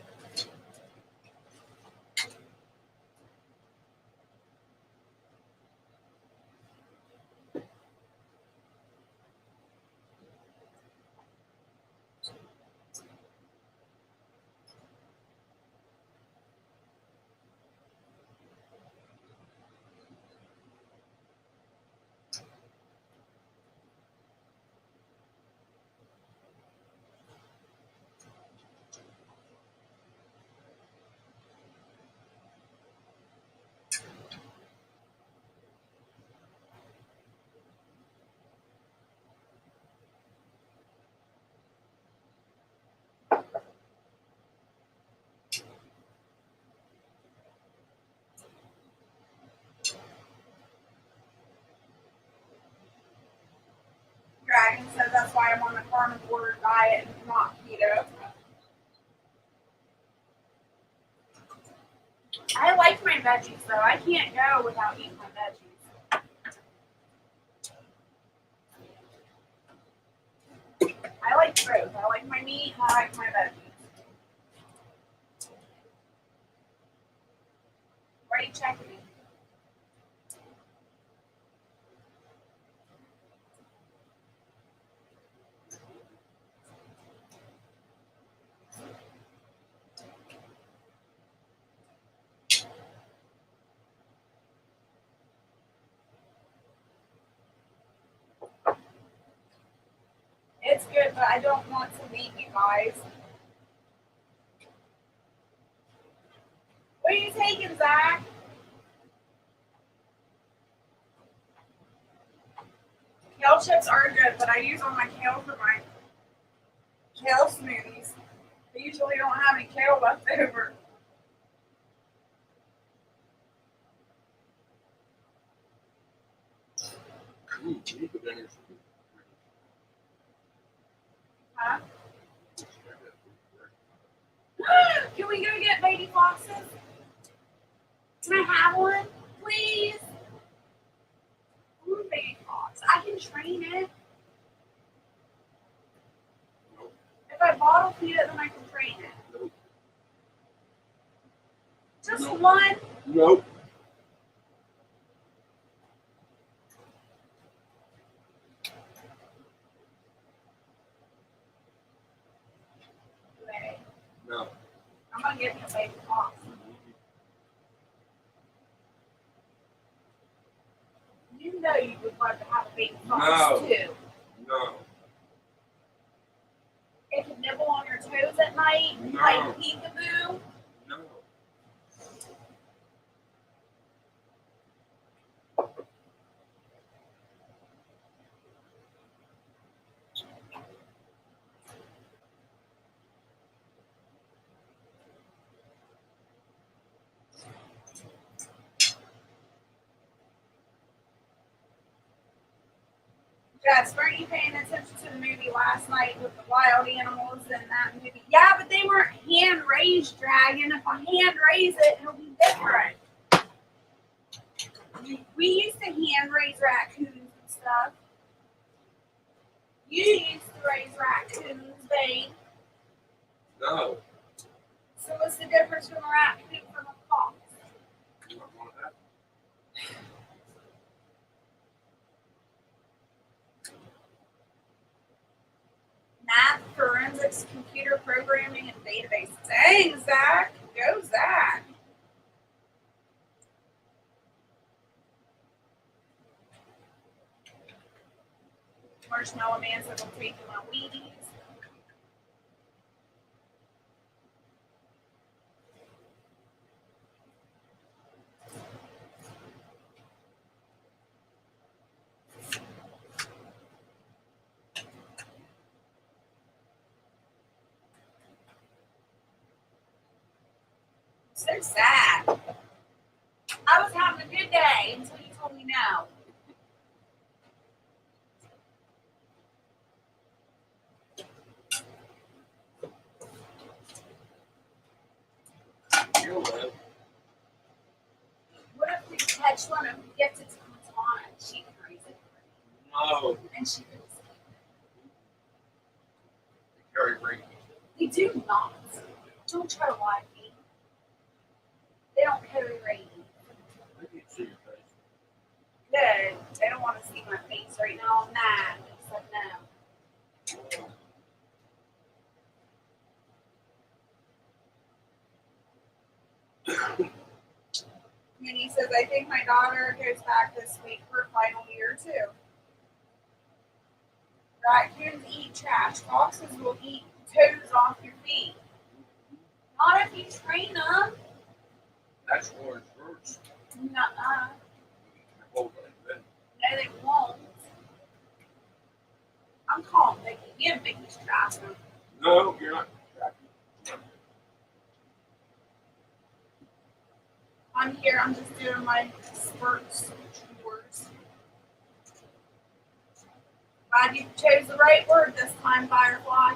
Dragon says that's why I'm on the carnivore diet and not keto. I like my veggies though. I can't go without eating my veggies. I like both. I like my meat and I like my veggies. Why are you checking me? It's good, but I don't want to leave you guys. What are you taking, Zach? Kale chips are good, but I use all my kale for my kale smoothies. I usually don't have any kale left over. Huh? Can we go get baby foxes? Can I have one, please? Ooh, baby fox. I can train it. If I bottle feed it, then I can train it. Just one? Nope. Wait. No. I'm gonna get me a baby fox. You know you would love to have a baby fox too. No. It can nibble on your toes at night, like peekaboo. No. Jess, weren't you paying attention to the movie last night with the wild animals in that movie? Yeah, but they weren't hand-raised, Dragon. If I hand-raise it, it'll be different. We used to hand-raise raccoons and stuff. You used to raise raccoons, babe. No. So what's the difference from a raccoon from a fox? Math, forensics, computer programming, and databases. Dang, Zach. Go, Zach. Marshmallow Man says I'm taking my Wheaties. So sad. I was having a good day until you told me no. You'll live. I just want to gift it to Mama and she can raise it. No, And she can see they carry rabies. it. They do not. Don't try to lie to me. They don't carry rabies. They can see your face. Good. They don't want to see my face right now. I'm mad. I said no. And he says, I think my daughter goes back this week for final year too. Raccoons eat trash. Foxes will eat toes off your feet. Not if you train them. That's orange birds. Nuh-uh. Hold like that. No, they won't. I'm calling Vicky. You and Vicky's tracking. No, you're not tracking. I'm here. I'm just doing my spurts chores. Glad you chose the right word this time, Firefly.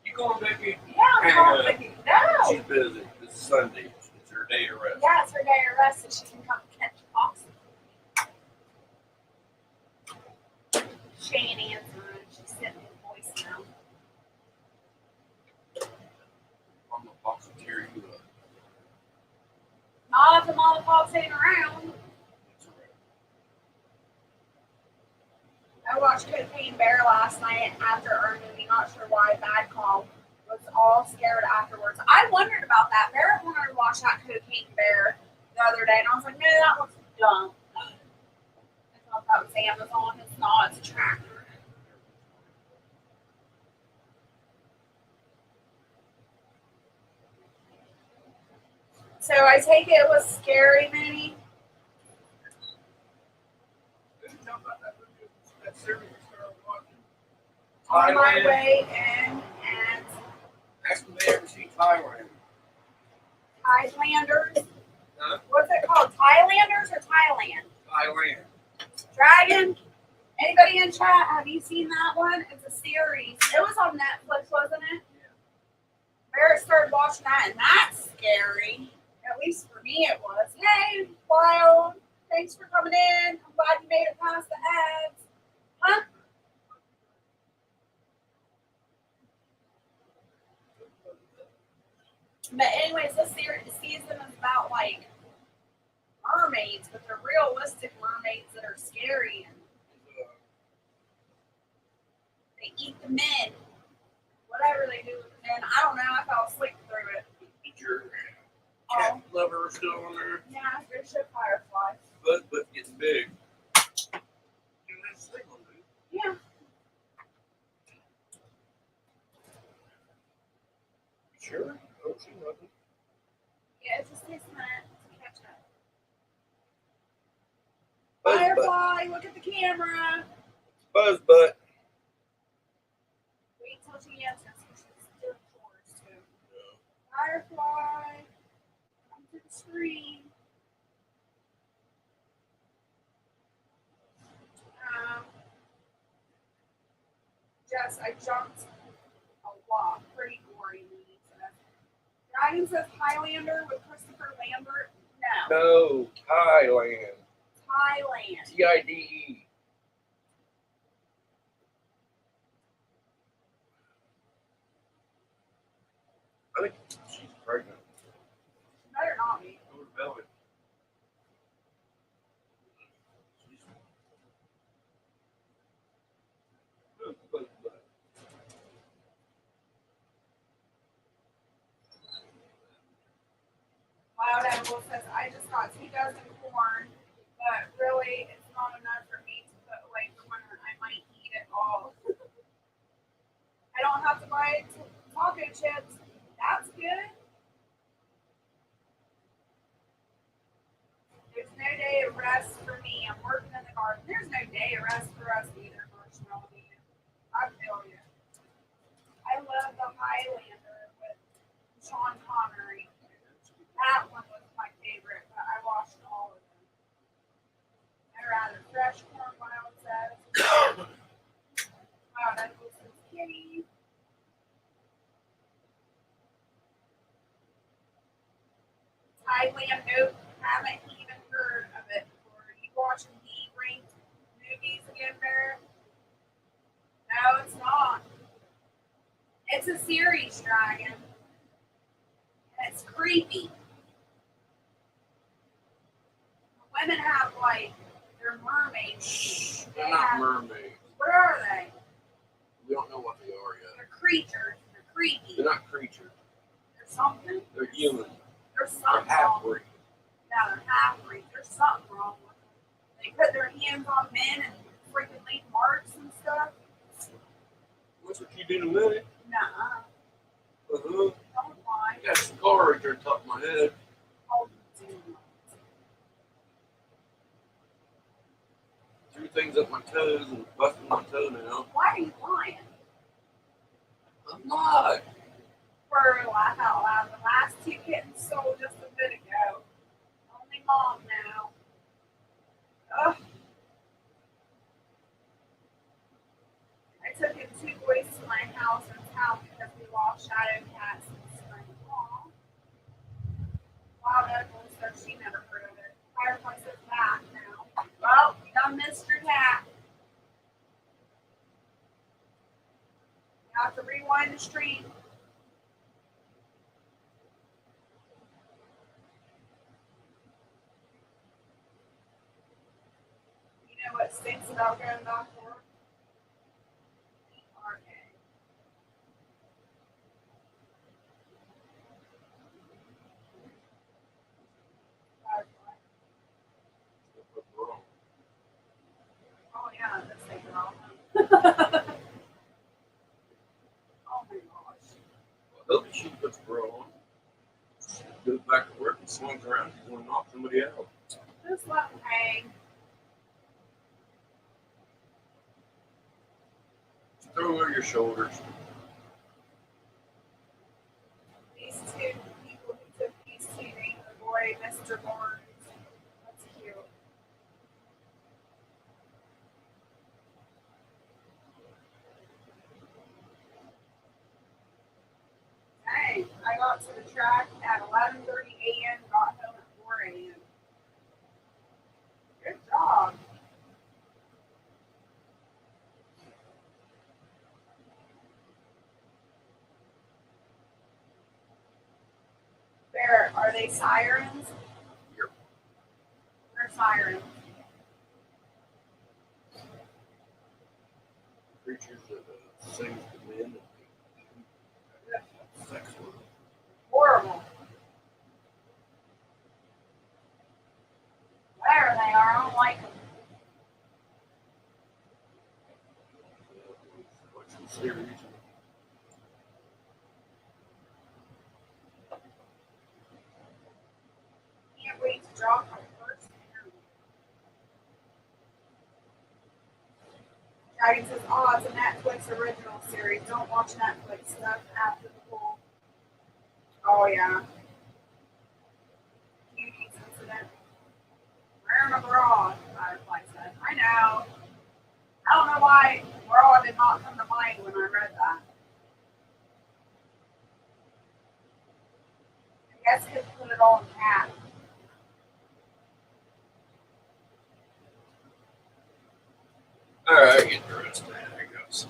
You going, Vicky? Yeah, I'm calling Vicky. No. She's busy. It's Sunday. It's her day of rest. Yeah, it's her day of rest, so she can come catch foxes. She ain't answering. She's sitting in voice now. I'm gonna box and tear you up. Not if the mama pops ain't around. It's all right. I watched Cocaine Bear last night after our movie. Not sure why. Bad call. Was all scared afterwards. I wondered about that. Barrett wanted to watch that Cocaine Bear the other day, and I was like, no, that looks dumb. I thought that was Amazon. It's not. It's a tractor. So I take it was scary, Minnie. Didn't know about that movie. That series we started watching. On my Thailand. way in, and Ask them if they ever see Thailand. Highlanders. Huh? What's it called? Thailanders or Thailand? Thailand. Dragon? Anybody in chat? Have you seen that one? It's a series. It was on Netflix, wasn't it? Yeah. Barrett started watching that, and that's scary. At least for me, it was. Hey, Wild. Thanks for coming in. I'm glad you made it past the ads. Huh? But anyways, this season is about like mermaids, but they're realistic mermaids that are scary and they eat the men. Whatever they do with the men. I don't know. I fell asleep through it. Is your Oh, cat lover still on there? yeah, good shit, Firefly. But getting big. Dude, that's single, dude. Yeah. Sure. Oh, she loves it. Yeah, it just takes a minute to catch up. Buzz butt. Firefly, look at the camera. Buzz butt. Wait till she answers because she's doing chores too. Firefly, come to the screen. Jess, I jumped a lot. Pretty gory. Dragon says Highlander with Christopher Lambert. No. No, Thailand. Thailand. TIDE. I think she's pregnant. Better not be. Go to belly. Buzz butt. Wild Animal says, I just got 2 dozen corn, but really it's not enough for me to put away for winter. I might eat it all. I don't have to buy taco chips. That's good. There's no day of rest for me. I'm working in the garden. There's no day of rest for us either, Marshmallow. I feel you. I love the Highlander with Sean Thailand, nope, haven't even heard of it before. You watching D-ranked movies again, Bear? No, it's not. It's a series, Dragon. And it's creepy. The women have, like, they're mermaids. Shh, they're not mermaids. What are they? We don't know what they are yet. They're creatures. They're creepy. They're not creatures. They're something. They're human. There's They're something wrong. half-breed. Yeah, they're half-breed. There's something wrong with them. They put their hands on men and freaking leave marks and stuff. What's what you do in a minute? Nuh-uh. Uh-huh. Don't lie. I got a scar right there on top of my head. Oh, dude. Threw things up my toes and busted my toenail. Why are you lying? I'm not. For laugh out loud, the last two kittens sold just a bit ago. Only mom now. Ugh. I took in 2 boys to my house in town because we lost shadow cats in the spring. Aw. Wild Echoes said she never heard of it. Fireplace is back now. Well, you done missed your cat. You have to rewind the stream. You know what stinks about going back to work? RK. Oh yeah, that's taking off. Oh my gosh. Well, hope she puts bra on. She goes back to work and swings around. She's going to knock somebody out. Just let them hang. Throw them over your shoulders. These 2 people who took these 2 named the boy Mr. Barnes. That's cute. Dang, I got to the track at 11:30 a.m. Got home at 4 a.m. Good job. Bear, are they sirens? Yep. They're sirens. Creatures that sing to men and sex with them. Horrible. There they are. I don't like them. Watch the series. Can't wait to drop my first interview. Dragon says, oh, it's a Netflix original series. Don't watch Netflix stuff after the pool. Oh, yeah. Cuties incident. Wearing a bra, Firefly said. I know. I don't know why bra did not come to mind when I read that. I guess because put it all in cat. Alright, get dressed, man. I got some.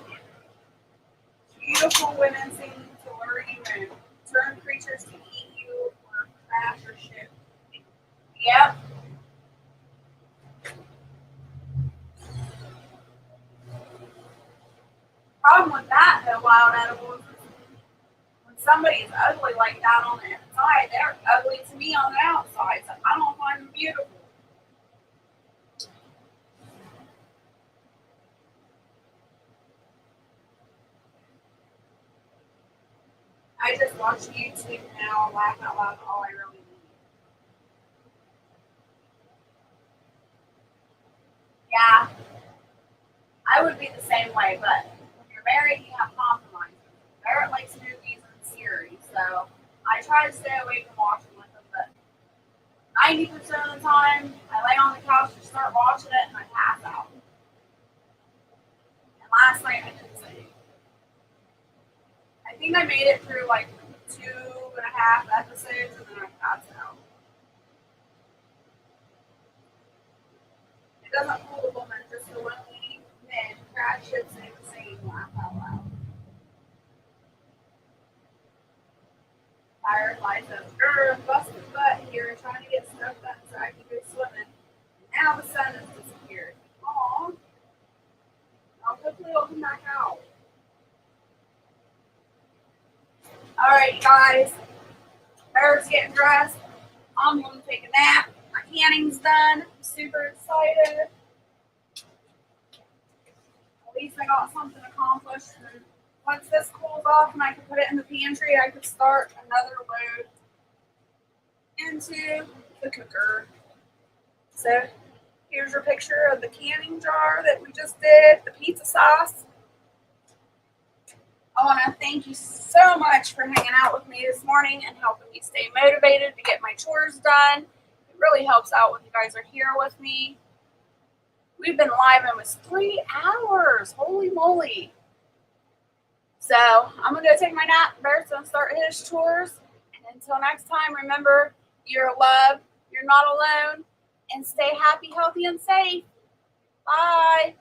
Beautiful women seem to lure you in. Turn creatures to eat you or crash your ship. Yep. Problem with that, though, wild edibles, when somebody is ugly like that on the inside, they're ugly to me on the outside, so I don't find them beautiful. I just watch YouTube now, laugh out loud, all I really need. Yeah, I would be the same way, but when you're married, you have compromises. Barrett likes movies and series, so I try to stay away from watching with him, but 90% of the time, I lay on the couch and start watching it, and I pass out. And last night, I did the same. I think I made it through like 2.5 episodes, and then I passed out. Liza, busted butt here trying to get stuff done so I can go swimming. Now the sun has disappeared. Aw. I'll hopefully it'll come back out. Alright, guys. Bear's getting dressed. I'm going to take a nap. My canning's done. I'm super excited. At least I got something accomplished. And once this cools off and I can put it in the pantry, I could start another load into the cooker. So here's your picture of the canning jar that we just did, the pizza sauce. I want to thank you so much for hanging out with me this morning and helping me stay motivated to get my chores done. It really helps out when you guys are here with me. We've been live almost 3 hours. Holy moly. So I'm going to go take my nap. Bear's going to start his chores. And until next time, remember, you're loved, you're not alone, and stay happy, healthy, and safe. Bye.